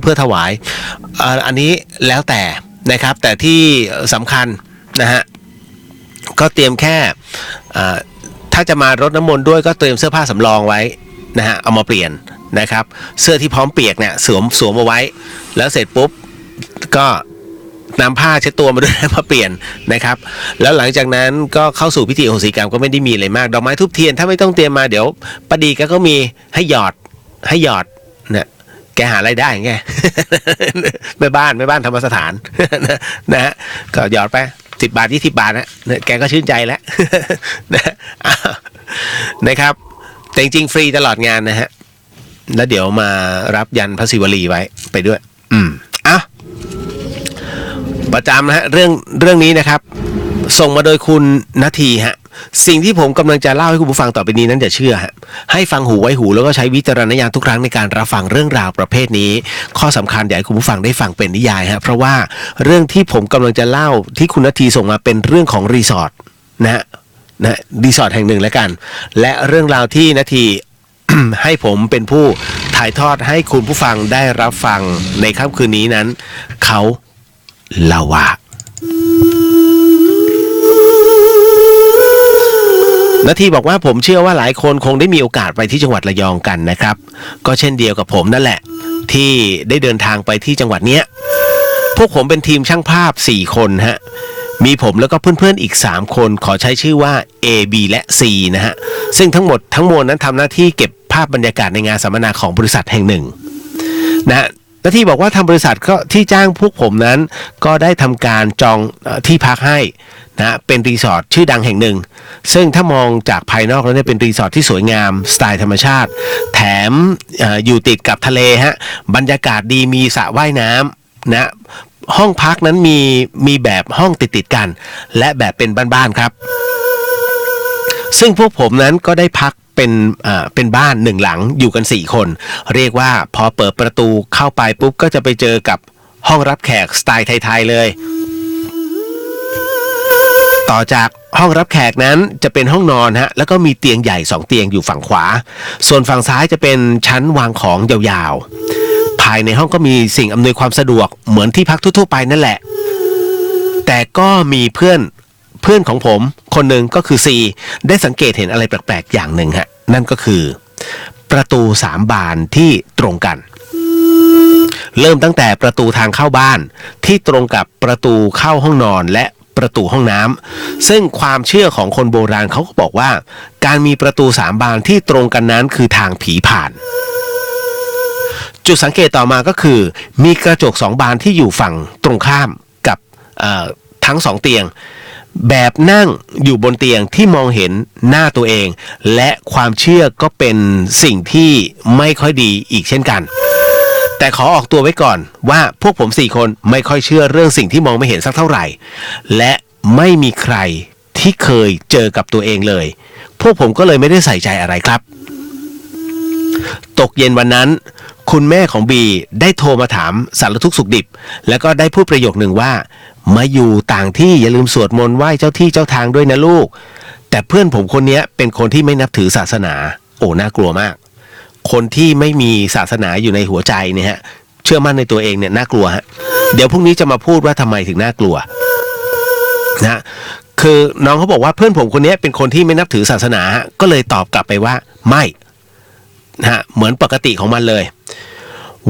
เพื่อถวายอันนี้แล้วแต่นะครับแต่ที่สำคัญนะฮะก็เตรียมแค่ถ้าจะมารดน้ำมนต์ด้วยก็เตรียมเสื้อผ้าสำรองไว้นะฮะเอามาเปลี่ยนนะครับเสื้อที่พร้อมเปียกเนี่ยสวมเอาไว้แล้วเสร็จปุ๊บก็นำผ้าเช็ดตัวมาด้วยมาเปลี่ยนนะครับแล้วหลังจากนั้นก็เข้าสู่พิธีโหสิกรรมก็ไม่ได้มีอะไรมากดอกไม้ทูบเทียนถ้าไม่ต้องเตรียมมาเดี๋ยวปดีก็มีให้หยอดเนี่ยแกหารายได้ไง แม่บ้านธรรมสถาน นะฮะก็หยอดไป10 บาท20 บาทนะแกก็ชื่นใจแล้ว นะครับแต่จริงๆฟรีตลอดงานนะฮะแล้วเดี๋ยวมารับยันพระศิวลีไว้ไปด้วยประจำนะฮะเรื่องนี้นะครับส่งมาโดยคุณนาทีฮะสิ่งที่ผมกำลังจะเล่าให้คุณผู้ฟังต่อไปนี้นั้นอย่าเชื่อฮะให้ฟังหูไว้หูแล้วก็ใช้วิจารณญาณทุกครั้งในการรับฟังเรื่องราวประเภทนี้ข้อสำคัญอยากให้คุณผู้ฟังได้ฟังเป็นนิยายฮะเพราะว่าเรื่องที่ผมกำลังจะเล่าที่คุณนาทีส่งมาเป็นเรื่องของรีสอร์ทนะรีสอร์ทแห่งหนึ่งแล้วกันและเรื่องราวที่นาที ให้ผมเป็นผู้ถ่ายทอดให้คุณผู้ฟังได้รับฟังในค่ำคืนนี้นั้นเขาเล่าว่านาทีบอกว่าผมเชื่อว่าหลายคนคงได้มีโอกาสไปที่จังหวัดระยองกันนะครับก็เช่นเดียวกับผมนั่นแหละที่ได้เดินทางไปที่จังหวัดเนี้ยพวกผมเป็นทีมช่างภาพ4คนฮะมีผมแล้วก็เพื่อนๆอีก3คนขอใช้ชื่อว่า A B และ C นะฮะซึ่งทั้งหมดทั้งมวลนั้นทำหน้าที่เก็บภาพบรรยากาศในงานสัมมนาของบริษัทแห่งหนึ่งนะนาทีบอกว่าทางบริษัทก็ที่จ้างพวกผมนั้นก็ได้ทำการจองที่พักให้นะเป็นรีสอร์ทชื่อดังแห่งหนึ่งซึ่งถ้ามองจากภายนอกแล้วเนี่ยเป็นรีสอร์ทที่สวยงามสไตล์ธรรมชาติแถมอยู่ติดกับทะเลฮะบรรยากาศดีมีสระว่ายน้ำนะห้องพักนั้นมีแบบห้องติดกันและเป็นบ้านๆครับซึ่งพวกผมนั้นก็ได้พักเป็นบ้าน1หลังอยู่กัน4คนเรียกว่าพอเปิดประตูเข้าไปปุ๊บก็จะไปเจอกับห้องรับแขกสไตล์ไทยๆเลยต่อจากห้องรับแขกนั้นจะเป็นห้องนอนฮะแล้วก็มีเตียงใหญ่2เตียงอยู่ฝั่งขวาส่วนฝั่งซ้ายจะเป็นชั้นวางของยาวๆภายในห้องก็มีสิ่งอำนวยความสะดวกเหมือนที่พักทั่วๆไปนั่นแหละแต่ก็มีเพื่อนของผมคนหนึ่งก็คือ C ได้สังเกตเห็นอะไรแปลกๆอย่างหนึ่งฮะนั่นก็คือประตู3บานที่ตรงกันเริ่มตั้งแต่ประตูทางเข้าบ้านที่ตรงกับประตูเข้าห้องนอนและประตูห้องน้ำซึ่งความเชื่อของคนโบราณเขาก็บอกว่าการมีประตู3บานที่ตรงกันนั้นคือทางผีผ่านจุดสังเกตต่อมาก็คือมีกระจก2บานที่อยู่ฝั่งตรงข้ามกับทั้ง2เตียงแบบนั่งอยู่บนเตียงที่มองเห็นหน้าตัวเองและความเชื่อก็เป็นสิ่งที่ไม่ค่อยดีอีกเช่นกันแต่ขอออกตัวไว้ก่อนว่าพวกผม4คนไม่ค่อยเชื่อเรื่องสิ่งที่มองไม่เห็นสักเท่าไหร่และไม่มีใครที่เคยเจอกับตัวเองเลยพวกผมก็เลยไม่ได้ใส่ใจอะไรครับตกเย็นวันนั้นคุณแม่ของบีได้โทรมาถามสารทุกข์สุขดิบแล้วก็ได้พูดประโยคหนึ่งว่ามาอยู่ต่างที่อย่าลืมสวดมนต์ไหว้เจ้าที่เจ้าทางด้วยนะลูกแต่เพื่อนผมคนนี้เป็นคนที่ไม่นับถือศาสนาโอ้น่ากลัวมากคนที่ไม่มีศาสนาอยู่ในหัวใจเนี่ยฮะเชื่อมั่นในตัวเองเนี่ยน่ากลัวฮะเดี๋ยวพรุ่งนี้จะมาพูดว่าทำไมถึงน่ากลัวนะคือน้องเขาบอกว่าเพื่อนผมคนนี้เป็นคนที่ไม่นับถือศาสนาก็เลยตอบกลับไปว่าไม่นะฮะเหมือนปกติของมันเลย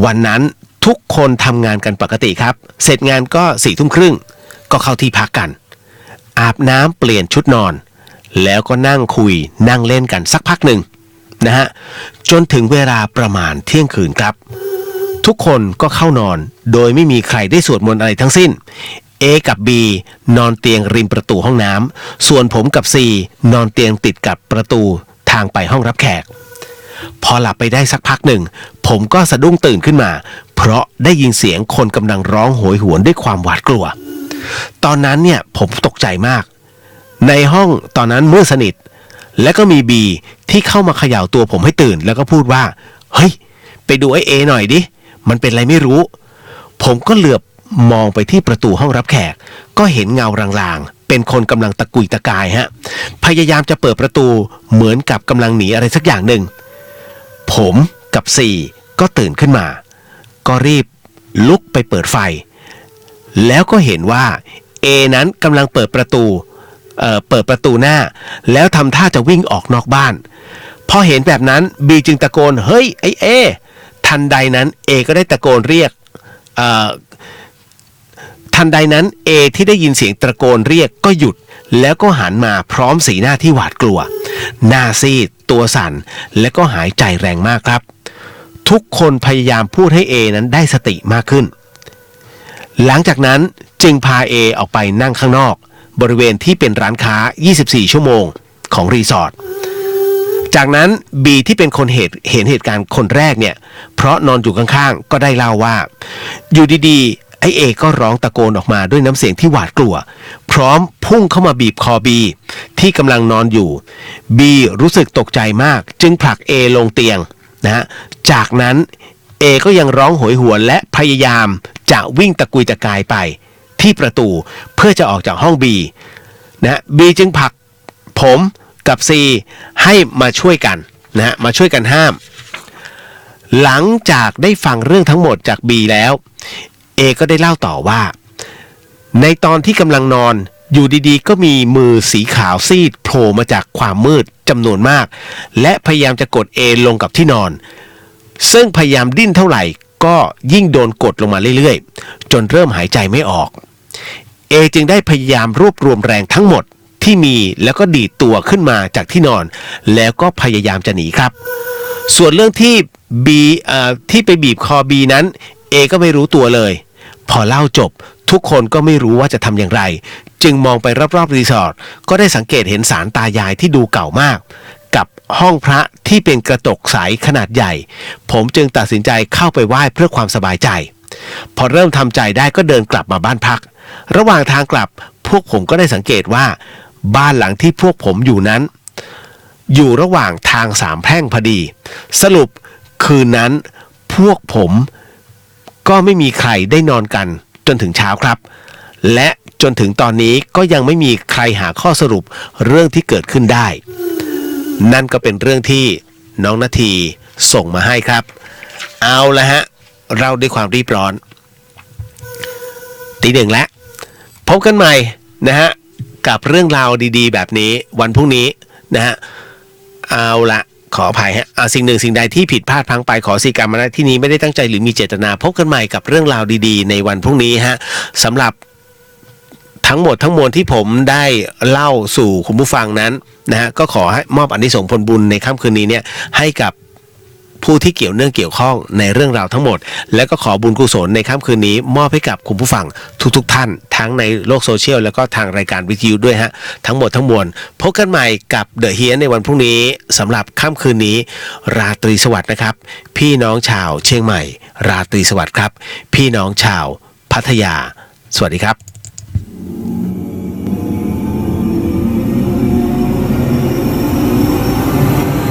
วันนั้นทุกคนทำงานกันปกติครับเสร็จงานก็22:30ก็เข้าที่พักกันอาบน้ำเปลี่ยนชุดนอนแล้วก็นั่งคุยนั่งเล่นกันสักพักหนึ่งนะฮะจนถึงเวลาประมาณเที่ยงคืนครับทุกคนก็เข้านอนโดยไม่มีใครได้สวดมนต์อะไรทั้งสิ้น A กับ B นอนเตียงริมประตูห้องน้ำส่วนผมกับ C นอนเตียงติดกับประตูทางไปห้องรับแขกพอหลับไปได้สักพักหนึ่งผมก็สะดุ้งตื่นขึ้นมาเพราะได้ยินเสียงคนกำลังร้องโหยหวนด้วยความหวาดกลัวตอนนั้นเนี่ยผมตกใจมากในห้องตอนนั้นมืดสนิท และก็มีบีที่เข้ามาเขย่าตัวผมให้ตื่นแล้วก็พูดว่าเฮ้ยไปดูไอ้เอหน่อยดิมันเป็นอะไรไม่รู้ผมก็เหลือบมองไปที่ประตูห้องรับแขกก็เห็นเงารางๆเป็นคนกำลังตะกุยตะกายฮะพยายามจะเปิดประตูเหมือนกับกำลังหนีอะไรสักอย่างหนึ่งผมกับสี่ก็ตื่นขึ้นมาก็รีบลุกไปเปิดไฟแล้วก็เห็นว่าเอนั้นกำลังเปิดประตูหน้าแล้วทำท่าจะวิ่งออกนอกบ้านพอเห็นแบบนั้นบีจึงตะโกนเฮ้ยไอ้เอทันใดนั้นเอก็ได้ตะโกนเรียกทันใดนั้นเอที่ได้ยินเสียงตะโกนเรียกก็หยุดแล้วก็หันมาพร้อมสีหน้าที่หวาดกลัวหน้าซีดตัวสั่นและก็หายใจแรงมากครับทุกคนพยายามพูดให้เอนั้นได้สติมากขึ้นหลังจากนั้นจึงพาเอออกไปนั่งข้างนอกบริเวณที่เป็นร้านค้า24ชั่วโมงของรีสอร์ทจากนั้นบีที่เป็นคนเห็นเหตุการณ์คนแรกเนี่ยเพราะนอนอยู่ข้างๆก็ได้เล่าว่าอยู่ดีๆไอเอก็ร้องตะโกนออกมาด้วยน้ำเสียงที่หวาดกลัวพร้อมพุ่งเข้ามาบีบคอบีที่กำลังนอนอยู่บีรู้สึกตกใจมากจึงผลักเอลงเตียงนะจากนั้นเอก็ยังร้องโหยหวนและพยายามจะวิ่งตะกุยตะกายไปที่ประตูเพื่อจะออกจากห้องบีนะบีจึงผลักผมกับซีให้มาช่วยกันนะมาช่วยกันห้ามหลังจากได้ฟังเรื่องทั้งหมดจากบีแล้วเอก็ได้เล่าต่อว่าในตอนที่กำลังนอนอยู่ดีๆก็มีมือสีขาวซีดโผล่มาจากความมืดจำนวนมากและพยายามจะกดเอลงกับที่นอนซึ่งพยายามดิ้นเท่าไหร่ก็ยิ่งโดนกดลงมาเรื่อยๆจนเริ่มหายใจไม่ออกเอจึงได้พยายามรวบรวมแรงทั้งหมดที่มีแล้วก็ดีดตัวขึ้นมาจากที่นอนแล้วก็พยายามจะหนีครับส่วนเรื่องที่ที่ไปบีบคอบีนั้นเอก็ไม่รู้ตัวเลยพอเล่าจบทุกคนก็ไม่รู้ว่าจะทำอย่างไรจึงมองไปรอบๆรีสอร์ทก็ได้สังเกตเห็นศาลตายายที่ดูเก่ามากกับห้องพระที่เป็นกระจกใสขนาดใหญ่ผมจึงตัดสินใจเข้าไปไหว้เพื่อความสบายใจพอเริ่มทำใจได้ก็เดินกลับมาบ้านพักระหว่างทางกลับพวกผมก็ได้สังเกตว่าบ้านหลังที่พวกผมอยู่นั้นอยู่ระหว่างทางสามแพร่งพอดีสรุปคืนนั้นพวกผมก็ไม่มีใครได้นอนกันจนถึงเช้าครับและจนถึงตอนนี้ก็ยังไม่มีใครหาข้อสรุปเรื่องที่เกิดขึ้นได้นั่นก็เป็นเรื่องที่น้องนาทีส่งมาให้ครับเอาละฮะเราด้วยความรีบร้อนตีหนึ่งแล้วพบกันใหม่นะฮะกับเรื่องราวดีๆแบบนี้วันพรุ่งนี้นะฮะเอาละขออภัยฮะสิ่งหนึ่งสิ่งใดที่ผิดพลาดพลั้งไปขอสีกรรมนะที่นี้ไม่ได้ตั้งใจหรือมีเจตนาพบกันใหม่กับเรื่องราวดีๆในวันพรุ่งนี้ฮะสำหรับทั้งหมดทั้งมวลที่ผมได้เล่าสู่คุณผู้ฟังนั้นนะฮะก็ขอให้มอบอานิสงส์ผลบุญในค่ำคืนนี้เนี่ยให้กับผู้ที่เกี่ยวเนื่องเกี่ยวข้องในเรื่องราวทั้งหมดและก็ขอบุญกุศลในค่ำคืนนี้มอบให้กับคุณผู้ฟังทุกท่านทั้งในโลกโซเชียลแล้วก็ทางรายการวิทยุด้วยฮะทั้งหมดทั้งมวลพบกันใหม่กับเดอะเฮียนในวันพรุ่งนี้สำหรับค่ำคืนนี้ราตรีสวัสดิ์นะครับพี่น้องชาวเชียงใหม่ราตรีสวัสดิ์ครับพี่น้องชาวพัทยาสวัสดีครับ